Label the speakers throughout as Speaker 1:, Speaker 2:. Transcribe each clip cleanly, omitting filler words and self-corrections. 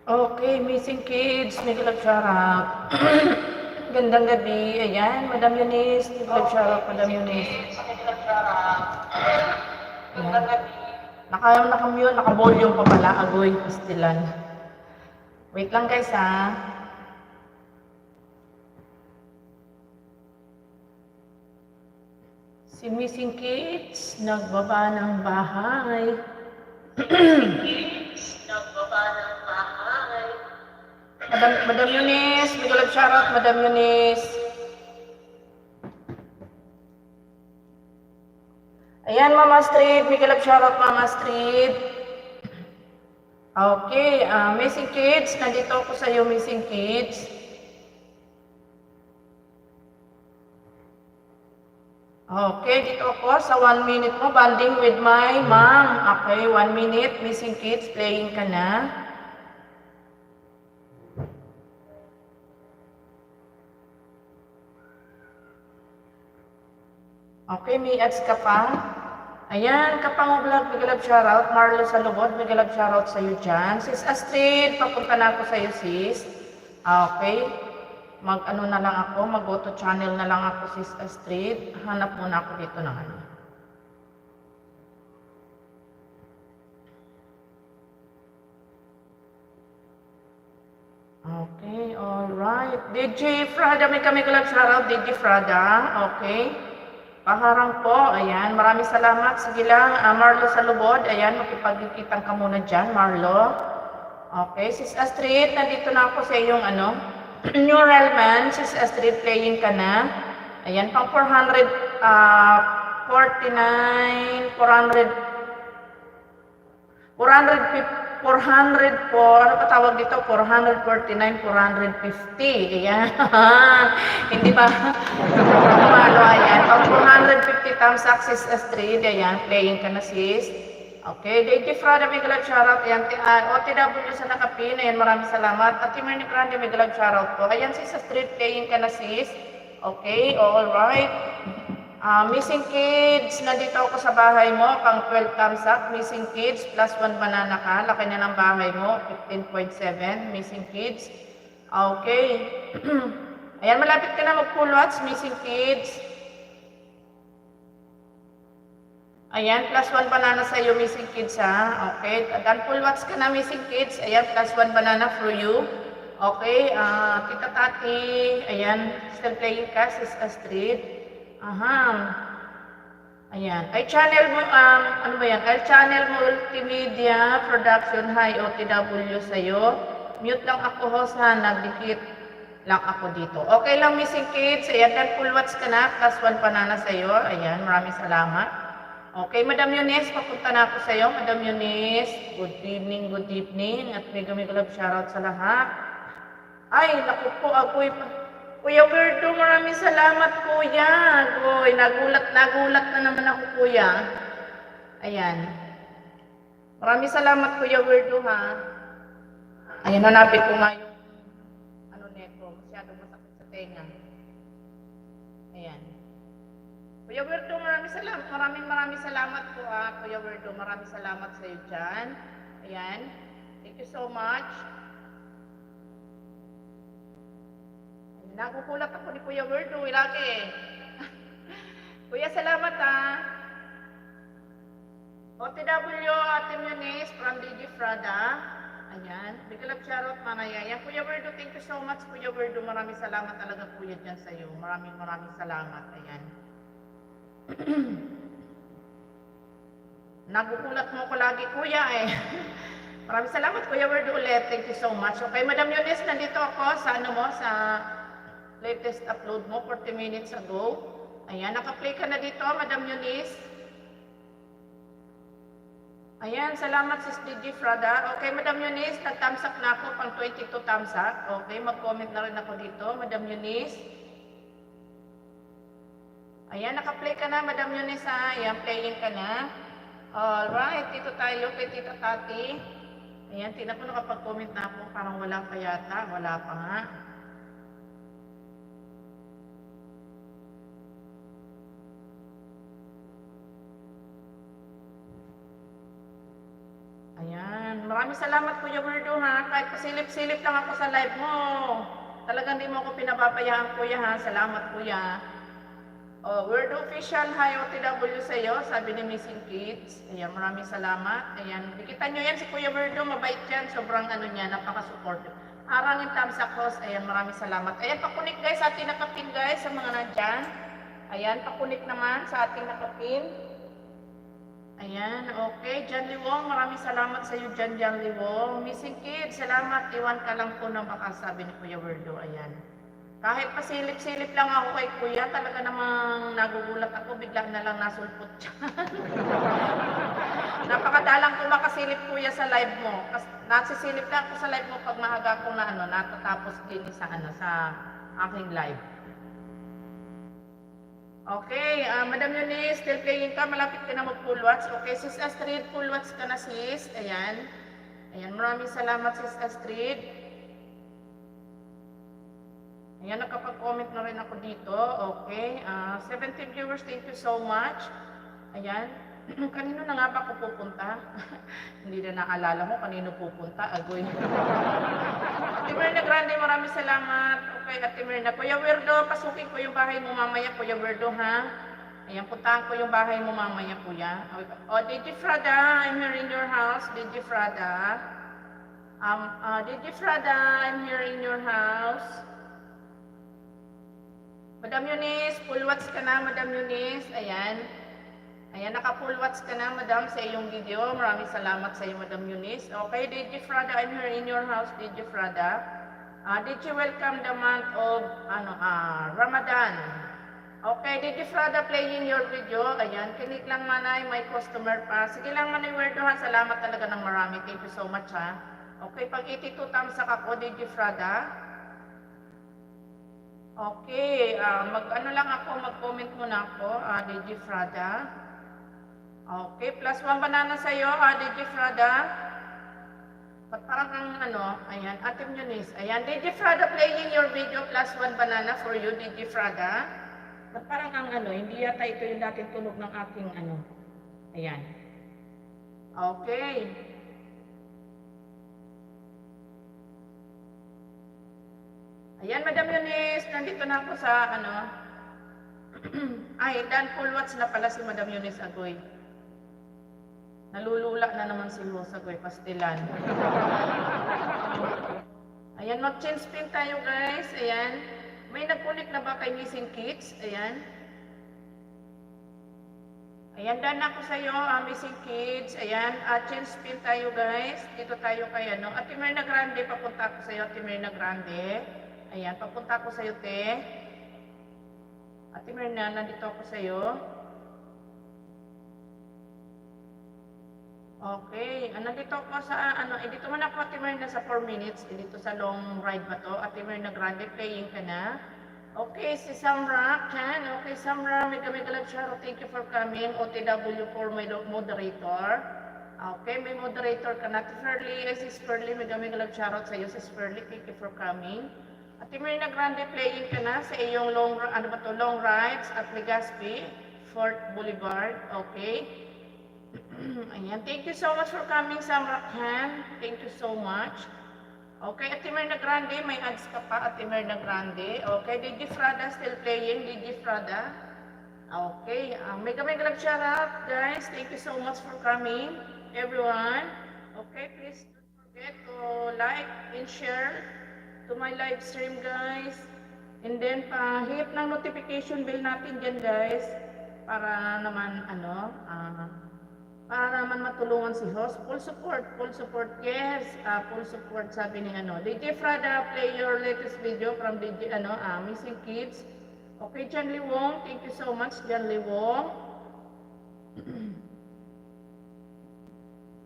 Speaker 1: Okay, missing kids, may shoutout. Gandang gabi. Ayan, Madam Eunice, may shoutout, Madam Eunice. Gandang gabi. Naka-mute, naka-volume pa pala. Agoy, pastilan. Wait lang guys ha. Si missing kids, nagbaba ng bahay. Madam Eunice, may shoutout, Madam Eunice. Ayan, Mama Street, may shoutout, Mama Street. Okay, missing kids, nandito ako sa iyo, missing kids. Okay, dito ako sa 1 minute mo, bonding with my mom. Okay, 1 minute, missing kids, playing ka na. Okay, may ads ka pa. Ayan, Kapang Vlog, big shoutout. Marlo Salubod, big shoutout sa iyo dyan. Sis Astrid, papunta na ako sa iyo, sis. Okay, mag-ano na lang ako, mag-auto channel na lang ako, sis Astrid. Hanap muna ako dito ng ano. Okay, alright. DJ Frada, may kami shoutout, DJ Frada. Okay. Paharang po, ayan, maraming salamat. Sige lang, Marlo Salubod, ayan, makipagkikitang ka muna dyan, Marlo. Okay, Sis Astrid, nandito na ako sa iyong ano, New Realman, Sis Astrid, playing ka na. Ayan, pang 400 po, ano pa tawag dito? 449, 450. Ayan. Hindi ba? Malo, ayan. Pag 450 thumbs up, sis Astrid. Ayan, playing ka na, sis. Okay, DJ Frada, may galag shoutout. Ayan, OTW sa nakapin. Ayan, maraming salamat. At Timmy Grande, may galag shoutout po. Ayan, sis Astrid, playing ka na, sis. Okay, alright. Missing kids, nandito ako sa bahay mo, pang 12 thumbs up, missing kids, plus 1 banana ka, laki na ng bahay mo, 15.7, missing kids. Okay. Ayan, malapit ka na mag-full watch, missing kids. Ayan, plus 1 banana sa iyo, missing kids ha. Okay, dan full watch ka na, missing kids. Ayan, plus 1 banana for you. Okay, Tita Tati, ayan, still playing ka, sis Astrid. Aha. Ayan. Ay channel mo, ano ba yan? Ay channel multimedia production. Hi, OTW sa'yo. Mute lang ako, host ha. Nagdikit lang ako dito. Okay lang, missing kids. Ayan, then full watch ka na. Plus 1 banana sa'yo. Ayan, maraming salamat. Okay, Madam Eunice, papunta na ako sa'yo. Madam Eunice, good evening, good evening. At mega love shoutout sa lahat. Ay, naku po, ako'y Kuya Wirdo, maraming salamat kuya. Goy, nagulat na naman ako kuya. Ayan. Maraming salamat Kuya Wirdo ha. Ayan, hanapin ko nga yung ano neto, masyadong masakit sa tenga. Ayan. Kuya Wirdo, maraming salamat po ha. Kuya Wirdo, maraming salamat sa iyo dyan. Ayan. Thank you so much. Nagugulat ako ni Kuya Wirdo, lagi. Kuya, salamat ha. OTW, Ate Eunice from DJ Frada. Ayan, bigla shoutout mga yayan. Kuya Wirdo, thank you so much. Kuya Wirdo, maraming salamat talaga kuya dyan sa iyo. Maraming salamat. Ayan. Nagugulat mo ko lagi kuya eh. Maraming salamat Kuya Wirdo ulit. Thank you so much. Okay, Madam Eunice, nandito ako sa ano mo, sa latest upload mo 40 minutes ago. Ayan, naka-play ka na dito, Madam Eunice. Ayan, salamat sis DJ Frada. Okay, Madam Eunice, nag-thumbs up na ako, pang 22 thumbs up. Okay, mag-comment na rin ako dito, Madam Eunice. Ayan, naka-play ka na, Madam Eunice ha. Ayan, playing ka na. Alright, dito tayo kay Tita Tati. Ayan, tina ko nakapag-comment na ako, parang wala pa yata, wala pa nga. Ayan, Maraming salamat Kuya Werdo ha. Kahit pasilip-silip lang ako sa live mo. Talagang di mo ako pinababayaan Kuya ha. Salamat Kuya. Oh, Werdo Official, hi OTW sa iyo, sabi ni Missing Kids. Ayan, maraming salamat. Ayan, dikitan nyo yan si Kuya Werdo, mabait yan. Sobrang ano niya, napaka-supportive. Harangin thumbs across. Ayan, maraming salamat. Ayan, pakunik guys sa ating nakapin guys, sa mga nandyan. Ayan, pakunik naman sa ating nakapin. Ayan, okay. Jan Liwong, maraming salamat sa iyo Jan Liwong. Missing Kids, salamat. Iwan ka lang po ng baka sabi ni Kuya Werdo. Ayan. Kahit pasilip-silip lang ako kay Kuya, talaga namang nagugulat ako, bigla na lang nasulpot siya. Napakadalang ko makasilip Kuya sa live mo. Nasisilip lang ako sa live mo pag maaga ko na natatapos din sa sa aking live. Okay, Madam Eunice, still playing ka, malapit ka na mag-full watch. Okay, Sis Astrid, full watch ka na sis. Ayan. Ayan, maraming salamat Sis Astrid. Ayan, nakapag-comment na rin ako dito. Okay. 17 viewers, thank you so much. Ayan. Kanino na nga ba ako pupunta? Hindi na naalala mo kanino pupunta. Agoy. Ate Mirna Grande, maraming salamat. Okay, Ate Mirna. Kuya Werdo, pasukin ko yung bahay mo mamaya, Kuya Werdo, ha? Ayan, puntahan ko yung bahay mo mamaya, Kuya. Oh, Digi Frada, I'm here in your house. Digi Frada. Digi Frada, I'm here in your house. Madam Eunice, full watch ka na, Madam Eunice. Ayan. Ayan, naka-full watch ka na, Madam, sa iyong video. Maraming salamat sa iyo, Madam Eunice. Okay, Digi Frada, I'm here in your house, Digi Frada. Did you welcome the month of Ramadan? Okay, Digi Frada, playing your video. Ayan, kinig lang manay, may customer pa. Sige lang manay, Werdo ha. Salamat talaga ng marami. Thank you so much ha. Okay, pag 82 thumbs up ako, Digi Frada. Okay, mag-ano lang ako, mag-comment muna ako, DJ Frada. Okay, plus 1 banana sa iyo, DJ Frada. Parang ang ayan, Ate Eunice. Ayan, DJ Frada playing your video, plus 1 banana for you, DJ Frada. Parang ang hindi yata ito yung dating tunog ng aking ayan. Okay. Ayan, Madam Eunice, nandito na ako sa Ay, dan full watch na pala si Madam Eunice Agoy. Nalulula na naman si Rose Agoy, pastilan. Ayan, mag-change pin tayo guys. Ayan. May nag-connect na ba kay Missing Kids? Ayan. Ayan, dan ako sa iyo, Missing Kids. Ayan, change pin tayo guys. Dito tayo kay Ate Mirna Grande, papunta ako sa iyo, Ate Mirna Grande. Ayan, papunta ako sa iyo, te. Ate Mirna, nandito ako sa iyo. Okay, nandito ako sa dito man ako, Ate Mirna, sa 4 minutes. Dito sa long ride ba to? Ate Mirna Grande, playing ka na. Okay, si Samra, Ken. Okay, Samra, mega love sharo. Thank you for coming. OTW for my moderator. Okay, may moderator ka na. Fairly, Sis Fairly, mega love sharo sa iyo, Sis Fairly. Thank you for coming. Ate Mirna Grande, playing ka na sa iyong long rides at Legazpi, Fort Boulevard. Okay. Ayan, thank you so much for coming, Samra Khan. Thank you so much. Okay, Ate Mirna Grande, may ads ka pa, Ate Mirna Grande. Okay, Digi Frada still playing, Digi Frada. Okay, mega love shout out, guys. Thank you so much for coming, everyone. Okay, please don't forget to like and share to my live stream guys, and then hit ng notification bell natin dyan guys, para naman para naman matulungan si host. Full support, yes, full support sabi ni DJ Frada, play your latest video from DJ Missing Kids. Okay, Jan Liwong, thank you so much Jan Liwong.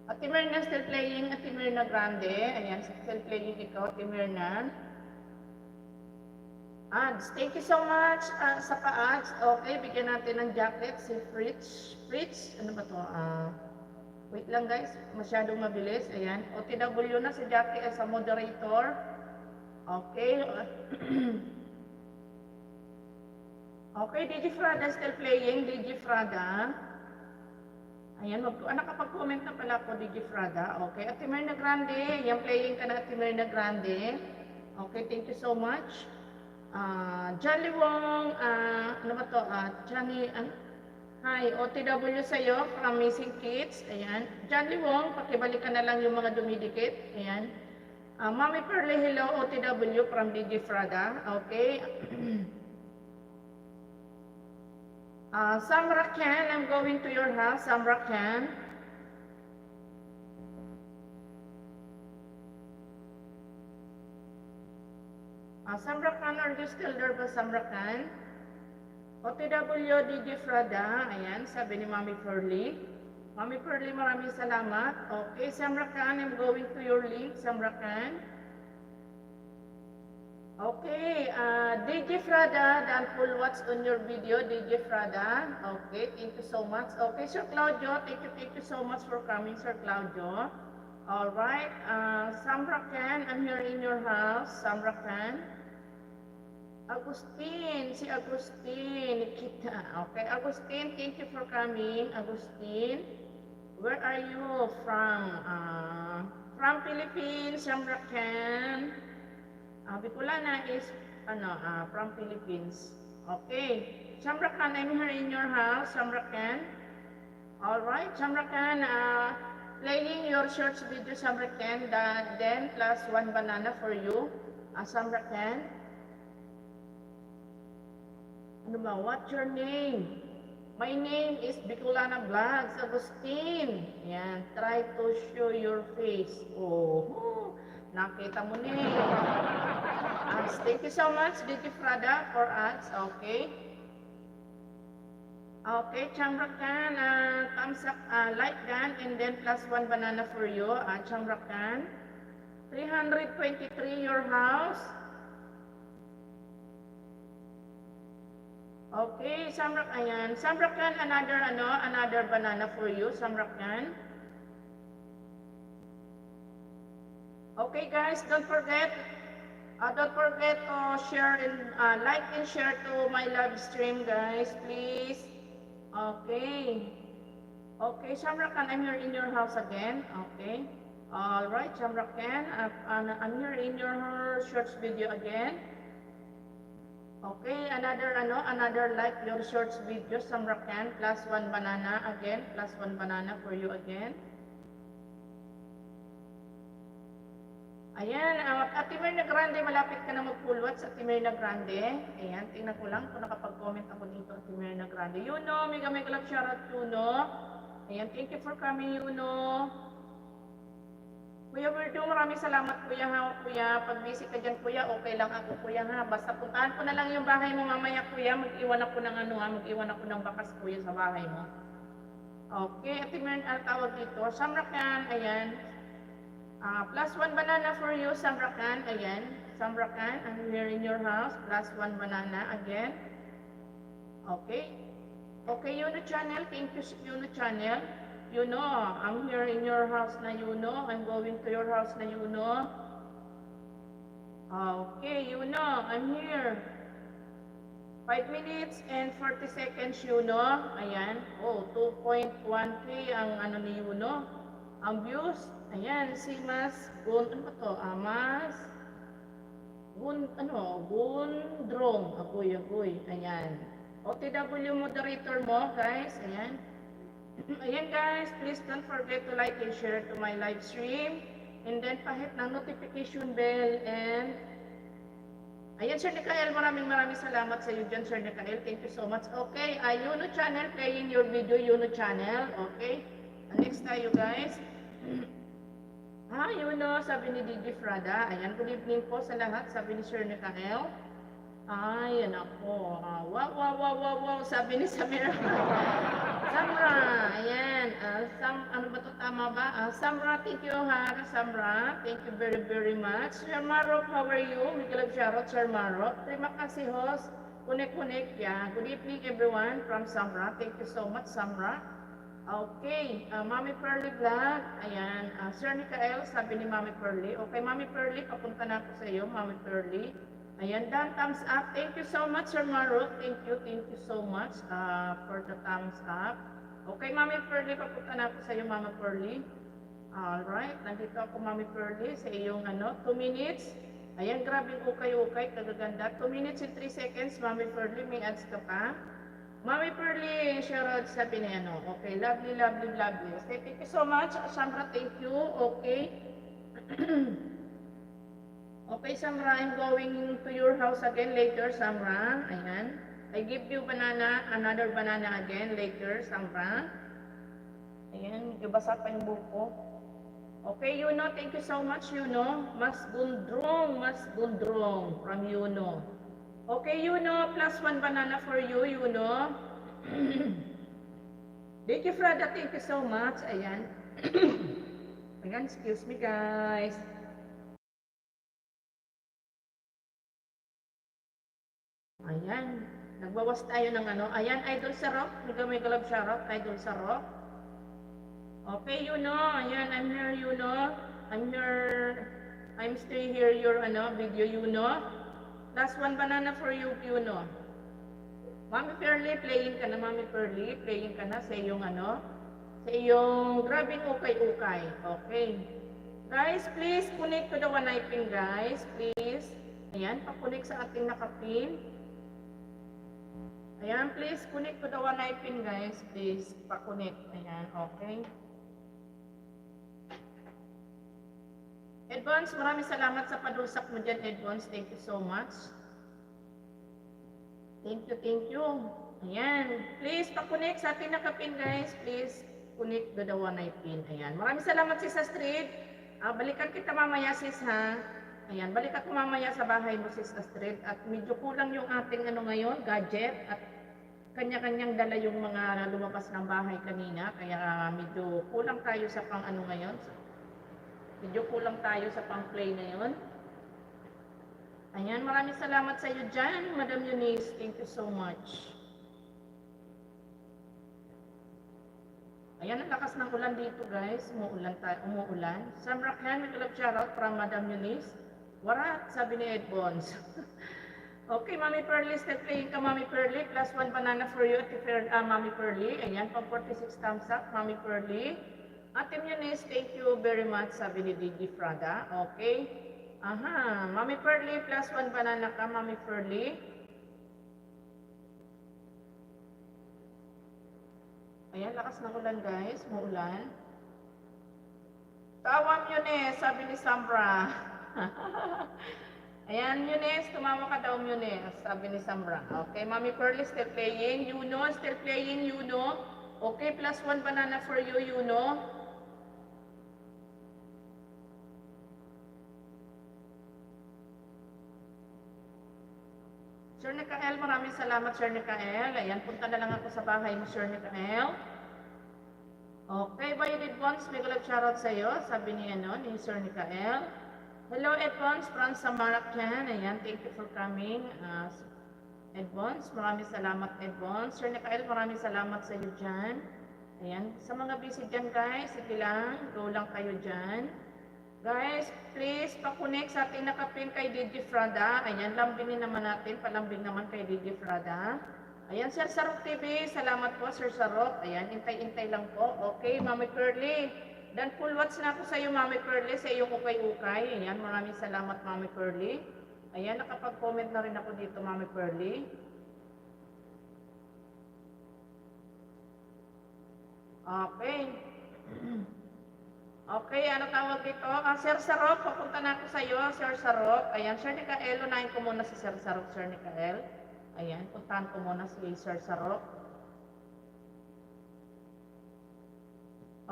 Speaker 1: Ate Mirna still playing, Ate Mirna Grande. Ayan, still playing ikaw, Ate Mirna. Ads, thank you so much sa pa-ads. Okay, bigyan natin ng jacket si Fritz. Ano ba to? Wait lang guys, masyadong mabilis. Ayan, OTW na si Jackie sa moderator. Okay. Okay, DJ Frada still playing, DJ Frada. Ayan, nakapag-comment na pala ako, DJ Frada. Okay, Ate Myrna Grande, ayan, playing ka na Ate Myrna Grande. Okay, thank you so much. Jolly Wong, ano ba to? Johnny, hi, OTW sa'yo from Missing Kids. Ayan, Jolly Wong, pakibalikan na lang yung mga dumidikit. Ayan. Mami Pearly, hello, OTW from DJ Frada. Okay. Samra Khan, I'm going to your house, Samra Khan. Samra Khan, are you still there ba, Samra Khan? OTW, DJ Frada, ayan, sabi ni Mami Pearly. Mami Pearly, maraming salamat. Okay, Samra Khan, I'm going to your link, Samra Khan. Okay, DJ Frada, done full watch on your video, DJ Frada. Okay, thank you so much. Okay, Sir Claudio, thank you so much for coming, Sir Claudio. All right, Samra Khan, I'm here in your house, Samra Khan. Agustin, si Agustin, Nikita. Okay, Agustin, thank you for coming, Agustin. Where are you from? From Philippines, Samra Khan. Bicolana is from Philippines. Okay. Samra Khan, I'm here in your house, Samra Khan. Alright, Samra Khan, playing your shorts video, Samra Khan, then plus 1 banana for you, Samra Khan. Ano ba? What's your name? My name is Bicolana Vlogs, Agustin. Yan, try to show your face. Oh, nakita mo na eh. Thank you so much, DJ Frada, for ads. Okay. Okay, Changrakan, thumbs up, like that, and then plus 1 banana for you, Changrakan. 323 your house. Okay, ayan. Samrakan, another banana for you, Samrakan. Okay guys, don't forget to share and like and share to my live stream, guys, please. Okay. Okay, Samrakan, I'm here in your house again. Okay. All right, Samrakan, I'm here in your shorts video again. Okay, another like your shorts video, Samrakan, plus 1 banana again, plus 1 banana for you again. Ayan, Ate Myrna Grande, malapit ka na mag-full watch, Ate Myrna Grande. Ayan, tingnan ko lang kung nakapag-comment ako dito, Ate Myrna Grande. Yuno, mega love shoutout, Yuno. Ayan, thank you for coming, Yuno. Kuya Verdo, maraming salamat, Kuya ha, Kuya. Pag busy ka dyan, Kuya, okay lang ako, Kuya ha. Basta puntahan ko na lang yung bahay mo mamaya, Kuya. Mag-iwan ako ng bakas, Kuya, sa bahay mo. Okay, Ate Myrna, tawag dito. Samrakan, ayan. Plus 1 banana for you, Samrakan, ayan. Samrakan, I'm here in your house. Plus 1 banana again. Okay. Okay, Yuno channel. Thank you, Yuno channel. Yuno, I'm here in your house na Yuno. I'm going to your house na Yuno. Okay, Yuno, I'm here. 5 minutes and 40 seconds, Yuno. Ayan. Oh, 2.1K ang ni Yuno. Ang views. Ayan, si Mas Gun, ano ba to? Mas Gundrong, agoy, ayan. OTW moderator mo, guys, ayan. Ayan, guys, please don't forget to like and share to my live stream. And then, pahit ng notification bell and ayan, Sir Nikael, maraming salamat sa iyo dyan, Sir Nikael. Thank you so much. Okay, Yuno channel, playing your video, Yuno channel, okay. Next tayo, guys. Yuno, sabi ni DJ Frada. Ayan, good evening po sa lahat, sabi ni Sir Nikael. Ayan ako. Wow, sabi ni Samira. Samra, ayan. Ano ba to, tama ba? Samra, thank you ha, Samra. Thank you very much. Sir Marok, how are you? Miguel Charot, Sir Marok. Terima kasih, host. Connect, yeah. Good evening, everyone, from Samra. Thank you so much, Samra. Okay, Mami Pearly Vlog, ayan, Sir Nikael, sabi ni Mami Pearly. Okay, Mami Pearly, papunta na ako sa iyo, Mami Pearly. Ayan, done, thumbs up. Thank you so much, Sir Marot. Thank you so much for the thumbs up. Okay, Mami Pearly, papunta na ako sa iyo, Mama Pearly. Alright, nandito ako, Mami Pearly, sa iyong 2 minutes. Ayan, grabe ukay-ukay, kagaganda. 2 minutes and 3 seconds, Mami Pearly, may ads ka pa. Mami Pearly, shoutout sabi ni Okay, lovely, lovely, lovely. Say, thank you so much, Samra, thank you. Okay. Okay, Samra, I'm going to your house again later, Samra. Ayan. I give you banana, another banana again later, Samra. Ayan, ibasa pa yung buko. Okay, Yuno, thank you so much, Yuno. Mas gundrong from Yuno. Okay, Yuno, +1 banana for you, Yuno. Thank you, Frada, thank you so much. Ayan. Ayan, excuse me, guys. Ayan, nagbawas tayo ng Ayan, Idol sa Rock. May galab siya Rock, Idol sa Rock. Okay, Yuno. Ayan, I'm here, Yuno. I'm still here your video, Yuno. +1 banana for you, Yuno. Mami Pearly, playing ka na, Mami Pearly. Playing ka na sa iyong sa iyong grabing ukay-ukay. Okay. Guys, please connect to the one eye pin, guys. Please. Ayan, pa-connect sa ating nakapin. Ayan, please connect to the one eye pin, guys. Please, pa-connect. Ayan, okay. Advance, maraming salamat sa padusak mo dyan, Advance. Thank you so much. Thank you, thank you. Ayan, please pa-connect sa ating nakapin, guys. Please connect to the one eye pin. Ayan, maraming salamat, sis Astrid. Balikan kita mamaya, sis, ha. Ayan, balik ako mamaya sa bahay mo, sis Astrid. At medyo kulang yung ating ngayon, gadget. At kanya-kanyang dala yung mga lumabas ng bahay kanina. Kaya medyo kulang tayo sa pang ngayon. Medyo kulang tayo sa pang-play ngayon. Ayan, maraming salamat sa iyo dyan, Madam Eunice. Thank you so much. Ayan, ang lakas ng ulan dito, guys. Umuulan. Samrakhan, may kalab shoutout from Madam Eunice. Warat, sabi ni Edbons. Okay, Mami Pearly, still playing ka, Mami Pearly. +1 banana for you, Mami Pearly. Ayan, pang 46 thumbs up, Mami Pearly. Ate Eunice, thank you very much, sabi ni Didi Frada. Okay. Aha, Mami Pearly, +1 banana ka, Mami Pearly. Ayan, lakas ng ulan, guys. Muulan. Tawam Eunice, sabi ni Samra. Ayan, Eunice, tumawa ka daw, Eunice, sabi ni Samra. Okay, Mami Pearly, still playing. Yuno, still playing, Yuno. Okay, +1 banana for you, Yuno. Sir Nikael, maraming salamat, Sir Nikael. Ayan, punta na lang ako sa bahay mo, Sir Nikael. Okay, by Advance, may galap shoutout sa iyo, sabi ni Sir Nikael. Hello, Advance, from Samarakan. Ayan, thank you for coming. Advance, maraming salamat, Advance. Sir Nikael, maraming salamat sa iyo dyan. Ayan, sa mga busy dyan, guys, sige lang, go lang kayo dyan. Guys, please, pa-connect sa ating nakapin kay Didi Frada. Ayan, lambingin naman natin, palambing naman kay Didi Frada. Ayan, Sir Sarok TV, salamat po, Sir Sarok. Ayan, intay-intay lang po. Okay, Mami Pearly. Dan full watch na ako sa iyo, Mami Pearly, sa iyong ukay-ukay. Ayan, maraming salamat, Mami Pearly. Ayan, nakapag-comment na rin ako dito, Mami Pearly. Okay. Okay, ano tawag dito? Sir Sarok, papunta na ako sa iyo, Sir Sarok. Ayan, Sir Nikael, unahin ko muna si Sir Sarok, Sir Nikael. Ayan, puntahan ko muna si Sir Sarok.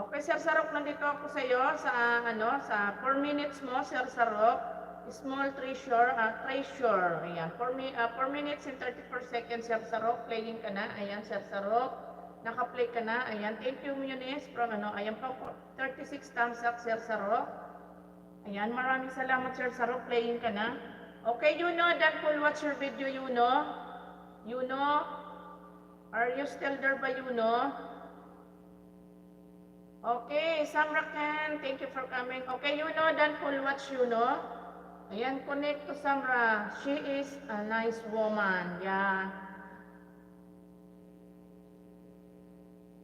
Speaker 1: Okay, Sir Sarok, nandito ako sa iyo sa sa 4 minutes mo, Sir Sarok. Small treasure. Ayan, 4 minutes and 34 seconds, Sir Sarok. Playing ka na. Ayan, Sir Sarok. Naka-play ka na. Ayan, thank you, Eunice, from ayan pa, 36 thumbs up, Sir Sarok. Ayan, maraming salamat, Sir Sarok, playing ka na. Okay, Yuno, that will watch your video, Yuno. Yuno, are you still there ba, Yuno? Okay, Samrakan, thank you for coming. Okay, Yuno, that will watch, Yuno. Ayan, connect to Samra. She is a nice woman. Yeah.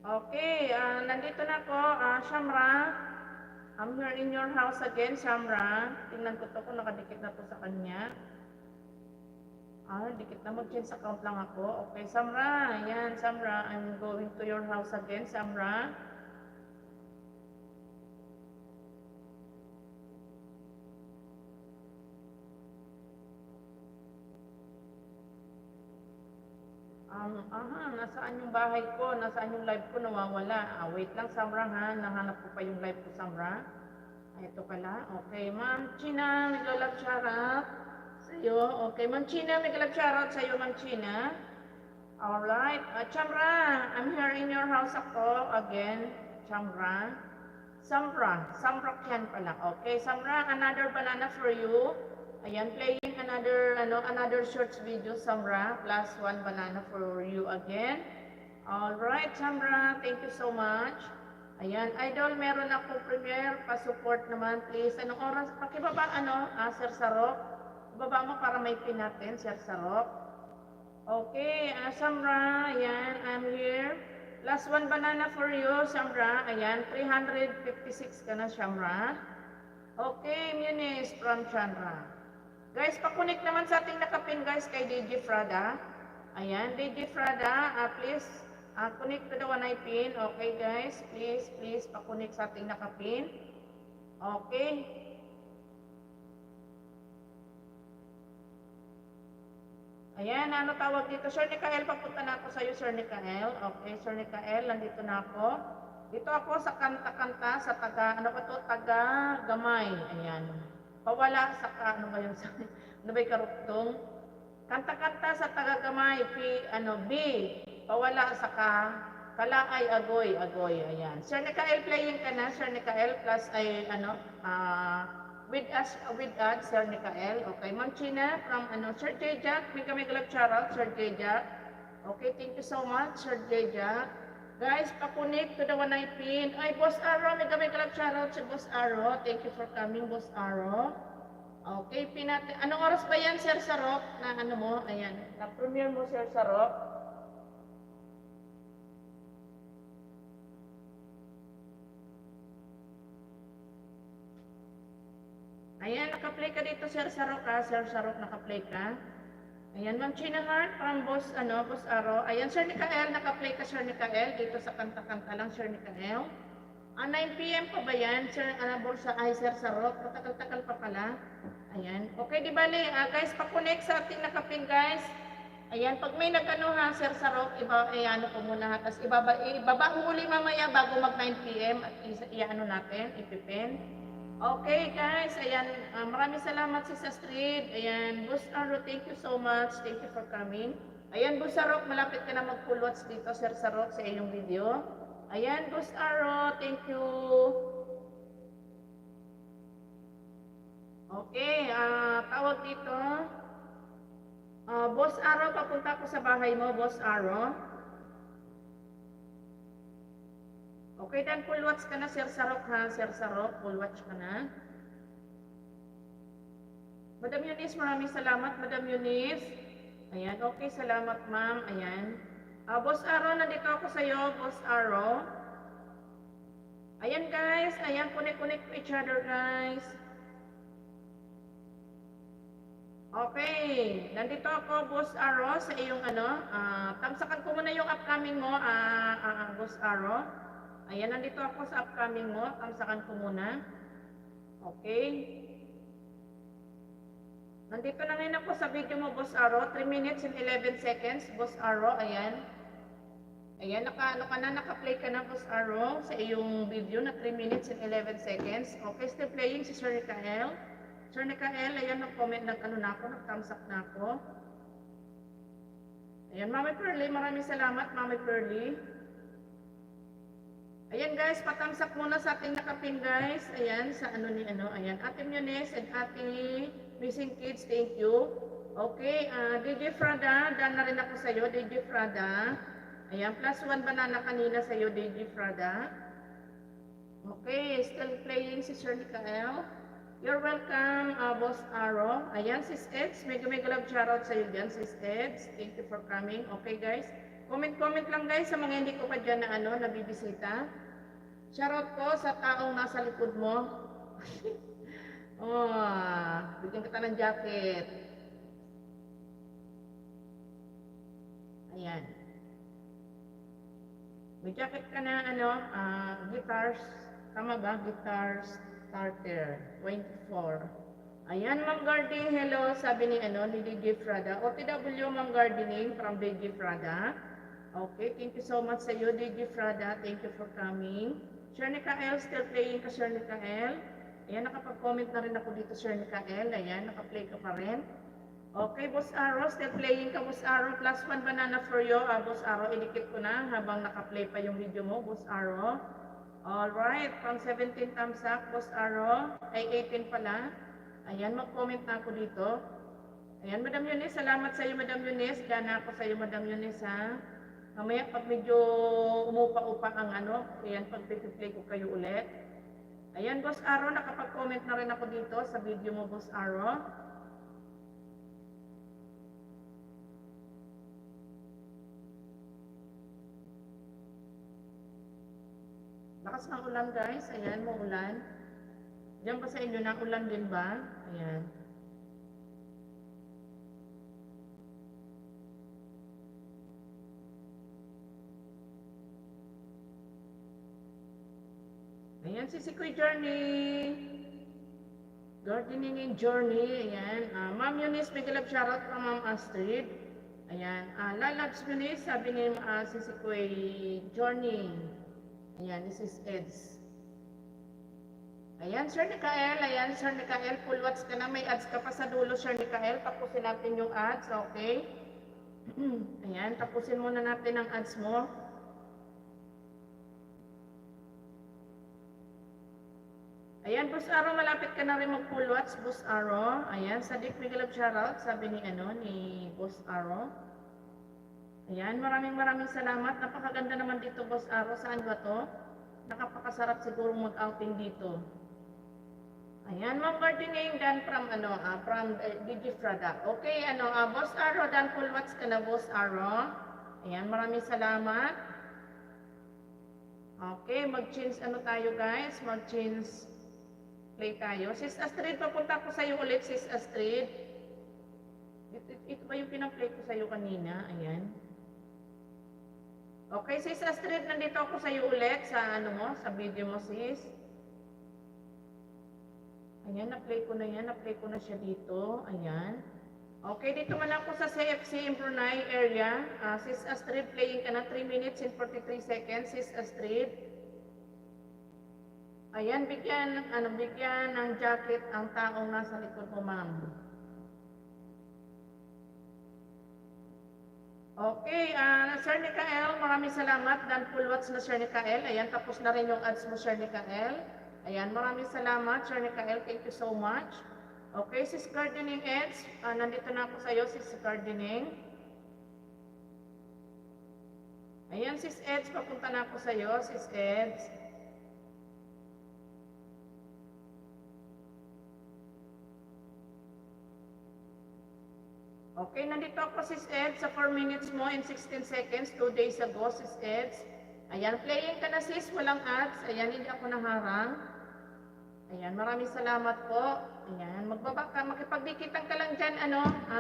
Speaker 1: Okay, nandito na ako, Shamra. I'm here in your house again, Shamra. Tingnan ko to kung nakadikit na to sa kanya. Dikit na, mag-change account lang ako. Okay, Shamra. Ayan, Shamra. I'm going to your house again, Shamra. Nasaan yung bahay ko? Nasaan yung live ko? Nawawala. Wait lang, Samra, ha? Nahanap ko pa yung live ko, Samra. Ito pala. Okay, Ma'am China, nag-love shoutout sa'yo. Okay, Ma'am China, nag-love shoutout sa'yo, Ma'am China. Alright. Chamra, I'm here in your house ako again. Chamra. Samra yan pala. Okay, Samra, another banana for you. Ayan, playing another short video, Samra, plus one banana for you again. Alright, Samra, thank you so much. Ayan, Idol, meron ako premiere, pa-support naman, please. Anong oras? Pakibaba, Sir Sarok? Ibaba mo para may pin natin, Sir Sarok. Okay, Samra, ayan, I'm here. Last one banana for you, Samra. Ayan, 356 ka na, Samra. Okay, Munis from Chandra. Guys, pakunik naman sa ating nakapin, guys, kay DJ Frada. Ayan, DJ Frada, please, connect to the one I pin. Okay, guys, please, pakunik sa ating nakapin. Okay. Ayan, ano tawag dito? Sir Nikael, papunta na ako sa iyo, Sir Nikael. Okay, Sir Nikael, nandito na ako. Dito ako sa kanta-kanta, sa taga-gamay. Ayan. Pawala sa ano ba yun? Ano ba yung karuktong? Kanta-kanta sa taga-gamay, B. Pawala sa kalaay, agoy. Ayan. Sir Nikael, playing ka na. Sir Nikael, plus ay, with us, Sir Nikael. Okay, Ma'am China, from, Sir J. Jack, may kami galap shoutout, Sir J. Jack. Okay, thank you so much, Sir J. Jack. Guys, pakunik to the one I pin. Ay, Boss Arrow, may kami galap shoutout si Boss Arrow. Thank you for coming, Boss Arrow. Okay, pin natin. Anong oras ba yan, Sir Sarok? Na ano mo? Ayan, na-premiere mo, Sir Sarok. Ayan, naka-play ka dito, Sir Sarok, ha? Sir Sarok, naka-play ka. Ayan, Ma'am China Heart, from Boss Aro. Ayan, Sir Nikael, naka-play ka, Sir Nikael. Dito sa kanta-kanta lang, Sir Nikael. 9 PM pa ba yan, Sir, Sir Sarok? Matagal-tagal pa pala. Ayan. Okay, di bali, guys, pa-connect sa ating nakapin, guys. Ayan, pag may nag-ano, Sir Sarok, i-ano ko muna, tapos ibaba ko uli mamaya bago mag 9 PM at i-ano natin, ipipin. Okay guys, ayan, maraming salamat si Astrid. Ayan, Boss Aro, thank you so much. Thank you for coming. Ayan, Boss Sarok, malapit ka na mag-full watch dito, Sir Sarok, sa iyong video. Ayan, Boss Aro, thank you. Okay, tawag dito. Boss Aro, papunta ko sa bahay mo, Boss Aro. Okay, then full watch ka na, Sir Sarok, ha? Sir Sarok, full watch ka na. Madam Eunice, maraming salamat, Madam Eunice. Ayan, okay, salamat, ma'am. Ayan. Boss Aro, nandito ako sa iyo, Boss Aro. Ayan, guys. Ayan, connect to each other, guys. Okay, nandito ako, Boss Aro, sa iyong tamsakan ko muna yung upcoming mo, Boss Aro. Ayan, nandito ako sa upcoming mo. Tamsakan ko muna. Okay. Nandito na ngayon ako sa video mo, Boss Aro. 3 minutes and 11 seconds, Boss Aro. Ayan. Ayan, naka-play ka na, Boss Aro, sa iyong video na 3 minutes and 11 seconds. Okay, still playing si Sir Nikael. Sir Nikael, ayan, nag-comment, nag-thumbs up na ako. Ayan, Mami Pearly, maraming salamat, Mami Pearly. Ayan guys, patamsak muna sa ating nakapin guys. Ayan, sa ayan. Ate Munes and Ate Missing Kids, thank you. Okay, DJ Frada, done na rin ako sa iyo, DJ Frada. Ayan, plus 1 banana kanina sa iyo, DJ Frada. Okay, still playing si Sir Nikael. You're welcome, Boss Aro. Ayan, Sis Eds, mega love shoutout sa iyo dyan, Sis Eds. Thank you for coming. Okay guys. Comment lang guys sa mga hindi ko pa dyan na nabibisita. Shoutout po sa taong nasa likod mo. Oh, bigyan kita ng jacket. Ayan. May jacket ka na guitars. Tama ba? Guitar starter. 24. Ayan, Ma'am Gardening. Hello, sabi ni ni DJ Frada. OTW Ma'am Gardening from DJ Frada. Okay, thank you so much sa iyo, DJ Frada. Thank you for coming. Shernica L, still playing ka, Shernica L. Ayan, nakapag-comment na rin ako dito, Shernica L. Ayan, nakaplay ka pa rin. Okay, Boss Arrow, still playing ka, Boss Arrow. +1 banana for you. Boss Arrow, idikit ko na habang nakaplay pa yung video mo, Boss Arrow. Alright, from 17 thumbs up, Boss Arrow. Ay, 18 pala. Ayan, mag-comment na ako dito. Ayan, Madam Eunice, salamat sa iyo, Madam Eunice. Gana ako sa iyo, Madam Eunice, ha. Mamaya, pag medyo umupa-upa ang ayan, pag play ko kayo ulit. Ayan, Boss Arrow, nakapag-comment na rin ako dito sa video mo, Boss Arrow. Lakas ng ulan guys, ayan, maulan. Diyan ba sa inyo na ulan din ba? Ayan. Ayan, si Sikoy Journey. Gardening in Journey. Ayan. Ma'am Eunice, big love shoutout from Ma'am Astrid. Ayan. Lalabs Eunice, sabi ni si Sikoy Journey. Ayan, this is Eds. Ayan, Sir Nikael. Ayan, Sir Nikael. Full watch ka na. May ads ka pa sa dulo, Sir Nikael. Tapusin natin yung ads, okay? Ayan, tapusin muna natin ang ads mo. Ayan, Boss Arrow, malapit ka na rin mag-full watch, Boss Arrow. Ayan, Sadik Miguel of Shoutout, sabi ni ni Boss Arrow. Ayan, maraming salamat. Napakaganda naman dito, Boss Arrow. Saan ba to? Nakapakasarap siguro mag-outing dito. Ayan, Ma'am Gardening, dan from from DJ Frada. Okay, Boss Arrow, dan full watch ka na, Boss Arrow. Ayan, maraming salamat. Okay, mag-change tayo, guys? Mag-change play tayo. Sis Astrid, papunta ko sa iyo ulit, Sis Astrid. Ito ba yung pinaplay ko sa iyo kanina? Ayan. Okay, Sis Astrid, nandito ako sa iyo ulit sa sa video mo, sis. Ayan, na-play ko na yan. Na-play ko na siya dito. Ayan. Okay, dito man ako sa CFC in Brunei area. Sis Astrid, playing ka na 3 minutes and 43 seconds, Sis Astrid. Ayan, bigyan ng jacket ang taong nasa likod mo, ma'am. Okay, Sir Nikael, maraming salamat. Dan full watch na, Sir Nikael. Ayan, tapos na rin yung ads mo, Sir Nikael. Ayan, maraming salamat, Sir Nikael. Thank you so much. Okay, Sis Gardening Eds. Nandito na ako sa iyo, Sis Gardening. Ayan, Sis Eds, papunta na ako sa iyo, Sis Eds. Okay, nandito ako, Sis Eds, sa 4 minutes mo and 16 seconds, 2 days ago, Sis Eds. Ayan, playing ka na, sis, walang ads. Ayan, hindi ako naharang. Ayan, maraming salamat po. Ayan, magbaba ka, makipagdikitan ka lang dyan,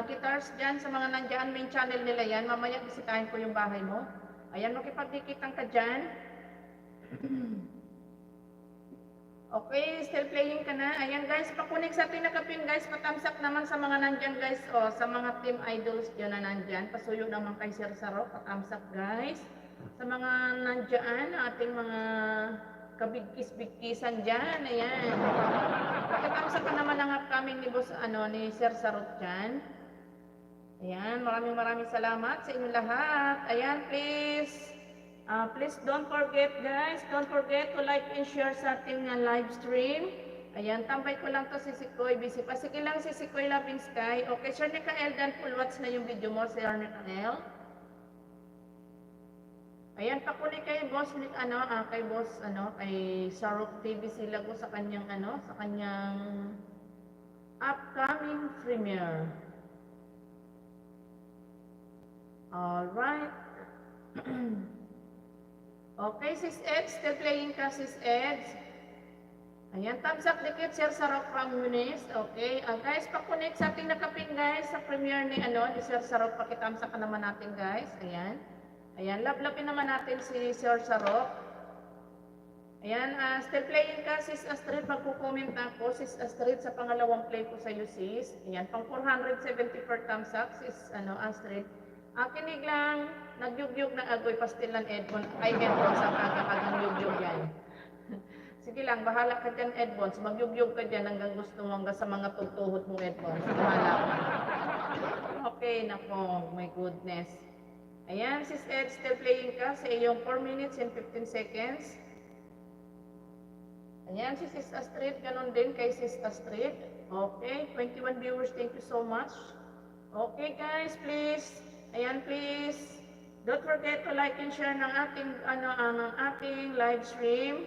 Speaker 1: guitars dyan sa mga nandyan, main channel nila yan. Mamaya bisitahin ko yung bahay mo. Ayan, makipagdikitan ka dyan. Okay, still playing ka na. Ayan guys, pakunik sa tinakapin guys, patamsak naman sa mga nandyan guys. Sa mga team idols dyan na nandyan. Pasuyo naman kay Sir Saro, patamsak guys. Sa mga nandyan, ating mga kabigkis-bigkisan dyan. Ayan. Patamsak ka naman ang upcoming ni Boss, ni Sir Sarot dyan. Ayan, maraming salamat sa inyo lahat. Ayan, please. Please don't forget guys, don't forget to like and share sa ating live stream. Ayan, tambay ko lang to si Sikoy, busy pa. Sige lang si Sikoy Loving Sky. Okay, Sir Nikael, dan full watch na yung video mo, Sir Nikael. Ayan, pakuli kay Boss, kay Boss, kay Sarok TV sila ko sa kanyang, sa kanyang upcoming premiere. Alright. Okay, sis Ed, still playing ka, sis Ed. Ayan, thumbs up dikit, share Sarok from Eunice. Okay, guys, pa-connect sa ating nakapin, guys, sa premiere ni, ni Sir Sarok. Pakithamsa ka naman natin, guys. Ayan. Ayan, love-lovein naman natin si Sir Sarok. Ayan, still playing ka, sis Astrid. Magko-comment ako, sis Astrid, sa pangalawang play ko sa iyo, sis. Ayan, pang 474 thumbs up, sis Astrid. Kinig lang, nagyugyug na agoy pastilan Edmond. Ay, Edmond, sa kagakagang yugyug yan. Sige lang, bahala ka dyan, Edmond. Magyugyug ka dyan hanggang gusto mo, hanggang sa mga tugtuhot mo, Edmond. Bahala ka. Okay, nako, my goodness. Ayan, sis Ed, still playing ka sa iyong 4 minutes and 15 seconds. Ayan, si sis Astrid, ganun din kay sis Astrid. Okay, 21 viewers, thank you so much. Okay guys, please. Ayan, please. Don't forget to like and share ng ating, ang ating live stream.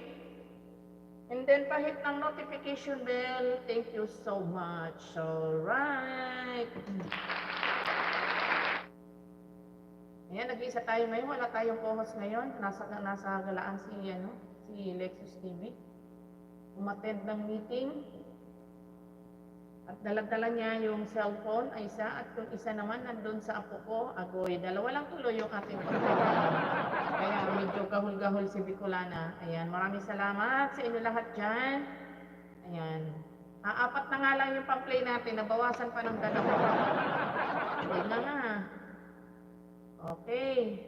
Speaker 1: And then, pahit ng notification bell. Thank you so much. Alright. Ayan, nag-iisa tayo ngayon. Wala tayong co-host ngayon. Nasa galaan si Lexus TV. Umattend ng meeting. At dala-dala niya yung cellphone ay isa, at yung isa naman nandun sa apo ko, agoy. Dalawa lang tuloy yung ating pagkakas. Kaya medyo gahul-gahul si Bicolana. Ayan, maraming salamat sa inyo lahat dyan. Ayan. Apat na nga lang yung pang-play natin, nabawasan pa ng dalawa. Ayan na nga. Okay.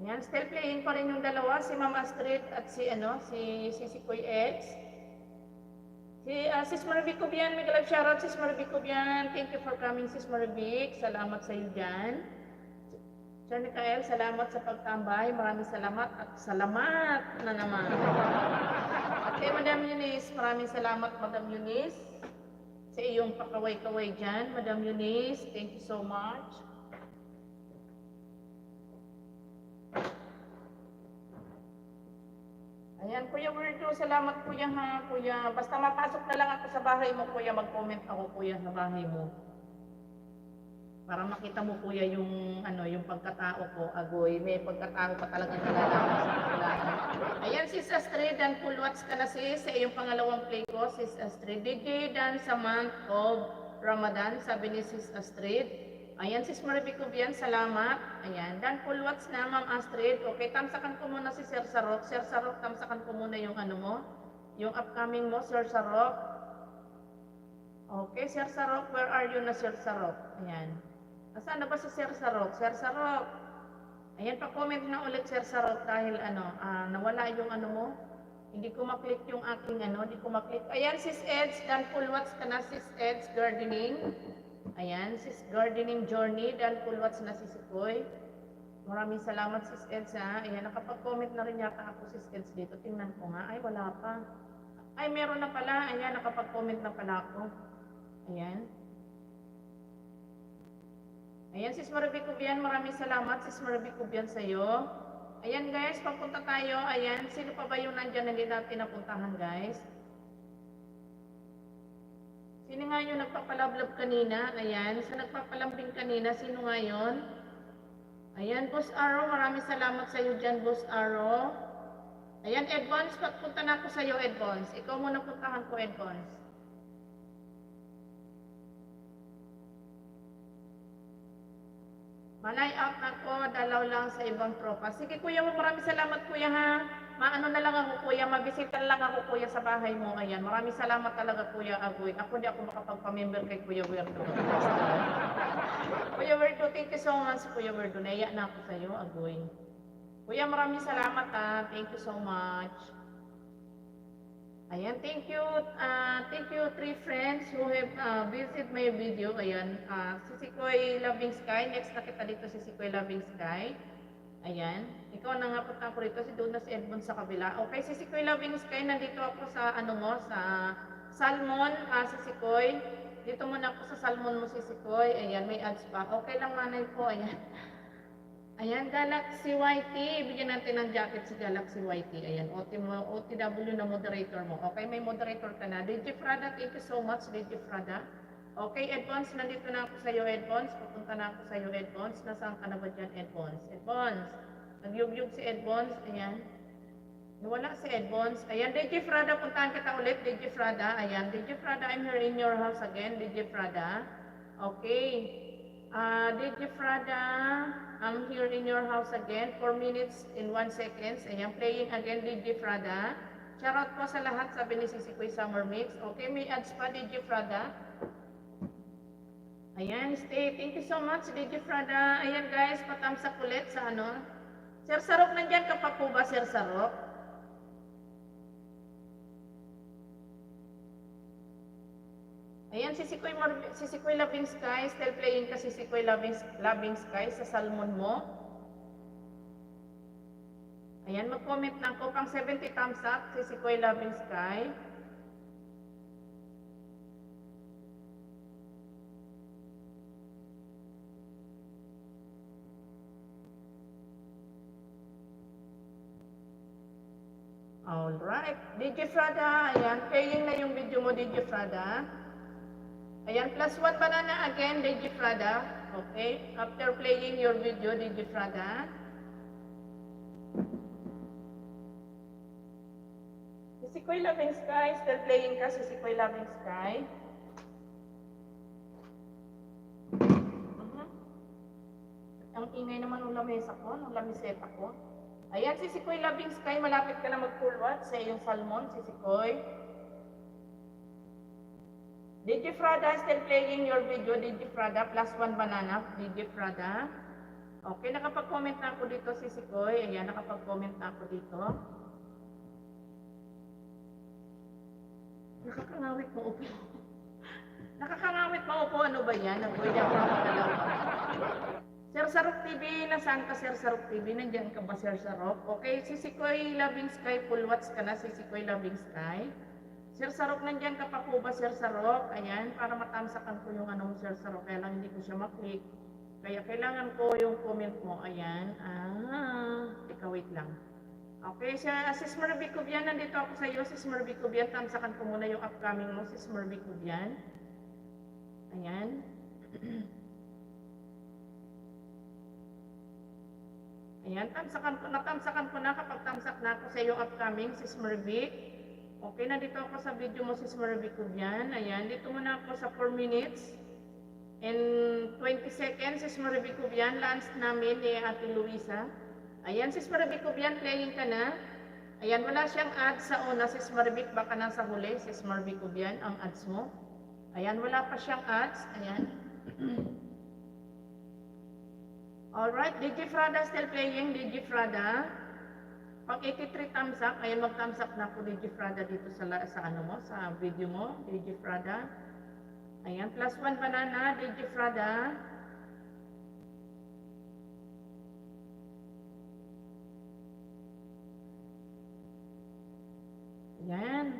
Speaker 1: Ayan, still playing pa rin yung dalawa, si Ma'am Astrid at si Kuy Eds. Sis Marvic Cubian, may galap shoutout, Sis Marvic Cubian. Thank you for coming, Sis Marvic. Salamat sa iyo dyan. Sir Mikael, salamat sa pagtambay. Maraming salamat at salamat na naman. At kay Madam Eunice, maraming salamat, Madam Eunice. Sa iyong pakaway-kaway dyan, Madam Eunice. Thank you so much. Ayan, Kuya Wirdo, salamat Kuya ha, Kuya. Basta mapasok na lang ako sa bahay mo, Kuya, mag-comment ako, Kuya, sa bahay mo. Para makita mo, Kuya, yung pagkatao ko, agoy. May pagkatao pa talaga nalalaman sa kulana. Ayan, Sis Astrid, dan full watch ka na sis, sa iyong pangalawang play ko, Sis Astrid. DJ dan sa month of Ramadan, sabi ni Sis Astrid. Ayan, Sis Marvic Cubian, salamat. Ayan, dan full watch na, Ma'am Astrid. Okay, tamsakan ko muna si Sir Sarok. Sir Sarok, tamsakan ko muna yung mo, yung upcoming mo, Sir Sarok. Okay, Sir Sarok, where are you na, Sir Sarok? Ayan. Nasaan na ba si Sir Sarok? Sir Sarok. Ayan, pa-comment na ulit, Sir Sarok, dahil nawala yung mo. Hindi ko maklik yung aking hindi ko maklik. Ayan, Sis Eds, dan full watch ka na, Sis Eds, gardening. Ayan, Sis Gardening Journey, dan full watch na si Sikoy. Maraming salamat, Sis Eds ha. Ayan, nakapag-comment na rin yata ako, Sis Eds dito. Tingnan ko nga. Ay, wala pa. Ay, meron na pala. Ayan, nakapag-comment na pala ako. Ayan. Ayan, Sis Marvic Cubian, maraming salamat, Sis Marvic Cubian sa'yo. Ayan guys, papunta tayo. Ayan, sino pa ba yung nandyan na hindi natin napuntahan guys? Sino nga yung nagpapalablab kanina? Ayan, sa nagpapalambing kanina, sino nga yun? Ayan, Boss Arrow, maraming salamat sa iyo dyan, Boss Arrow. Ayan, Edvons, pagpunta na ako sa iyo, Edvons. Ikaw muna puntahan ko, Edvons. Malay out ako, dalaw lang sa ibang tropa. Sige kuya, maraming salamat kuya ha. Maano na lang ako kuya, mabisita lang ako kuya sa bahay mo. Ayan, maraming salamat talaga kuya Agoy. Ako di ako makapagpa-member kay Kuya Werdo. Kuya Werdo, thank you so much Kuya Werdo. Naiya na ako sa iyo, Agoy. Kuya, maraming salamat ha. Thank you so much. Ayan, thank you 3 friends who have visited my video. Ayan, si Sikoy Loving Sky. Next na kita dito si Sikoy Loving Sky. Ayan, ikaw na nga punta ko rito, si Doon na si Edmond sa kabila. Okay, si Sikoy Loving Sky, nandito ako sa sa Salmon, si Sikoy. Dito muna ako sa Salmon mo si Sikoy. Ayan, may ads pa. Okay lang manay ko, ayan. Ayan, Galaxy YT. Bigyan natin ng jacket si Galaxy YT. Ayan, OTW na moderator mo. Okay, may moderator ka na. DJ Frada, thank you so much, DJ Frada. Okay, Edpons, nandito na ako sa'yo, Edpons. Pupunta na ako sa'yo, Edpons. Nasaan ka na ba dyan, Edpons? Edpons, nagyugyug si Edpons. Ayan. Nawala si Edpons. Ayan, DJ Frada, puntahan kita ulit, DJ Frada. Ayan, DJ Frada, I'm here in your house again, DJ Frada. Okay. DJ Frada, I'm here in your house again, 4 minutes and 1 seconds. Ayan, playing again, DJ Frada. Shoutout po sa lahat, sabi ni Sisikoy Summer Mix. Okay, may ads pa, DJ Frada. Ayan, stay. Thank you so much, DJ Frada. Ayan guys, patamsak ulit sa ano. Sir Sarok, nandyan ka pa po ba, Sir Sarok? Ayan, Sisikoy Loving Sky. Still playing ka Sisikoy Loving Sky sa salmon mo. Ayan, mag-comment na ako. Pang 70 thumbs up, Sisikoy Loving Sky. Alright. DJ Frada, ayan. Playing na yung video mo, DJ Frada. Ayan, +1 banana again, DJ Frada. Okay, after playing your video, DJ Frada. Sisikoy Loving Sky, still playing ka, Sisikoy Loving Sky. Ang ingay naman ng lamesa ko, ng lamiseta ko. Ayan, Sisikoy Loving Sky, malapit ka na mag-full watch sa iyong salmon, Sisikoy. DJ Frada, still playing your video, DJ Frada, +1 banana, DJ Frada. Okay, nakapag-comment na ako dito, Sisikoy. Ayan, nakapag-comment na ako dito. Nakakangawit mo upo. Nakakangawit mo upo, ano ba yan? Pwede ako makagalaw ba? Sir Sarok TV, nasaan ka, Sir Sarok TV? Nandiyan ka ba, Sir Sarok? Okay, Sisikoy Loving Sky, full watch ka na, Sisikoy Loving Sky. Sir Sarok, nandiyan ka pa po ba, Sir Sarok? Ayan, para matamsakan ko yung anong Sir Sarok, kaya lang hindi ko siya maklik. Kaya kailangan ko yung comment mo. Ayan, ikaw wait lang. Okay, Sis Marby Cubian, nandito ako sa iyo, Sis Marby Cubian. Tamsakan ko muna yung upcoming mo, Sis Marby Cubian. Ayan. Ayan, natamsakan ko na kapag tamsak na ako sa iyo upcoming, Sis Marby. Okay, nandito ako sa video mo, Sis Marby Cubian. Ayan, dito muna ako sa 4 minutes and 20 seconds, Sis Marby Cubian. Lunch namin ni Ate Luisa. Ayan, Sis Marby Cubian, playing ka na. Ayan, wala siyang ads sa una, Sis Marby. Baka nasa huli, Sis Marby Cubian, ang ads mo. Ayan, wala pa siyang ads. Ayan. Alright, DJ Frada, still playing, DJ Frada. Pag 83 thumbs up, ayan, mag-thumbs up na ako, DJ Frada, dito sa ano mo, sa video mo, DJ Frada. Ayan, +1 banana, DJ Frada. Ayan,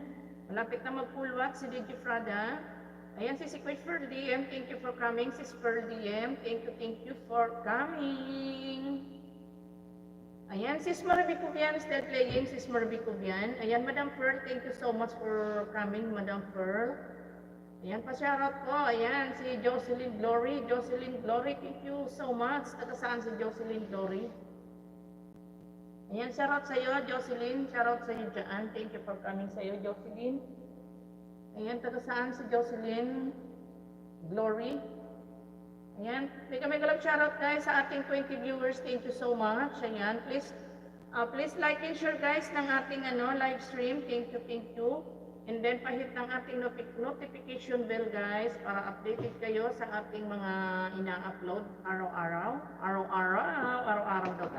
Speaker 1: malapit na mag-full watch si DJ Frada. Ayan, si Sisikoy Pearl DM, thank you for coming, Sis Pearl DM, thank you for coming. Ayan, Sis Marby Cubian, still playing, Sis Marby Cubian. Ayan, Madam Pearl, thank you so much for coming, Madam Pearl. Ayan, pa-shoutout po. Ayan, si Jocelyn Glory. Jocelyn Glory, thank you so much. Taga saan si Jocelyn Glory? Ayan, shoutout sa iyo, Jocelyn. Shoutout sa iyo dyan. Thank you for coming sa iyo, Jocelyn. Ayan, taga saan si Jocelyn Glory? Ayan, mega love shoutout guys sa ating 20 viewers. Thank you so much. Ayan, please like and share guys ng ating live stream. Thank you. And then pahit ng ating notification bell guys para updated kayo sa ating mga ina-upload araw-araw. Araw-araw daw.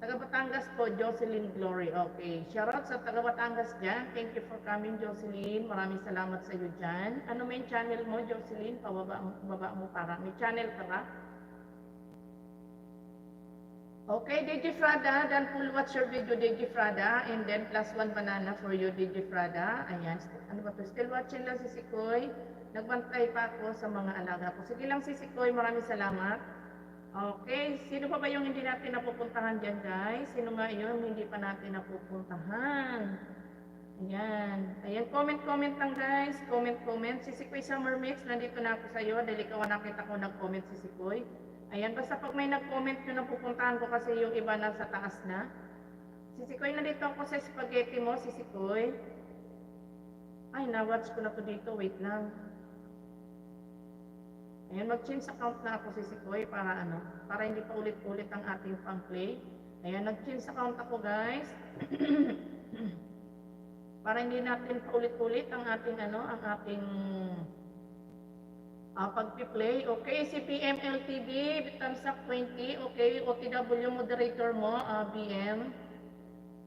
Speaker 1: Taga Batangas po, Jocelyn Glory. Okay. Shoutout sa taga Batangas dyan. Thank you for coming, Jocelyn. Maraming salamat sa iyo dyan. Ano may channel mo, Jocelyn? Baba mo para. May channel ka ba? Okay, DJ Frada. Then full watch your video, DJ Frada. And then +1 banana for you, DJ Frada. Ayan. Ano ba to? Still watching lang si Sisikoy. Nagbantay pa ako sa mga alaga ko. Sige lang si Sisikoy. Maraming salamat. Okay, sino pa ba yung hindi natin napupuntahan dyan guys? Sino nga yun hindi pa natin napupuntahan? Ayan. Ayan, comment lang guys. Comment. Si Sikoy Summer Mix, nandito na ako sa iyo. Dahil ikaw nakita ko nag-comment si Sikoy. Ayan, basta pag may nag-comment yun, napupuntahan ko kasi yung iba na sa taas na. Si Sikoy, nandito ako sa spaghetti mo, si Sikoy. Ay, na-watch ko na to dito. Wait lang. Ayan, mag-change account na ako si Sikoy para para hindi pa ulit-ulit ang ating pang-play. Ayan, nag-change account ako guys. Para hindi natin paulit-ulit ang ating pag-play. Okay, si PMLTV, thumbs up 20. Okay, OTW moderator mo, BM.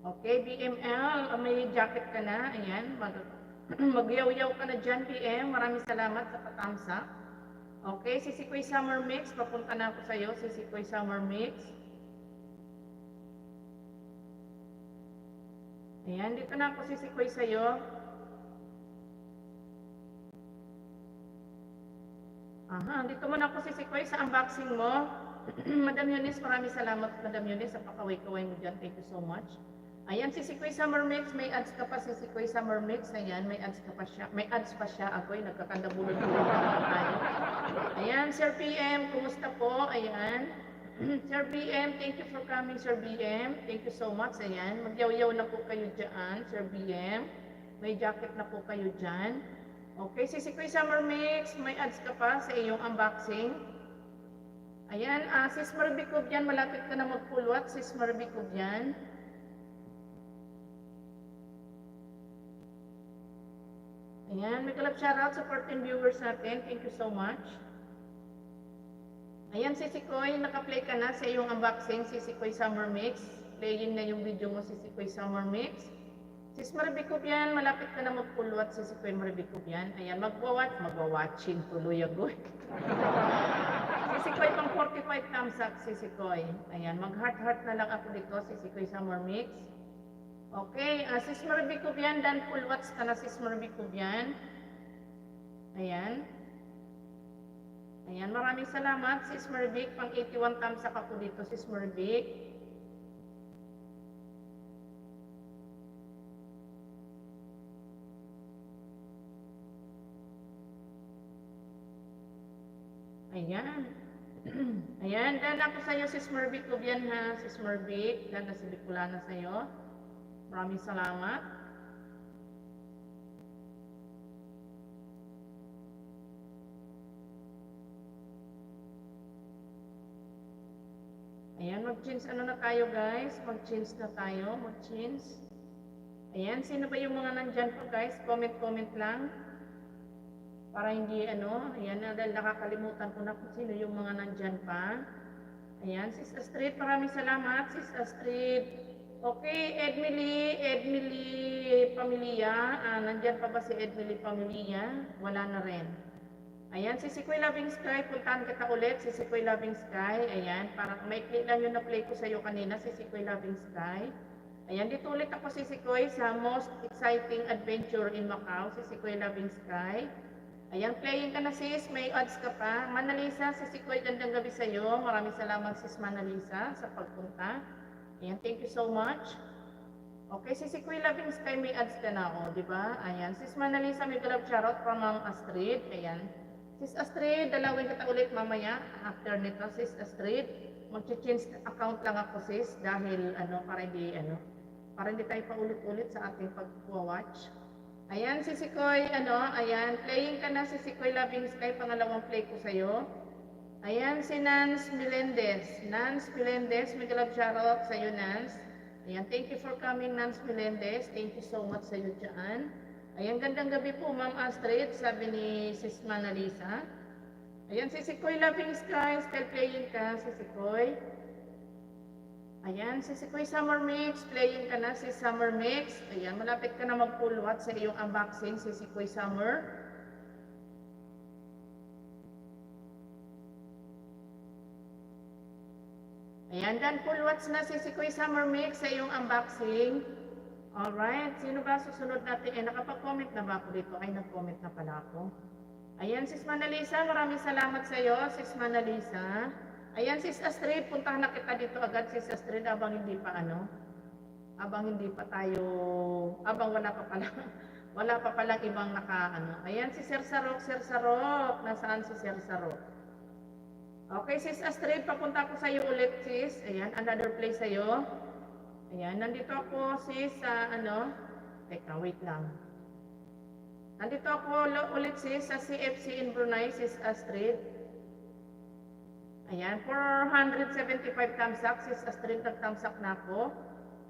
Speaker 1: Okay, BML, may jacket ka na. Ayan, magyaw-yaw ka na dyan, BM. Maraming salamat sa pa-thumbs up. Okay, si Sikoy Summer Mix, papunta na ako sa iyo, si Sikoy Summer Mix. Ayan, dito na ako sisikoy sa'yo. Aha, dito mo na ako sisikoy sa unboxing mo. Madam Eunice, maraming salamat Madam Eunice sa pakaway-kaway mo dyan. Thank you so much. Ayan, sisikoy Summer Mix. May ads ka pa sisikoy Summer Mix. Ayan, may ads ka pa siya. May ads pa siya. Ako'y nagkakandabulod-bulod na tayo. Ayan, Sir PM, kumusta po? Ayan. Sir BM, thank you for coming, Sir BM. Thank you so much. Ayan, magyaw-yaw na po kayo dyan, Sir BM. May jacket na po kayo dyan. Okay, si Sikoy Summer Mix, may ads ka pa sa iyong unboxing. Ayan, Sis Marbicov yan, malapit ka na mag-pulwat, Sis Marbicov yan. Ayan, may kalab shoutout sa 14 viewers natin. Thank you so much. Ayan, si Sikoy, naka-play ka na sa iyong unboxing, si Sikoy Summer Mix. Playin na yung video mo, si Sikoy Summer Mix. Sis Maribicov yan, malapit ka na magpulwat, si Sikoy Maribicov yan. Ayan, magwawatching tuloy agoy. Si Sikoy pang 45 thumbs up, si Sikoy. Ayan, mag-heart-heart na lang ako dito, si Sikoy Summer Mix. Okay, Sis Maribicov yan, dan pulwats ka na, Sis Maribicov yan. Ayan. Ayan, maraming salamat, Sis Marvic. Pang 81 thumbs up ako dito, Sis Marvic. Ayan. Ayan, dan ako sa iyo, Sis Marvic. Kubyan ha, Sis Marvic. Dan na si Bicolana sa iyo. Maraming salamat. Ayan, mag-change na tayo guys. Mag-change na tayo. Mag-change. Ayan, sino ba yung mga nandyan po guys? Comment lang. Para hindi ayan, dahil nakakalimutan ko na kung sino yung mga nandyan pa. Ayan, Sis Astrid, maraming salamat. Sis Astrid. Okay, Edmily Pamilia. Nandyan pa ba si Edmily Pamilia? Wala na rin. Ayan, si Sikoy Loving Sky, puntahan kita ulit, si Sikoy Loving Sky. Ayan, para maikli lang yung na-play ko sa iyo kanina, si Sikoy Loving Sky. Ayan, dito ulit ako si Sikoy sa Most Exciting Adventure in Macau, si Sikoy Loving Sky. Ayan, playing ka na sis, may odds ka pa. Manalisa, si Sikoy, gandang gabi sa iyo. Maraming salamat sis Manalisa sa pagpunta. Ayan, thank you so much. Okay, si Sikoy Loving Sky, may ads ka na ako, di ba? Ayan, sis Manalisa, may galap shoutout from Ma'am Astrid. Ayan. Sis Astrid, dalawin kita ulit mamaya after nito, Sis Astrid. Mag-change account lang ako sis dahil para hindi tayo paulit-ulit sa ating pag-watch. Ayan, si Sikoy, ayan, playing ka na si Sikoy Loving Sky, pangalawang play ko sa'yo. Ayan, si Nance Melendez. Nance Melendez, may galap shoutout sa'yo, Nance. Ayan, thank you for coming, Nance Melendez. Thank you so much sa'yo dyan. Ayan, gandang gabi po, Ma'am Astrid, sabi ni Sis Manalisa. Ayan, si Sikoy Loving Sky, still playing ka, si Sikoy. Ayan, si Sikoy Summer Mix, playing ka na, si Summer Mix. Ayan, malapit ka na mag-pulwat sa iyong unboxing, si Sikoy Summer. Ayan, dan pulwats na si Sikoy Summer Mix sa iyong unboxing. Alright, sino ba susunod natin? Nakapag-comment na ba ako dito? Ay, nag-comment na pala ako. Ayan, Sis Manalisa, maraming salamat sa iyo, Sis Manalisa. Ayan, Sis Astrid, puntahan na kita dito agad, Sis Astrid, habang hindi pa Abang hindi pa tayo, abang wala pa pala, wala pa palang ibang naka, Ayan, si Sir Sarok, Sir Sarok. Nasaan si Sir Sarok? Okay, sis Astrid, papunta ako sa'yo ulit, sis. Ayan, another place sa'yo. Ayan, nandito ako, sis, sa teka, wait lang. Nandito ako ulit, sis, sa CFC in Brunei, sis Astrid. Ayan, 475 thumbs up, sis Astrid, nag-thumbs up na ako.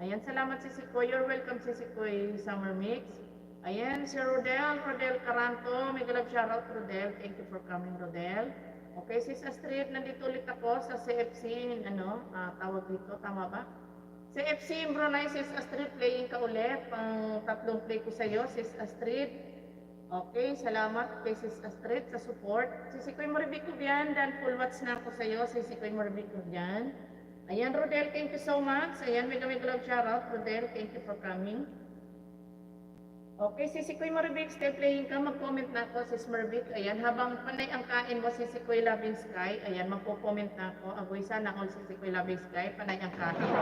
Speaker 1: Ayan, salamat si Sikoy. You're welcome si Sikoy Summer Mix. Ayan, si Rodel Caranto. May galab shoutout, Rodel. Thank you for coming, Rodel. Okay, sis Astrid, nandito ulit ako sa CFC, tawag dito, tama ba? CFC Brunei, sis Astrid, playing ka ulit. Pang tatlong play ko sa'yo, sis Astrid. Okay, salamat kay sis Astrid sa support. Sisikoy Moribik ko yan, dan full watch na ako sa'yo, Sisikoy Moribik ko yan. Ayan, Rodel, thank you so much. Ayan, may love shoutout. Rodel, thank you for coming. Okay, Sisikoy Moribik, still playing ka. Mag-comment na ako, Sis Moribik. Ayan, habang panay ang kain mo, Sisikoy Loving Sky. Ayan, magpo-comment na ako. Agoy, sana all Sisikoy Loving Sky, panay ang kain.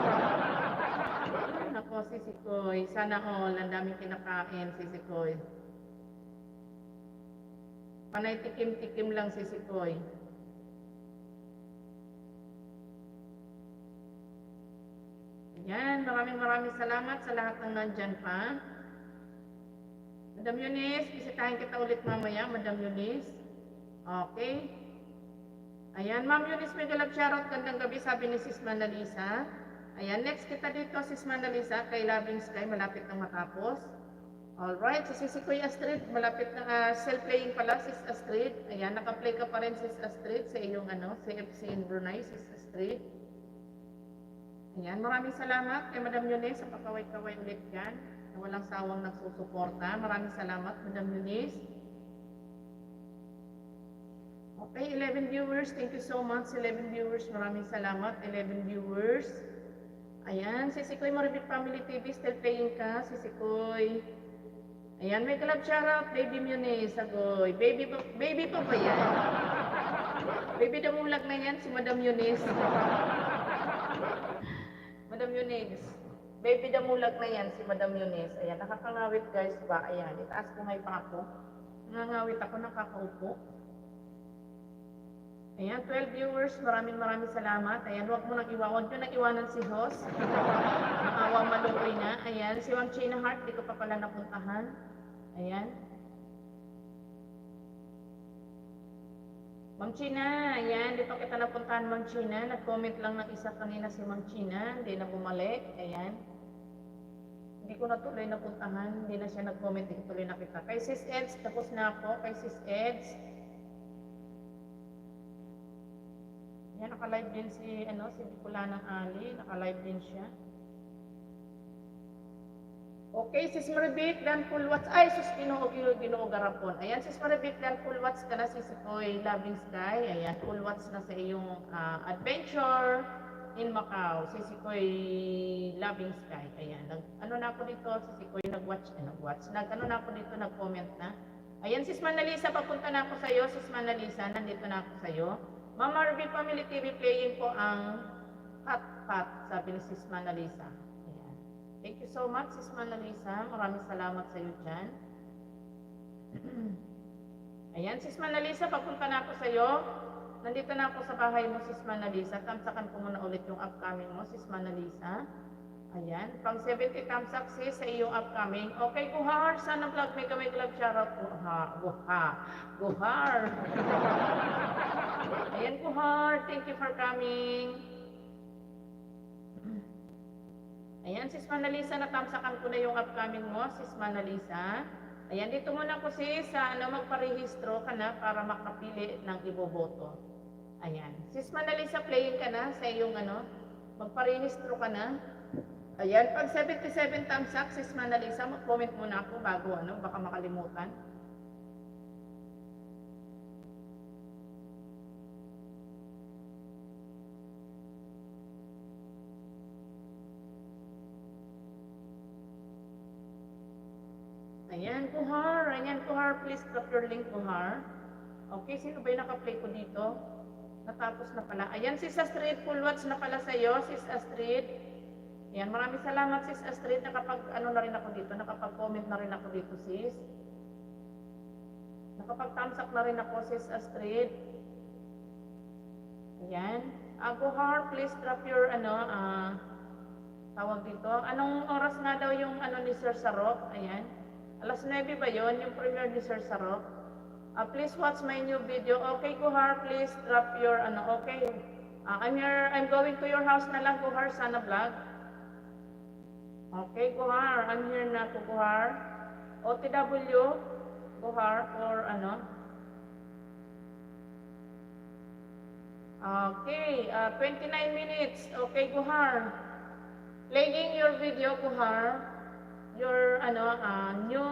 Speaker 1: Ako, Sisikoy, sana all. Ang daming kinakain, Sisikoy. Panay tikim-tikim lang, Sisikoy. Yan, maraming salamat sa lahat ng nandyan pa. Madam Eunice, bisitahin kita ulit mamaya, Madam Eunice. Okay. Ayan, Ma'am Eunice, may galab shoutout, gandang gabi, sabi ni Sis Manalisa. Ayan, next kita dito, Sis Manalisa, kay Loving Sky, malapit na matapos. Alright, so Sisikoy Astrid, malapit na, self-playing pala, Sis Astrid. Ayan, naka-play ka pa rin, Sis Astrid, sa iyong CFC in Brunei, Sis Astrid. Ayan, maraming salamat kay Madam Eunice sa pakaway-kaway ulit yan. Na walang sawang nagsusuporta. Maraming salamat, Madam Eunice. Okay, 11 viewers. Thank you so much, 11 viewers. Maraming salamat, 11 viewers. Ayan, Sisikoy Moribik Family TV, still playing ka, Sisikoy. Ayan, may galab shoutout, Baby Eunice, agoy. Baby pa ba yan? Baby damulag na yan, si Madam Eunice. Madam Eunice, baby damulag na yan si Madam Eunice. Ayan, nakakangawit guys ba? Ayan, itaas ko ngayon pa ako. Nangangawit ako, nakakaupo. Ayan, 12 viewers, maraming salamat. Ayan, huwag nyo nang iwanan si host. Maawa malukoy na. Ayan, si Ma'am China Heart, di ko pa pala napuntahan. Ayan. Ma'am China, ayan, dito kita napuntahan, Ma'am China. Nag-comment lang ng isa kanina si Ma'am China, hindi na bumalik, ayan. Hindi ko na tuloy napuntahan, hindi na siya nag-comment, hindi ko tuloy nakita. Kay Sis Eds, tapos na ako, kay Sis Eds. Ayan, naka-live din si Bicolanang Ali, naka-live din siya. Okay, Sis Maribik, dan full watch. Ay, sus, Ginoo Garapon. Ayan, Sis Maribik, dan full watch ka na, Sisikoy Loving Sky. Ayan, full watch na sa iyong adventure in Macau. Sisikoy Loving Sky. Ayan, na ako dito, Sisikoy, nag-watch. Na ako dito, nag-comment na. Ayan, Sis Manalisa, papunta na ako sa'yo. Sis Manalisa, nandito na ako sa'yo. Ma'am Maribik Family TV, playing po ang Pat, sabi ni Sis Manalisa. Thank you so much, Sis Manalisa. Maraming salamat sa iyo dyan. Ayan, Sis Manalisa, papunta na ako sa iyo. Nandito na ako sa bahay mo, Sis Manalisa. Tamsakan ko muna ulit yung upcoming mo, Sis Manalisa. Ayan, pang 70 thumbs up, sis, sa iyong upcoming. Okay, Guhar, sana vlog, may kamay vlog shoutout. Guhar. Ayan, Guhar, thank you for coming. Ayan, Sis Manalisa, natamsakan ko na yung upcoming mo, Sis Manalisa. Ayan, dito muna ko sis, magparehistro ka na para makapili ng iboboto. Ayan. Sis Manalisa, playing ka na sa iyong magparehistro ka na. Ayan, pag 77 thumbs up, Sis Manalisa, mag-comment muna ako bago baka makalimutan. Ayan, Kuhar, please drop your link, Kuhar. Okay, sino ba yung naka-play ko dito? Natapos na pala. Ayan, Sis Astrid, full watch na pala sa'yo, Sis Astrid. Ayan, maraming salamat sis Astrid, ano na rin ako dito, nakapag-comment na rin ako dito sis. Nakapag-thumbs up na rin ako sis Astrid. Ayan. Gohar, please drop your tawag dito. Anong oras nga daw yung ni Sir Sarok? Ayan. Alas 9 ba yon yung premiere ni Sir Sarok? Please watch my new video. Okay, Gohar, please drop your okay. I'm here, I'm going to your house na lang, Gohar, Sana Vlog. Okay, Gohar, I'm here na po, Gohar. OTW, Gohar, or Okay, 29 minutes. Okay, Gohar. Playing your video, Gohar. Your new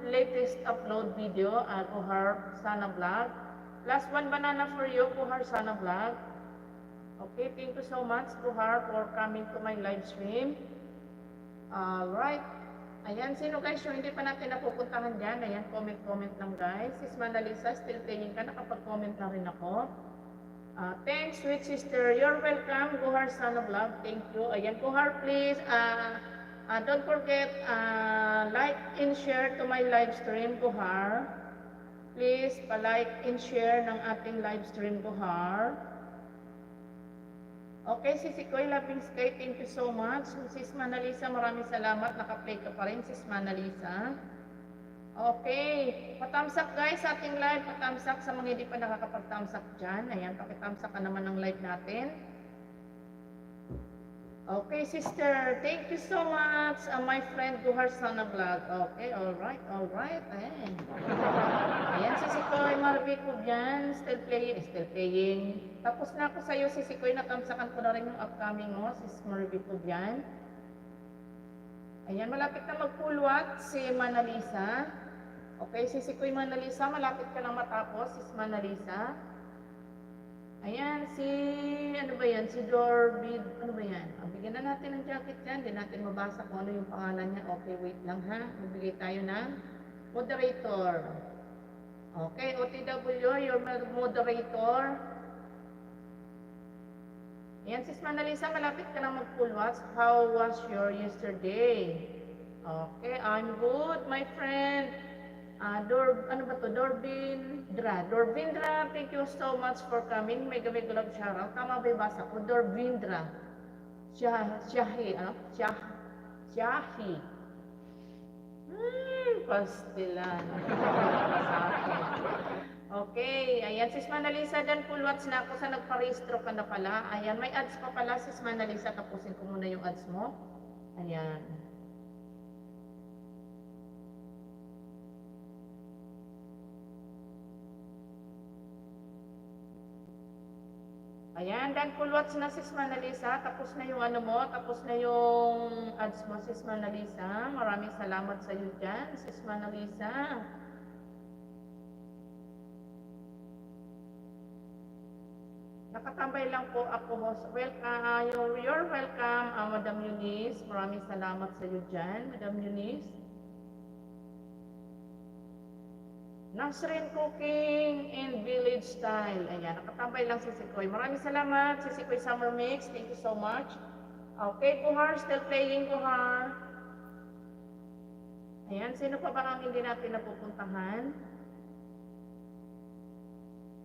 Speaker 1: latest upload video, Gohar Sana Vlog. Plus 1 banana for you, Gohar Sana Vlog. Okay, thank you so much, Gohar, for coming to my live stream. Alright. Ayan, sino guys yung hindi pa natin napupuntahan dyan? Ayan, comment lang guys. Sis Manalisa, still playing ka, nakapag-comment na rin ako. Thanks, sweet sister. You're welcome, Gohar Sana Vlog. Thank you. Ayan, Gohar, please. Don't forget, like and share to my live stream, Gohar. Please, pa-like and share ng ating live stream, Gohar. Okay, Sis Koy, Loving Sky, thank you so much. Sis Manalisa, maraming salamat. Naka-play ka pa rin, Sis Manalisa. Okay, patamsak guys sa ating live, patamsak sa mga hindi pa nakakapagtamsak dyan. Ayan, pakitamsak ka naman ng live natin. Okay, sister, thank you so much, my friend Gohar Sana Vlog. Okay, alright. Ayan. Ayan, si Sikoy, Marvic ko dyan, still playing. Tapos na ako sa'yo, si Sikoy, natamsakan ko na rin yung upcoming mo, sis Marvic ko dyan. Ayan, malapit na mag-full watch si Manalisa. Okay, si Sikoy Manalisa, malapit ka na matapos, sis Manalisa. Ayan, si si Dorbid, bigyan na natin ng jacket yan, di natin mabasa kung ano yung pangalan niya. Okay, wait lang ha, magbigay tayo ng moderator. Okay, OTW, your moderator. Ayan, sis Manalisa, malapit ka na mag-full watch. How was your yesterday? Okay, I'm good, my friend. Dorvindra, thank you so much for coming. Mega love shoutout. Tama ba yung basa ko? Dorvindra. Shahi. Pastilan. Okay, ayan, sis Manalisa, dan full watch na ako sa nagpa-restro ka na pala. Ayan, may ads pa pala, sis Manalisa, tapusin ko muna yung ads mo. Ayan. Ayan, dan full watch na sis Manalisa, tapos na yung tapos na yung ads mo, sis Manalisa. Maraming salamat sa iyo dyan, sis Manalisa. Nakatambay lang po ako, host. Welcome, you're welcome, Madam Eunice. Maraming salamat sa iyo dyan, Madam Eunice. Nasrin Cooking in Village Style. Ayan, nakatambay lang si Sikoy. Maraming salamat, si Sikoy Summer Mix. Thank you so much. Okay, Gohar, still playing, Gohar. Ayan, sino pa ba ang hindi natin napupuntahan?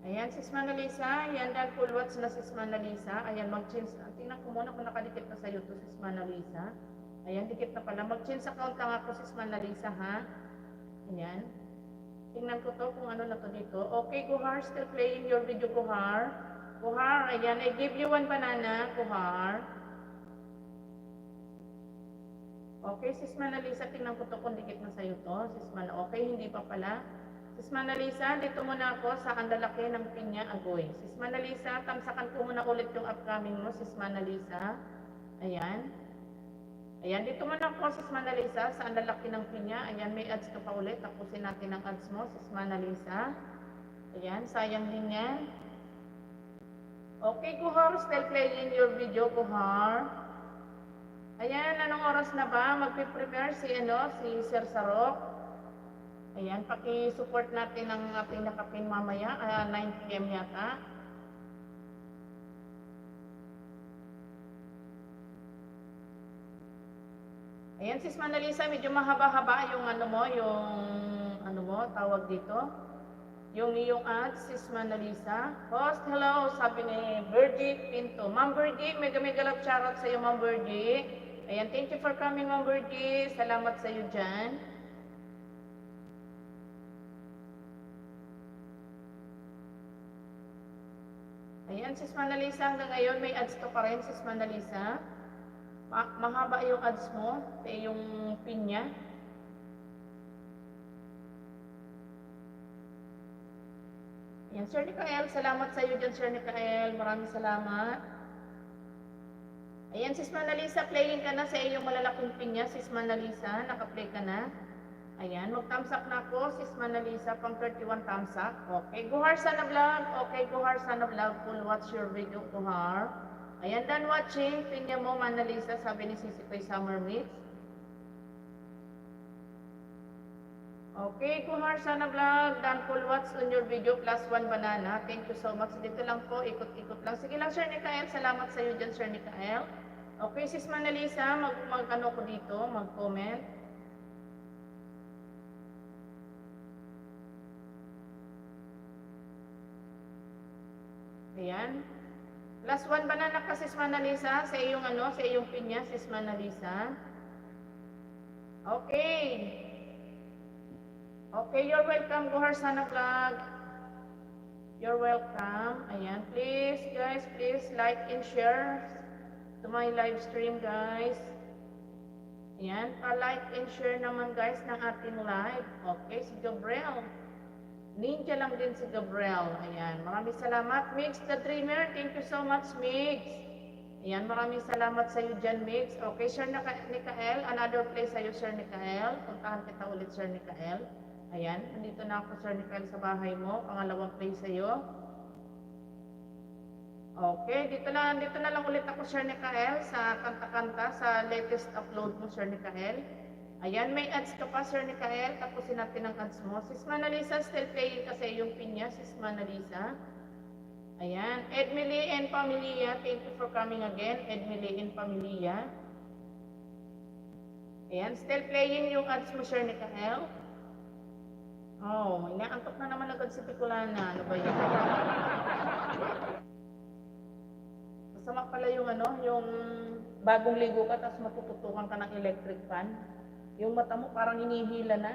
Speaker 1: Ayan, sis Manalisa. Ayan, dahil full watch na sis Manalisa. Ayan, mag-change. Tingnan ko muna kung nakadikit na sa'yo to, sis Manalisa. Ayan, dikit na pala. Mag-change account lang ako, sis Manalisa, ha? Ayan. Tingnan ko to kung ano na to dito. Okay, Gohar, still playing your video, Gohar. Gohar, ayan, I give you 1 banana, Gohar. Okay, sis Manalisa, tingnan ko to kung dikit na sa'yo to. Sis Manalisa, okay, hindi pa pala. Sis Manalisa, dito muna ako sa ang lalaki ng pinya agoy. Sis Manalisa, tamsakan ko muna ulit yung upcoming mo, sis Manalisa. Ayan. Ayan, dito man ako, sis Manalisa, sa ang lalaki ng pinya. Ayan, may ads ka pa ulit. Tapusin natin ang ads mo, sis Manalisa. Ayan, sayang din yan. Okay, Gohar, still playing your video, Gohar. Ayan, anong oras na ba? Magpe-prepare si Sir Sarok. Ayan, paki-support natin ang ating nakapin mamaya, 9 PM yata. Ayan, sis Manalisa, medyo mahaba-haba yung ano mo, tawag dito. Yung iyong ads, sis Manalisa. Host, hello, sabi ni Virgie Pinto. Ma'am Virgie, mega love shoutout sa iyo, Ma'am Virgie. Ayan, thank you for coming, Ma'am Virgie. Salamat sa iyo dyan. Ayan, sis Manalisa, hanggang ngayon may ads ka pa rin, sis Manalisa. Mahaba yung ads mo, yung pin niya. Ayan, Sir Nikael, salamat sa iyo dyan, Sir Nikael. Maraming salamat. Ayan, sis Manalisa, playing ka na sa iyong malalaking pin niya, sis Manalisa. Naka-play ka na. Ayan, mag-thumbs up na ako, sis Manalisa, pang 31 thumbs up. Okay, Guhar Sana Vlog. Okay, Guhar Sana Vlog, full watch your video, Guhar. Ayan, done watching. Pinya mo, Manalisa, sabi ni Sisi Koy Summer Mix. Okay, Guhar Sana Vlog, done full watch on your video, +1 banana. Thank you so much. Dito lang po, ikot-ikot lang. Sige lang, Sir Nikael. Salamat sa iyo dyan, Sir Nikael. Okay, sis Manalisa, mag-ano ko dito, mag-comment. Ayan. +1 banana ka, sis Manalisa, sa iyong sa iyong pinya, sis Manalisa. Okay. Okay, you're welcome, Guhar Sana Vlog. You're welcome. Ayan, please, guys, please like and share to my live stream, guys. Ayan, pa-like and share naman, guys, ng ating live. Okay, si Gabriel. Ninja lang din si Gabriel. Ayan, maraming salamat. Mix the Dreamer, thank you so much, Mix. Ayan, maraming salamat sa iyo dyan, Mix. Okay, Sir Nikael, another play sa iyo, Sir Nikael. Puntahan kita ulit, Sir Nikael. Ayan, nandito na ako, Sir Nikael, sa bahay mo. Pangalawang play sa iyo. Okay, dito na lang ulit ako, Sir Nikael, sa kanta-kanta, sa latest upload mo, Sir Nikael. Ayan, may ads ka pa, Sir Nikael. Tapusin natin ang ads mo. Sis Manalisa, still playing kasi yung pin niya, Sis Manalisa. Ayan, Edmily and Familia, thank you for coming again, Edmily and Familia. Ayan, still playing yung ads mo, Sir Nikael. Oh, inaantok na naman agad si Picolana. Ano ba yun? Masama pala yung yung bagong ligo ka, tapos matututukan ka ng electric fan. Yung mata mo parang hinihila na.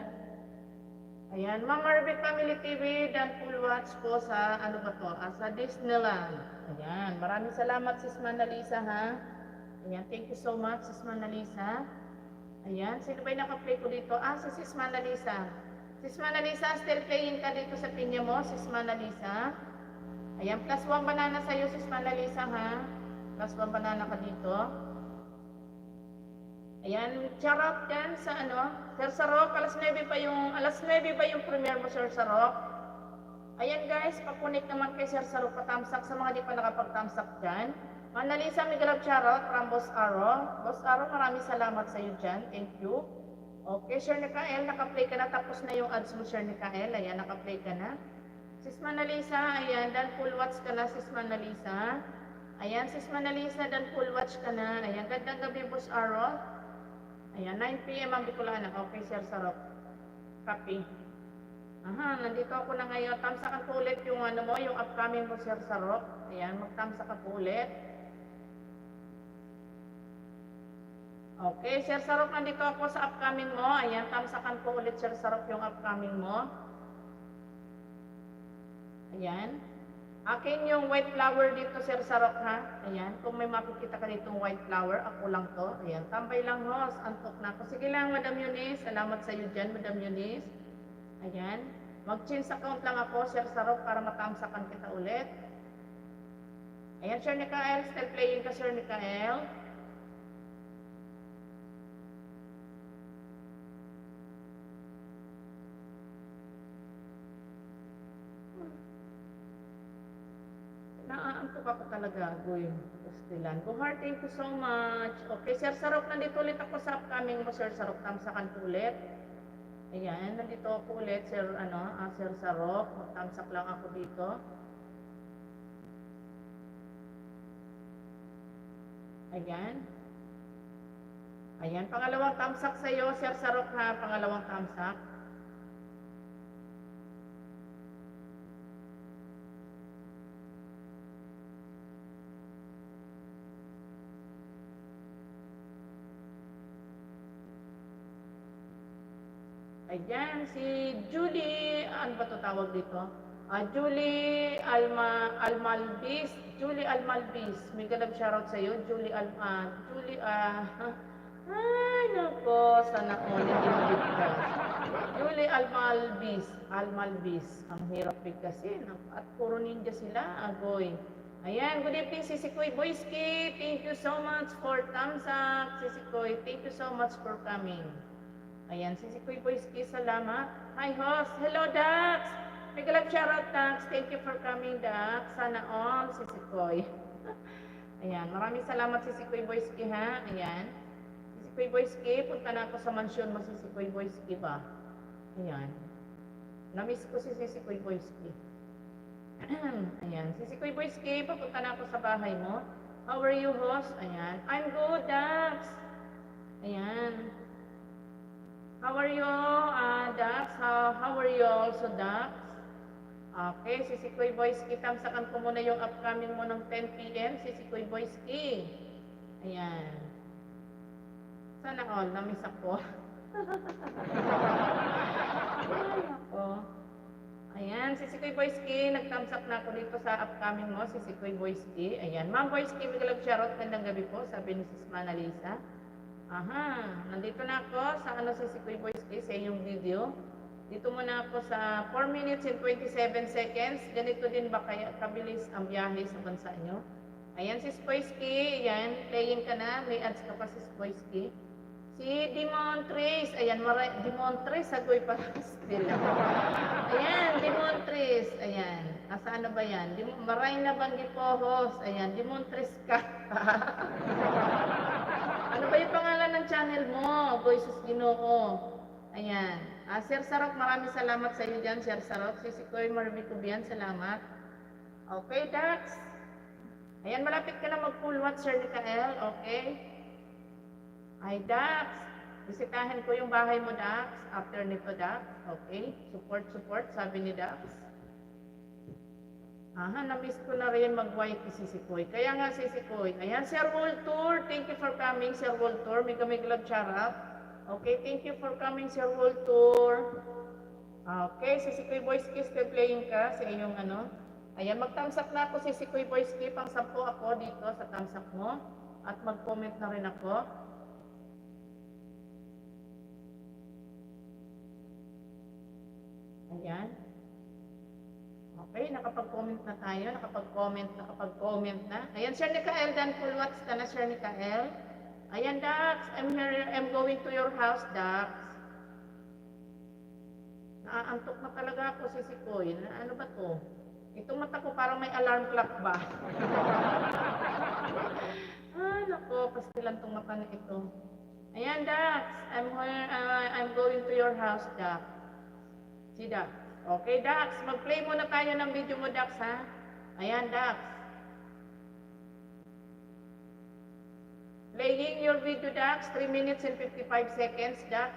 Speaker 1: Ayan, Ma'am Marvic Family TV, dan full watch po sa, sa Disneyland. Ayan, maraming salamat, Sis Manalisa, ha. Ayan, thank you so much, Sis Manalisa. Ayan, sino ba yung naka-play ko dito? Si Sis Manalisa. Sis Manalisa, still playing ka dito sa pinya mo, Sis Manalisa. Ayan, +1 banana sa'yo, Sis Manalisa, ha. +1 banana ka dito. Ayan, charot yan sa Sir Sarok, alas 9 pa yung premiere mo, Sir Sarok. Ayan guys, papunik naman kay Sir Sarok, patamsak sa mga di pa nakapagtamsak dyan. Manalisa, Migalab charot from Boss Aro. Boss Aro, maraming salamat sa iyo dyan. Thank you. Okay, Sir Nikael, naka-play ka na. Tapos na yung ads mo, Sir Nikael. Ayan, naka-play ka na. Sis Manalisa, ayan, dan full watch ka na, Sis Manalisa. Ayan, Sis Manalisa, dan full watch ka na. Ayan, gandang gabi, Boss Aro. Ayan, 9 PM ang Bicolana. Okay, Sir Sarok. Copy. Aha, nandito ako na ngayon. Tamsakan ko ulit yung yung upcoming mo, Sir Sarok. Ayan, magtamsakan ko ulit. Okay, Sir Sarok, nandito ako sa upcoming mo. Ayan, tamsakan ko ulit, Sir Sarok, yung upcoming mo. Ayan. Akin yung white flower dito, Sir Sarok, ha? Ayan, kung may makikita ka ditong white flower, ako lang to. Ayan, tambay lang, host. Antok na ako. Sige lang, Madam Eunice. Salamat sa iyo dyan, Madam Eunice. Ayan. Mag-change account lang ako, Sir Sarok, para matamsakan kita ulit. Ayan, Sir Nikael. Still playing ka, Sir Nikael. Naaantok ako talaga, Goy. Pastilan. Guhar, thank you so much. Okay, Sir Sarok, nandito ulit ako sa upcoming mo, Sir Sarok. Tamsakan ko ulit. Ayan, nandito ako ulit, Sir, Sir Sarok. Magtamsak lang ako dito. Ayan. Ayan, pangalawang thumbs up sa'yo, Sir Sarok ha, pangalawang thumbs up. Ayan, si Julie, ano ba ito tawag dito? Julie Almalbis. Julie Almalbis. May galab shoutout sa'yo. Ay, nako. Sana all hindi mabigkas. Julie Almalbis. Almalbis. Ang hirap bigkasin. At puro ninja sila. Agoy. Ayan, good evening, Sisikoy Boyski. Thank you so much for thumbs up. Sisikoy, thank you so much for coming. Ayan, Sisikoy Boyski, salamat. Hi, host. Hello, Dax. May galap shoutout, Dax. Thank you for coming, Dax. Sana all, Sisikoy. Ayan, maraming salamat, Sisikoy Boyski, ha? Ayan. Sisikoy Boyski, punta na ako sa mansyon mo, Sisikoy Boyski ba? Ayan. Namiss ko si Sisikoy Boyski. Ayan, Sisikoy Boyski, papunta na ako sa bahay mo. How are you, host? Ayan. I'm good, Dax. Ayan. How are you, Dax? How are you also, Dax? Okay, Sisikoy Boyski, tamsakan ko muna yung upcoming mo ng 10 p.m. Sisikoy Boyski. Ayan. Sana all, namiss ako. Ay, ako. Ayan, Sisikoy Boyski, nag-thumbs na ako dito sa upcoming mo, Sisikoy Boyski. Ayan, Ma'am Boyski, may galap shoutout, gandang gabi po, sabi ni Sis Mana Lisa. Aha, nandito na ako sa Sisikoy Boyski sa iyong video. Dito muna ako sa 4 minutes and 27 seconds. Ganito din ba kaya kabilis ang biyahe sa bansa nyo? Ayan, Sis Boyski, ayan, playing ka na. May ads ka pa, Sis Boyski. Si Dimon Trace, ayan, Dimon Trace, sagoy pa still. Ayan, Dimon Trace, ayan. Asa ano ba yan? Maray na banggi po, host. Ayan, Dimon Trace ka. Ano ba yung pangalan ng channel mo? Voices Ginoo. Ayan. Sir Sarok, maraming salamat sa iyo dyan, Sir Sarok. Sisikoy Marbicubian, salamat. Okay, Dax. Ayan, malapit ka na mag-full watch, Sir Mikael. Okay. Ay, Dax. Bisitahin ko yung bahay mo, Dax. After nito, Dax. Okay. Support, sabi ni Dax. Aha, na-miss ko na rin mag-white si Sisikoy. Kaya nga Sisikoy. Ayan, Sir World Tour. Thank you for coming, Sir World Tour. May glove charap. Okay, thank you for coming, Sir World Tour. Okay, Sisikoy Boyski, still playing ka sa iyong ano. Ayan, mag-thumbs up na ako, Sisikoy Boyski. Pang-10 ako dito sa thumbs up mo. At mag-comment na rin ako. Ayan. Okay, nakapag-comment na tayo, nakapag-comment na. Ayan, Sir Mikael, dan full watch ka na, Sir Mikael. Ayan, Dax, I'm going to your house, Dax. Naaantok na talaga ako, Sisikoy. Ano ba to? Itong mata ko parang may alarm clock ba? Ay, nako, pastilan tong mata na ito. Ayan, Dax, I'm going to your house, Dax. Si Dax. Okay, Dax, mag-play muna tayo ng video mo, Dax, ha? Ayan, Dax. Playing your video, Dax, 3 minutes and 55 seconds, Dax.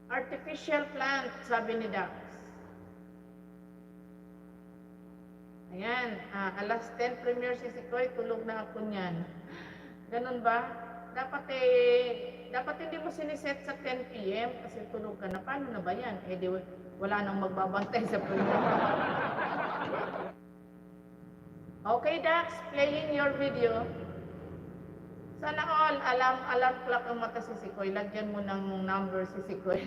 Speaker 1: Artificial plant, sabi ni Dax. Ayan, alas 10 premiere si Sisikoy, tulog na ako niyan. Ganun ba? Dapat hindi mo siniset sa 10 p.m. kasi tulog ka na. Paano na ba yan? Eh di wala nang magbabantay sa premiere. Okay, Dax, playing your video. Sana all, alarm clock ang mata si Sisikoy. Lagyan mo ng number si Sisikoy.